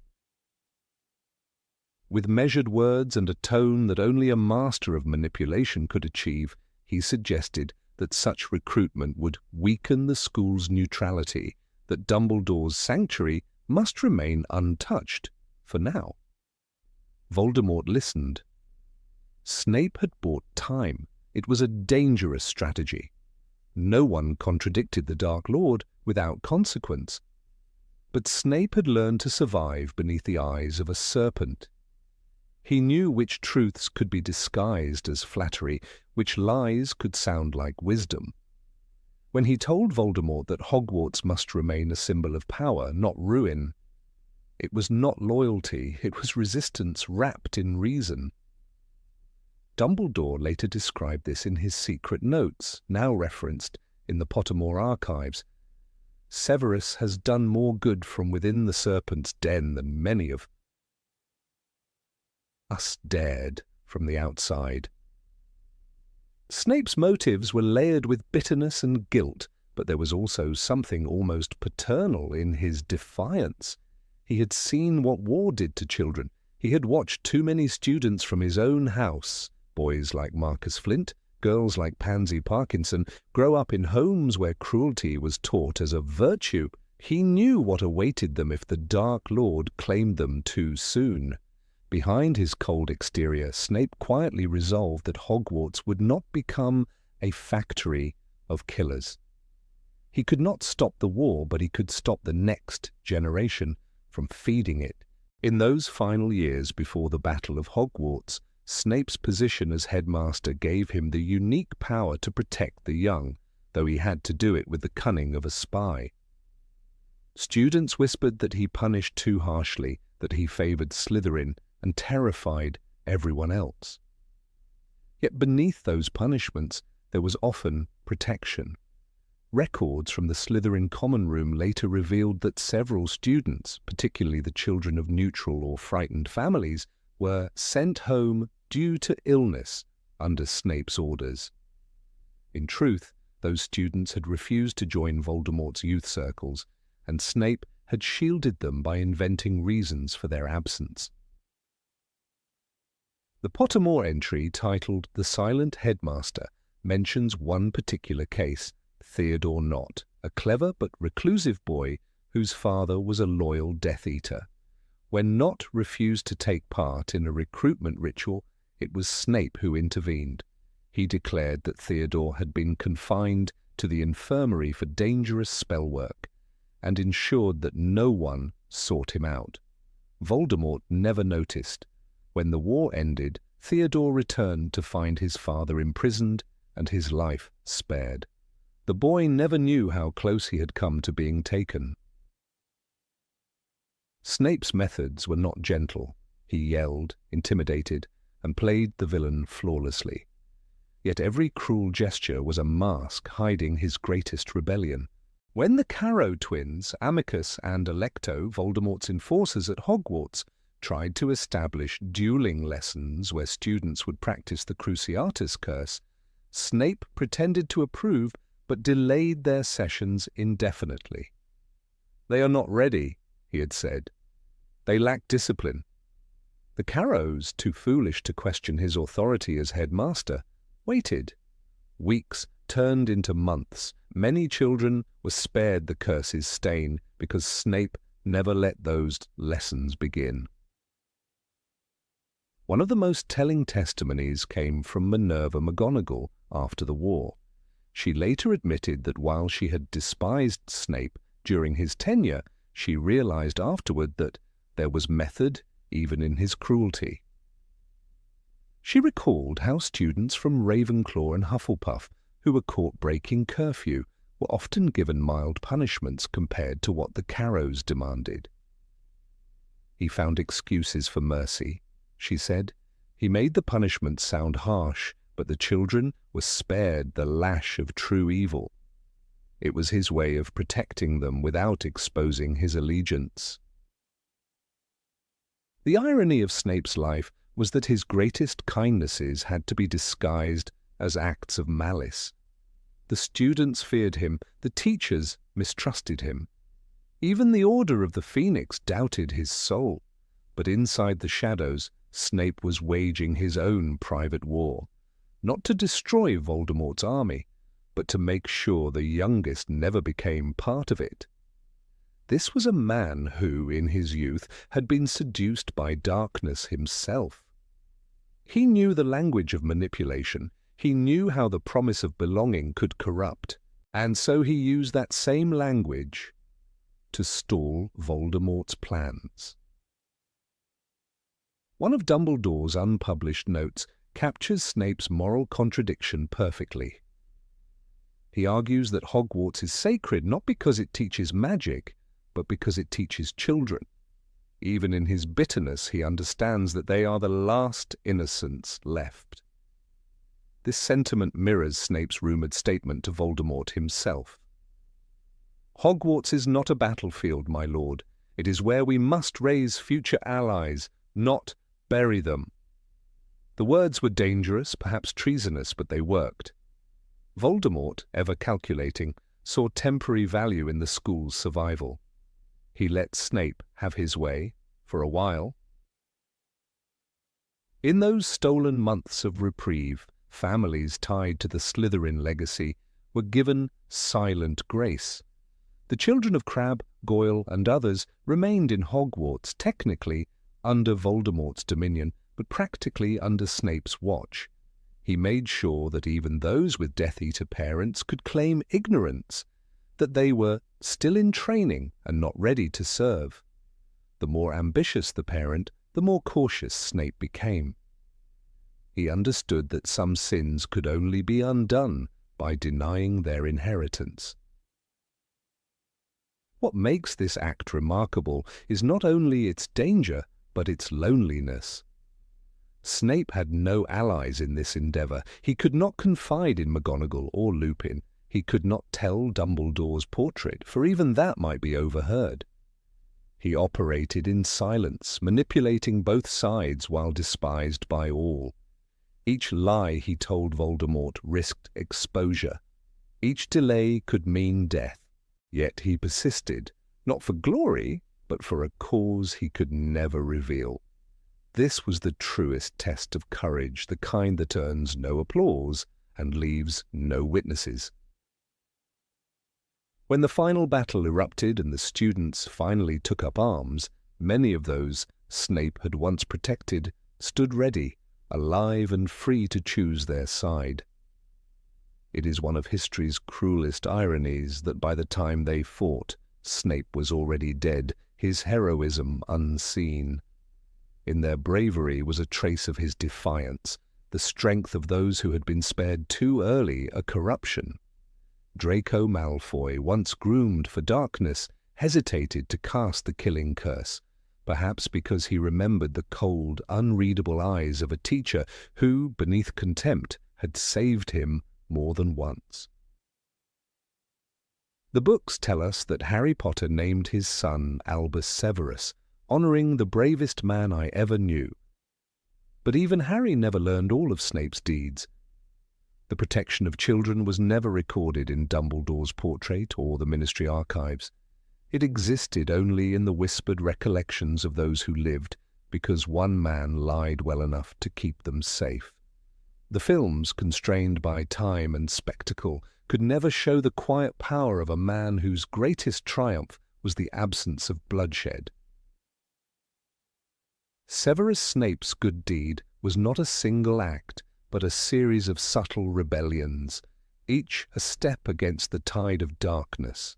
With measured words and a tone that only a master of manipulation could achieve, he suggested that such recruitment would weaken the school's neutrality, that Dumbledore's sanctuary must remain untouched, for now. Voldemort listened. Snape had bought time. It was a dangerous strategy. No one contradicted the Dark Lord without consequence. But Snape had learned to survive beneath the eyes of a serpent. He knew which truths could be disguised as flattery, which lies could sound like wisdom. When he told Voldemort that Hogwarts must remain a symbol of power, not ruin, it was not loyalty, it was resistance wrapped in reason. Dumbledore later described this in his secret notes, now referenced in the Pottermore archives. Severus has done more good from within the serpent's den than many of us dared from the outside. Snape's motives were layered with bitterness and guilt, but there was also something almost paternal in his defiance. He had seen what war did to children. He had watched too many students from his own house, boys like Marcus Flint, girls like Pansy Parkinson, grow up in homes where cruelty was taught as a virtue. He knew what awaited them if the Dark Lord claimed them too soon. Behind his cold exterior, Snape quietly resolved that Hogwarts would not become a factory of killers. He could not stop the war, but he could stop the next generation from feeding it. In those final years before the Battle of Hogwarts, Snape's position as headmaster gave him the unique power to protect the young, though he had to do it with the cunning of a spy. Students whispered that he punished too harshly, that he favored Slytherin and terrified everyone else. Yet beneath those punishments, there was often protection. Records from the Slytherin common room later revealed that several students, particularly the children of neutral or frightened families, were sent home due to illness under Snape's orders. In truth, those students had refused to join Voldemort's youth circles, and Snape had shielded them by inventing reasons for their absence. The Pottermore entry, titled The Silent Headmaster, mentions one particular case, Theodore Nott, a clever but reclusive boy whose father was a loyal Death Eater. When Nott refused to take part in a recruitment ritual, it was Snape who intervened. He declared that Theodore had been confined to the infirmary for dangerous spell work, and ensured that no one sought him out. Voldemort never noticed. When the war ended, Theodore returned to find his father imprisoned and his life spared. The boy never knew how close he had come to being taken. Snape's methods were not gentle. He yelled, intimidated, and played the villain flawlessly. Yet every cruel gesture was a mask hiding his greatest rebellion. When the Carrow twins, Amicus and Alecto, Voldemort's enforcers at Hogwarts, tried to establish dueling lessons where students would practice the Cruciatus curse, Snape pretended to approve but delayed their sessions indefinitely. "They are not ready," he had said. "They lack discipline." The Carrows, too foolish to question his authority as headmaster, waited. Weeks turned into months. Many children were spared the curse's stain because Snape never let those lessons begin. One of the most telling testimonies came from Minerva McGonagall after the war. She later admitted that while she had despised Snape during his tenure, she realized afterward that there was method even in his cruelty. She recalled how students from Ravenclaw and Hufflepuff who were caught breaking curfew were often given mild punishments compared to what the Carrows demanded. "He found excuses for mercy," she said. "He made the punishment sound harsh, but the children were spared the lash of true evil. It was his way of protecting them without exposing his allegiance." The irony of Snape's life was that his greatest kindnesses had to be disguised as acts of malice. The students feared him, the teachers mistrusted him. Even the Order of the Phoenix doubted his soul. But inside the shadows, Snape was waging his own private war, not to destroy Voldemort's army, but to make sure the youngest never became part of it. This was a man who, in his youth, had been seduced by darkness himself. He knew the language of manipulation. He knew how the promise of belonging could corrupt, and so he used that same language to stall Voldemort's plans. One of Dumbledore's unpublished notes captures Snape's moral contradiction perfectly. He argues that Hogwarts is sacred not because it teaches magic, but because it teaches children. Even in his bitterness, he understands that they are the last innocents left. This sentiment mirrors Snape's rumoured statement to Voldemort himself. Hogwarts is not a battlefield, my lord. It is where we must raise future allies, not bury them. The words were dangerous, perhaps treasonous, but they worked. Voldemort, ever calculating, saw temporary value in the school's survival. He let Snape have his way, for a while. In those stolen months of reprieve, families tied to the Slytherin legacy were given silent grace. The children of Crabbe, Goyle, and others remained in Hogwarts, technically under Voldemort's dominion, but practically under Snape's watch. He made sure that even those with Death Eater parents could claim ignorance, that they were still in training and not ready to serve. The more ambitious the parent, the more cautious Snape became. He understood that some sins could only be undone by denying their inheritance. What makes this act remarkable is not only its danger, but its loneliness. Snape had no allies in this endeavour. He could not confide in McGonagall or Lupin. He could not tell Dumbledore's portrait, for even that might be overheard. He operated in silence, manipulating both sides while despised by all. Each lie he told Voldemort risked exposure. Each delay could mean death. Yet he persisted, not for glory, but for a cause he could never reveal. This was the truest test of courage, the kind that earns no applause and leaves no witnesses. When the final battle erupted and the students finally took up arms, many of those Snape had once protected stood ready, alive and free to choose their side. It is one of history's cruelest ironies that by the time they fought, Snape was already dead, his heroism unseen. In their bravery was a trace of his defiance, the strength of those who had been spared too early a corruption. Draco Malfoy, once groomed for darkness, hesitated to cast the killing curse, perhaps because he remembered the cold, unreadable eyes of a teacher who, beneath contempt, had saved him more than once. The books tell us that Harry Potter named his son Albus Severus, honouring the bravest man I ever knew. But even Harry never learned all of Snape's deeds. The protection of children was never recorded in Dumbledore's portrait or the Ministry archives. It existed only in the whispered recollections of those who lived, because one man lied well enough to keep them safe. The films, constrained by time and spectacle, could never show the quiet power of a man whose greatest triumph was the absence of bloodshed. Severus Snape's good deed was not a single act, but a series of subtle rebellions, each a step against the tide of darkness.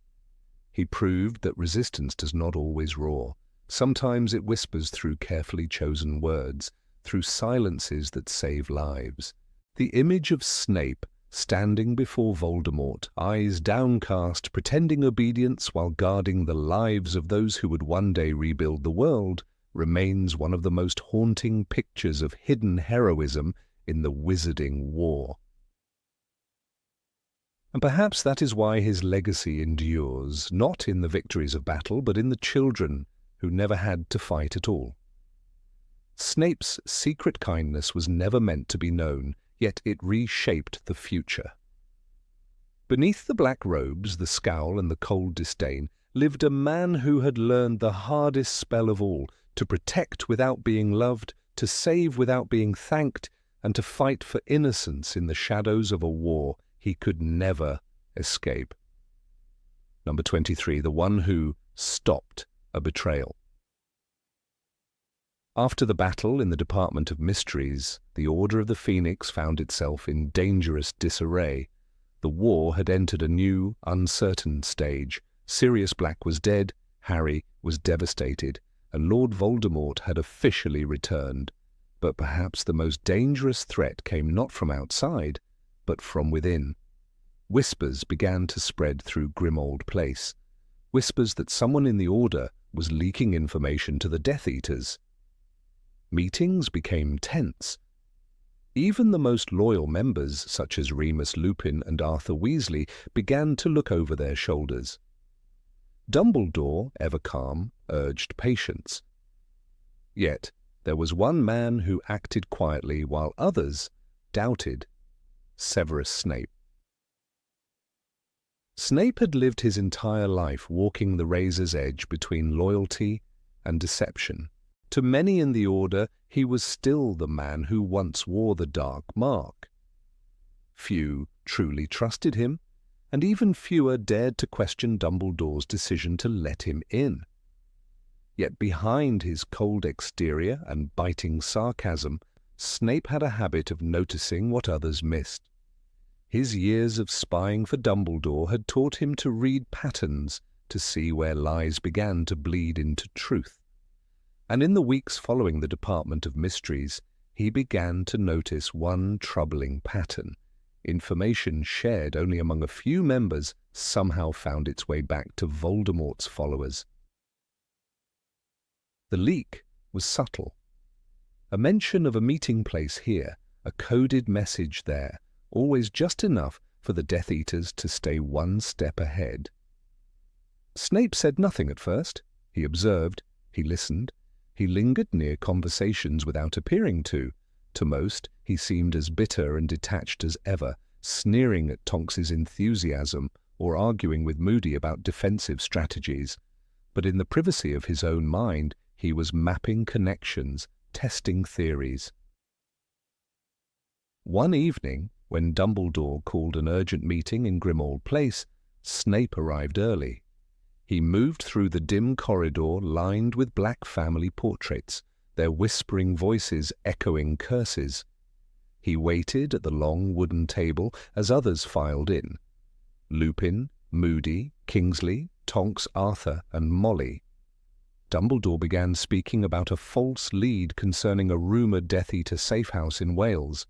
He proved that resistance does not always roar. Sometimes it whispers through carefully chosen words, through silences that save lives. The image of Snape standing before Voldemort, eyes downcast, pretending obedience while guarding the lives of those who would one day rebuild the world, remains one of the most haunting pictures of hidden heroism in the Wizarding War. And perhaps that is why his legacy endures, not in the victories of battle, but in the children who never had to fight at all. Snape's secret kindness was never meant to be known, yet it reshaped the future. Beneath the black robes, the scowl and the cold disdain, lived a man who had learned the hardest spell of all, to protect without being loved, to save without being thanked, and to fight for innocence in the shadows of a war he could never escape. Number 23, the one who, stopped a betrayal. After the battle in the Department of Mysteries, the Order of the Phoenix found itself in dangerous disarray. The war had entered a new, uncertain stage. Sirius Black was dead, Harry was devastated, and Lord Voldemort had officially returned. But perhaps the most dangerous threat came not from outside, but from within. Whispers began to spread through Grimmauld Place. Whispers that someone in the Order was leaking information to the Death Eaters. Meetings became tense. Even the most loyal members, such as Remus Lupin and Arthur Weasley, began to look over their shoulders. Dumbledore, ever calm, urged patience. Yet there was one man who acted quietly while others doubted: Severus Snape. Snape had lived his entire life walking the razor's edge between loyalty and deception. To many in the Order, he was still the man who once wore the dark mark. Few truly trusted him, and even fewer dared to question Dumbledore's decision to let him in. Yet behind his cold exterior and biting sarcasm, Snape had a habit of noticing what others missed. His years of spying for Dumbledore had taught him to read patterns, to see where lies began to bleed into truth. And in the weeks following the Department of Mysteries, he began to notice one troubling pattern. Information shared only among a few members somehow found its way back to Voldemort's followers. The leak was subtle. A mention of a meeting place here, a coded message there, always just enough for the Death Eaters to stay one step ahead. Snape said nothing at first. He observed, he listened, he lingered near conversations without appearing to. To most, he seemed as bitter and detached as ever, sneering at Tonks's enthusiasm or arguing with Moody about defensive strategies. But in the privacy of his own mind, he was mapping connections, testing theories. One evening, when Dumbledore called an urgent meeting in Grimmauld Place, Snape arrived early. He moved through the dim corridor lined with black family portraits, their whispering voices echoing curses. He waited at the long wooden table as others filed in. Lupin, Moody, Kingsley, Tonks, Arthur, and Molly. Dumbledore began speaking about a false lead concerning a rumoured Death Eater safe house in Wales.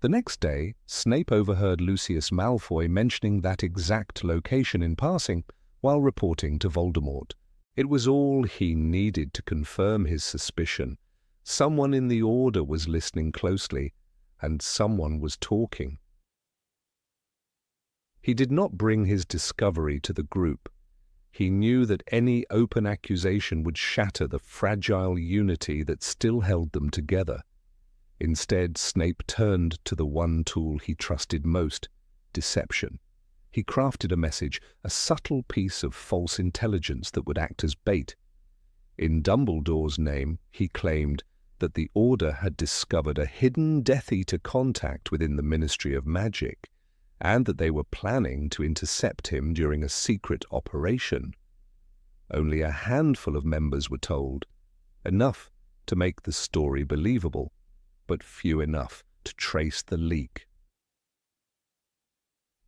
The next day, Snape overheard Lucius Malfoy mentioning that exact location in passing while reporting to Voldemort. It was all he needed to confirm his suspicion. Someone in the Order was listening closely, and someone was talking. He did not bring his discovery to the group. He knew that any open accusation would shatter the fragile unity that still held them together. Instead, Snape turned to the one tool he trusted most: deception. He crafted a message, a subtle piece of false intelligence that would act as bait. In Dumbledore's name, he claimed that the Order had discovered a hidden Death Eater contact within the Ministry of Magic, and that they were planning to intercept him during a secret operation. Only a handful of members were told, enough to make the story believable, but few enough to trace the leak.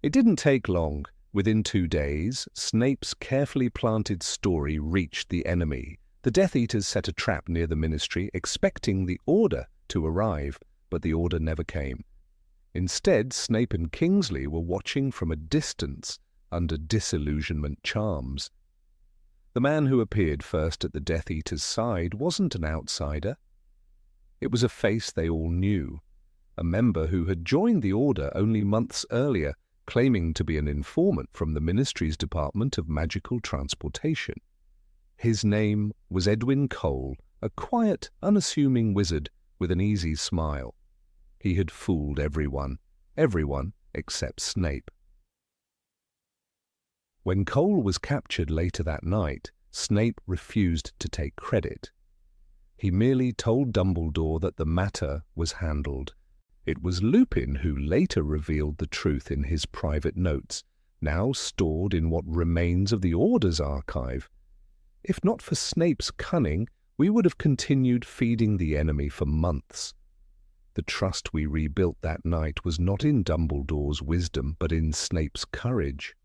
It didn't take long. Within 2 days, Snape's carefully planted story reached the enemy. The Death Eaters set a trap near the Ministry, expecting the Order to arrive, but the Order never came. Instead, Snape and Kingsley were watching from a distance under disillusionment charms. The man who appeared first at the Death Eaters' side wasn't an outsider. It was a face they all knew, a member who had joined the Order only months earlier, claiming to be an informant from the Ministry's Department of Magical Transportation. His name was Edwin Cole, a quiet, unassuming wizard with an easy smile. He had fooled everyone except Snape. When Cole was captured later that night, Snape refused to take credit. He merely told Dumbledore that the matter was handled. It was Lupin who later revealed the truth in his private notes, now stored in what remains of the Order's archive. If not for Snape's cunning, we would have continued feeding the enemy for months. The trust we rebuilt that night was not in Dumbledore's wisdom, but in Snape's courage.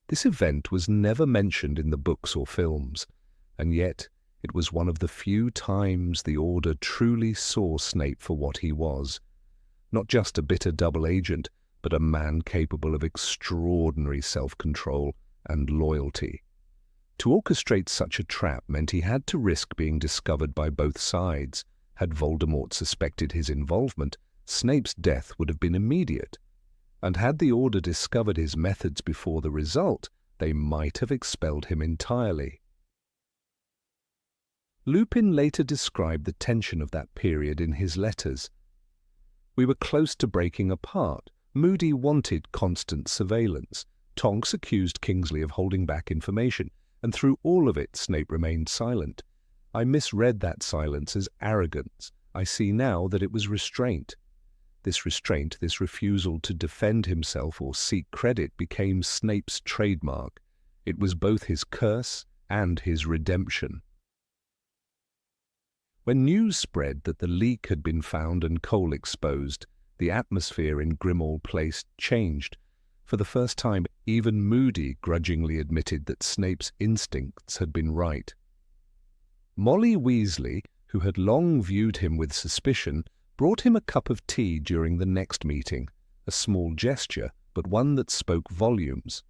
This event was never mentioned in the books or films, and yet it was one of the few times the Order truly saw Snape for what he was. Not just a bitter double agent, but a man capable of extraordinary self-control and loyalty. To orchestrate such a trap meant he had to risk being discovered by both sides. Had Voldemort suspected his involvement, Snape's death would have been immediate. And had the Order discovered his methods before the result, they might have expelled him entirely. Lupin later described the tension of that period in his letters. We were close to breaking apart. Moody wanted constant surveillance. Tonks accused Kingsley of holding back information, and through all of it Snape remained silent. I misread that silence as arrogance. I see now that it was restraint. This restraint, this refusal to defend himself or seek credit, became Snape's trademark. It was both his curse and his redemption. When news spread that the leak had been found and Cole exposed, the atmosphere in Grimmauld Place changed. For the first time, even Moody grudgingly admitted that Snape's instincts had been right. Molly Weasley, who had long viewed him with suspicion, brought him a cup of tea during the next meeting, a small gesture, but one that spoke volumes.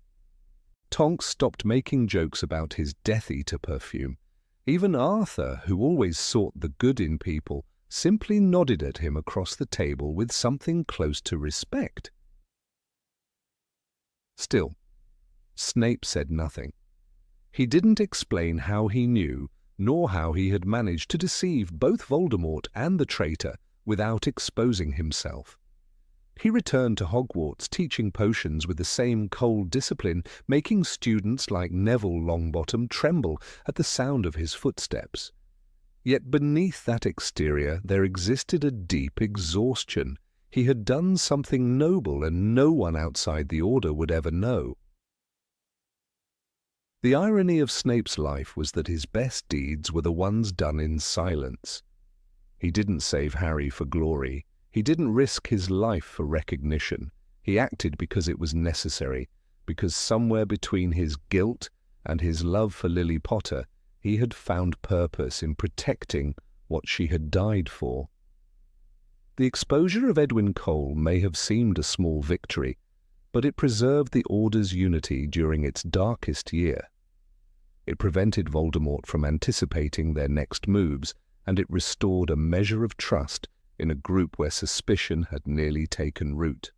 Tonks stopped making jokes about his Death Eater perfume. Even Arthur, who always sought the good in people, simply nodded at him across the table with something close to respect. Still, Snape said nothing. He didn't explain how he knew, nor how he had managed to deceive both Voldemort and the traitor without exposing himself. He returned to Hogwarts, teaching potions with the same cold discipline, making students like Neville Longbottom tremble at the sound of his footsteps. Yet beneath that exterior there existed a deep exhaustion. He had done something noble, and no one outside the Order would ever know. The irony of Snape's life was that his best deeds were the ones done in silence. He didn't save Harry for glory. He didn't risk his life for recognition. He acted because it was necessary, because somewhere between his guilt and his love for Lily Potter, he had found purpose in protecting what she had died for. The exposure of Edwin Cole may have seemed a small victory, but it preserved the Order's unity during its darkest year. It prevented Voldemort from anticipating their next moves, and it restored a measure of trust in a group where suspicion had nearly taken root.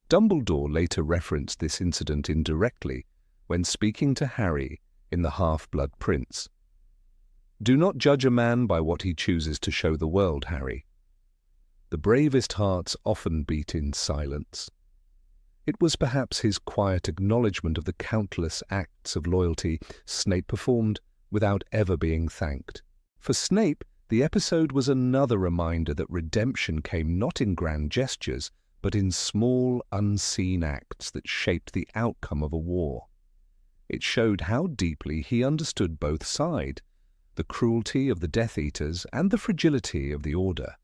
Dumbledore later referenced this incident indirectly when speaking to Harry in The Half-Blood Prince. "Do not judge a man by what he chooses to show the world, Harry. The bravest hearts often beat in silence." It was perhaps his quiet acknowledgement of the countless acts of loyalty Snape performed without ever being thanked. For Snape, the episode was another reminder that redemption came not in grand gestures, but in small, unseen acts that shaped the outcome of a war. It showed how deeply he understood both sides, the cruelty of the Death Eaters and the fragility of the Order.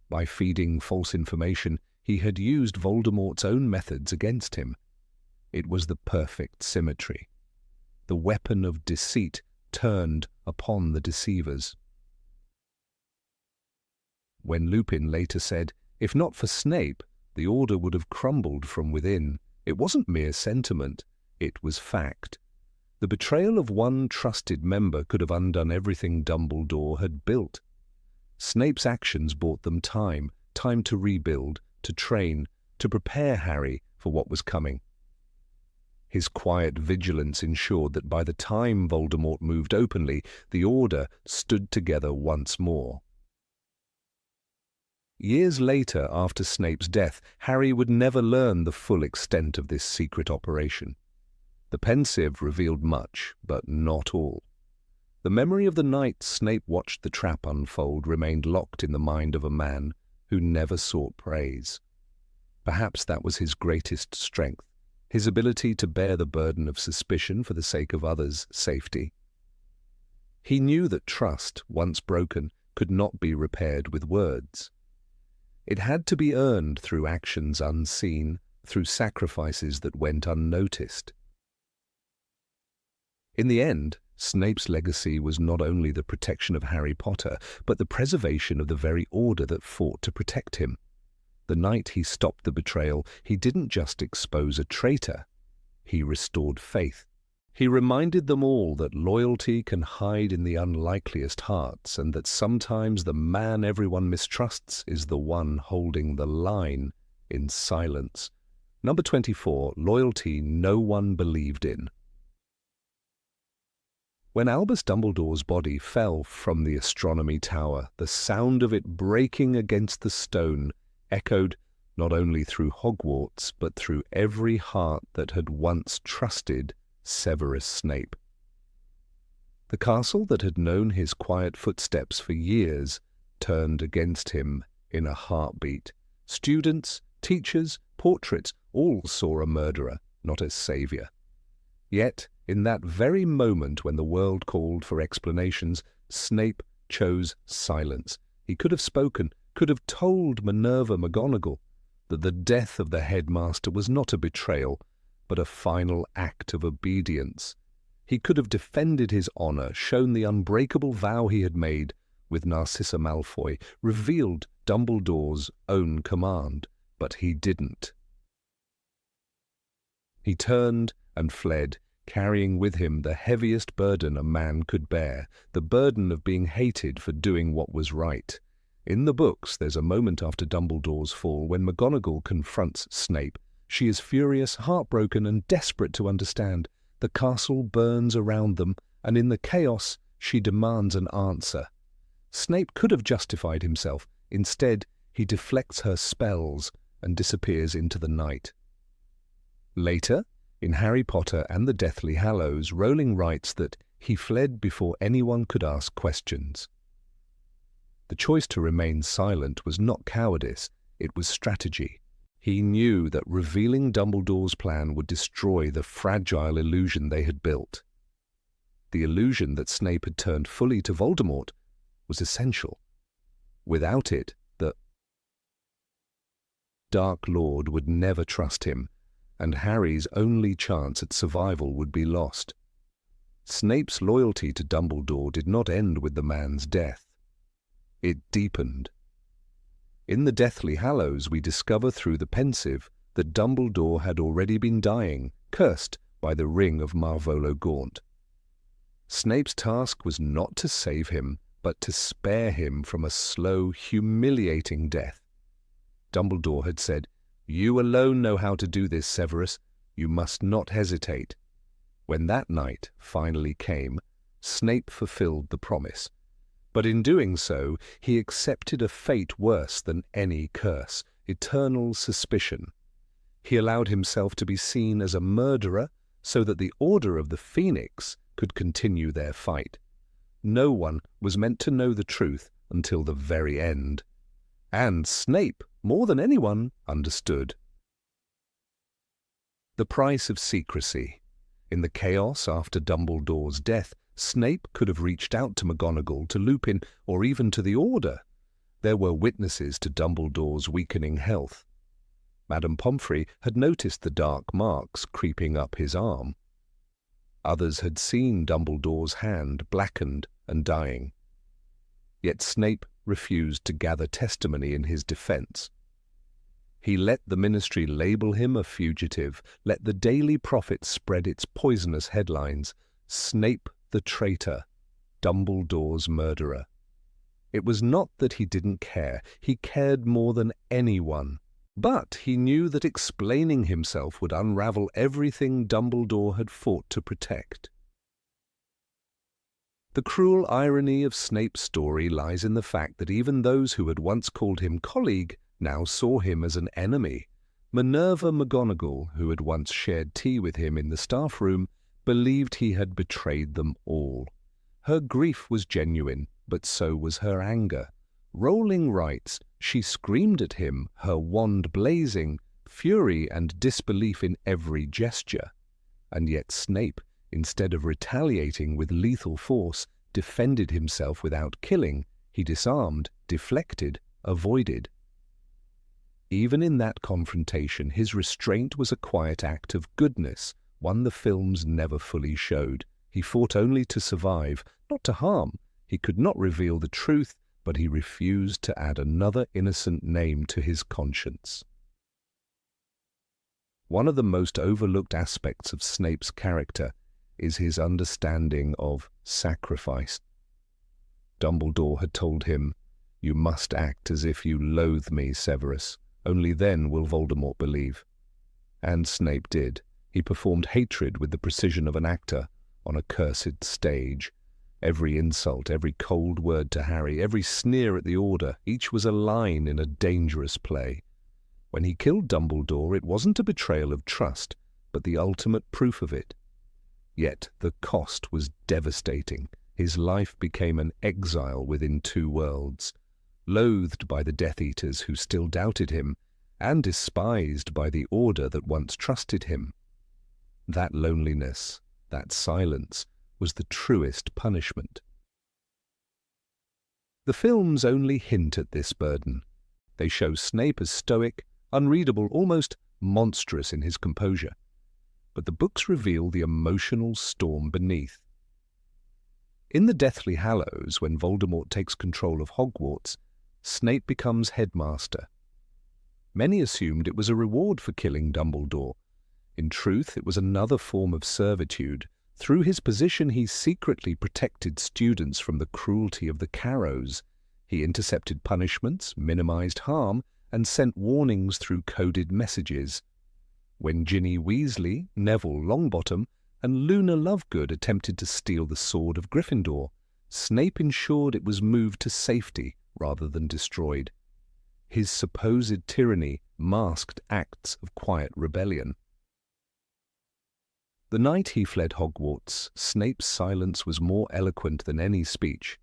By feeding false information, he had used Voldemort's own methods against him. It was the perfect symmetry. The weapon of deceit turned upon the deceivers. When Lupin later said, "If not for Snape, the Order would have crumbled from within," it wasn't mere sentiment, it was fact. The betrayal of one trusted member could have undone everything Dumbledore had built. Snape's actions bought them time to rebuild, to train, to prepare Harry for what was coming. His quiet vigilance ensured that by the time Voldemort moved openly, the Order stood together once more. Years later, after Snape's death, Harry would never learn the full extent of this secret operation. The Pensieve revealed much, but not all. The memory of the night Snape watched the trap unfold remained locked in the mind of a man who never sought praise. Perhaps that was his greatest strength, his ability to bear the burden of suspicion for the sake of others' safety. He knew that trust, once broken, could not be repaired with words. It had to be earned through actions unseen, through sacrifices that went unnoticed. In the end, Snape's legacy was not only the protection of Harry Potter, but the preservation of the very order that fought to protect him. The night he stopped the betrayal, he didn't just expose a traitor, he restored faith. He reminded them all that loyalty can hide in the unlikeliest hearts, and that sometimes the man everyone mistrusts is the one holding the line in silence. Number 24, loyalty no one believed in. When Albus Dumbledore's body fell from the astronomy tower, the sound of it breaking against the stone echoed not only through Hogwarts, but through every heart that had once trusted Severus Snape. The castle that had known his quiet footsteps for years turned against him in a heartbeat. Students, teachers, portraits all saw a murderer, not a savior. Yet, in that very moment when the world called for explanations, Snape chose silence. He could have spoken, could have told Minerva McGonagall that the death of the headmaster was not a betrayal, but a final act of obedience. He could have defended his honor, shown the unbreakable vow he had made with Narcissa Malfoy, revealed Dumbledore's own command, but he didn't. He turned and fled, carrying with him the heaviest burden a man could bear, the burden of being hated for doing what was right. In the books, there's a moment after Dumbledore's fall when McGonagall confronts Snape. She is furious, heartbroken, and desperate to understand. The castle burns around them, and in the chaos, she demands an answer. Snape could have justified himself. Instead, he deflects her spells and disappears into the night. Later, in Harry Potter and the Deathly Hallows, Rowling writes that he fled before anyone could ask questions. The choice to remain silent was not cowardice, it was strategy. He knew that revealing Dumbledore's plan would destroy the fragile illusion they had built. The illusion that Snape had turned fully to Voldemort was essential. Without it, the Dark Lord would never trust him, and Harry's only chance at survival would be lost. Snape's loyalty to Dumbledore did not end with the man's death. It deepened. In the Deathly Hallows, we discover through the pensive that Dumbledore had already been dying, cursed by the ring of Marvolo Gaunt. Snape's task was not to save him, but to spare him from a slow, humiliating death. Dumbledore had said, "You alone know how to do this, Severus. You must not hesitate." When that night finally came, Snape fulfilled the promise. But in doing so, he accepted a fate worse than any curse, eternal suspicion. He allowed himself to be seen as a murderer so that the Order of the Phoenix could continue their fight. No one was meant to know the truth until the very end. And Snape, more than anyone, understood. The price of secrecy. In the chaos after Dumbledore's death, Snape could have reached out to McGonagall, to Lupin, or even to the Order. There were witnesses to Dumbledore's weakening health. Madame Pomfrey had noticed the dark marks creeping up his arm. Others had seen Dumbledore's hand blackened and dying. Yet Snape refused to gather testimony in his defense. He let the Ministry label him a fugitive, let the Daily Prophet spread its poisonous headlines, "Snape the traitor, Dumbledore's murderer." It was not that he didn't care, he cared more than anyone. But he knew that explaining himself would unravel everything Dumbledore had fought to protect. The cruel irony of Snape's story lies in the fact that even those who had once called him colleague now saw him as an enemy. Minerva McGonagall, who had once shared tea with him in the staff room, believed he had betrayed them all. Her grief was genuine, but so was her anger. Rowling writes, she screamed at him, her wand blazing, fury and disbelief in every gesture. And yet Snape, instead of retaliating with lethal force, defended himself without killing. He disarmed, deflected, avoided. Even in that confrontation, his restraint was a quiet act of goodness, one the films never fully showed. He fought only to survive, not to harm. He could not reveal the truth, but he refused to add another innocent name to his conscience. One of the most overlooked aspects of Snape's character is his understanding of sacrifice. Dumbledore had told him, "You must act as if you loathe me, Severus. Only then will Voldemort believe." And Snape did. He performed hatred with the precision of an actor on a cursed stage. Every insult, every cold word to Harry, every sneer at the Order, each was a line in a dangerous play. When he killed Dumbledore, it wasn't a betrayal of trust, but the ultimate proof of it. Yet the cost was devastating. His life became an exile within two worlds, loathed by the Death Eaters who still doubted him, and despised by the Order that once trusted him. That loneliness, that silence, was the truest punishment. The films only hint at this burden. They show Snape as stoic, unreadable, almost monstrous in his composure. But the books reveal the emotional storm beneath. In the Deathly Hallows, when Voldemort takes control of Hogwarts, Snape becomes headmaster. Many assumed it was a reward for killing Dumbledore. In truth, it was another form of servitude. Through his position, he secretly protected students from the cruelty of the Carrows. He intercepted punishments, minimized harm, and sent warnings through coded messages. When Ginny Weasley, Neville Longbottom, and Luna Lovegood attempted to steal the sword of Gryffindor, Snape ensured it was moved to safety rather than destroyed. His supposed tyranny masked acts of quiet rebellion. The night he fled Hogwarts, Snape's silence was more eloquent than any speech.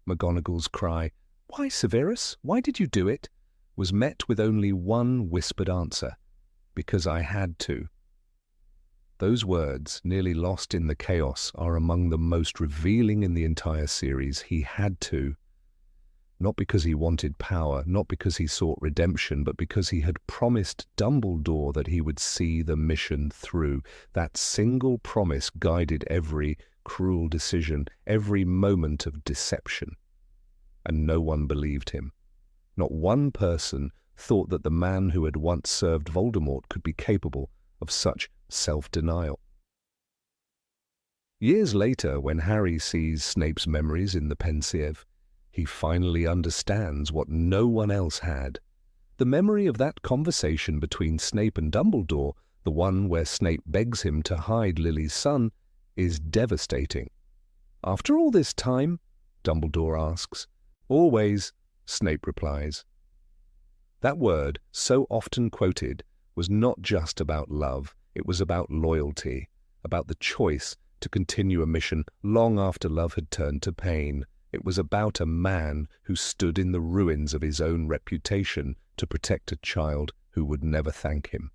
McGonagall's cry, "Why, Severus, why did you do it?" was met with only one whispered answer, "Because I had to." Those words, nearly lost in the chaos, are among the most revealing in the entire series. He had to. Not because he wanted power, not because he sought redemption, but because he had promised Dumbledore that he would see the mission through. That single promise guided every cruel decision, every moment of deception. And no one believed him. Not one person thought that the man who had once served Voldemort could be capable of such self-denial. Years later, when Harry sees Snape's memories in the Pensieve, he finally understands what no one else had. The memory of that conversation between Snape and Dumbledore, the one where Snape begs him to hide Lily's son, is devastating. "After all this time?" Dumbledore asks. "Always," Snape replies. That word, so often quoted, was not just about love. It was about loyalty, about the choice to continue a mission long after love had turned to pain. It was about a man who stood in the ruins of his own reputation to protect a child who would never thank him.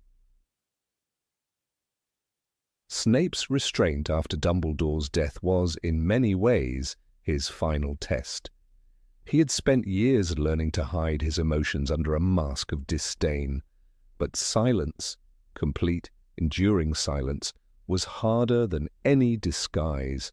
Snape's restraint after Dumbledore's death was, in many ways, his final test. He had spent years learning to hide his emotions under a mask of disdain, but silence, complete, enduring silence, was harder than any disguise.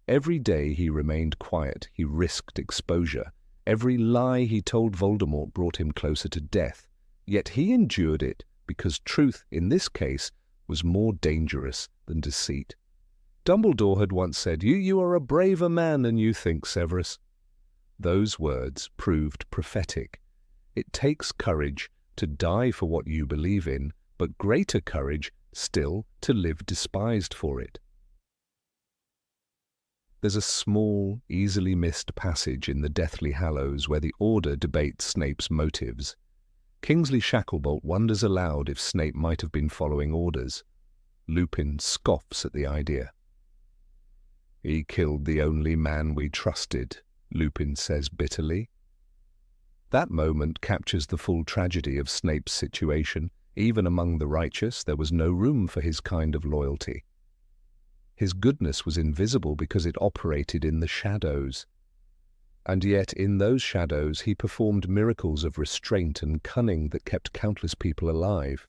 Every day he remained quiet, he risked exposure. Every lie he told Voldemort brought him closer to death. Yet he endured it because truth, in this case, was more dangerous than deceit. Dumbledore had once said, You are a braver man than you think, Severus." Those words proved prophetic. It takes courage to die for what you believe in, but greater courage still to live despised for it. There's a small, easily missed passage in the Deathly Hallows where the Order debates Snape's motives. Kingsley Shacklebolt wonders aloud if Snape might have been following orders. Lupin scoffs at the idea. "He killed the only man we trusted," Lupin says bitterly. That moment captures the full tragedy of Snape's situation. Even among the righteous, there was no room for his kind of loyalty. His goodness was invisible because it operated in the shadows. And yet, in those shadows, he performed miracles of restraint and cunning that kept countless people alive.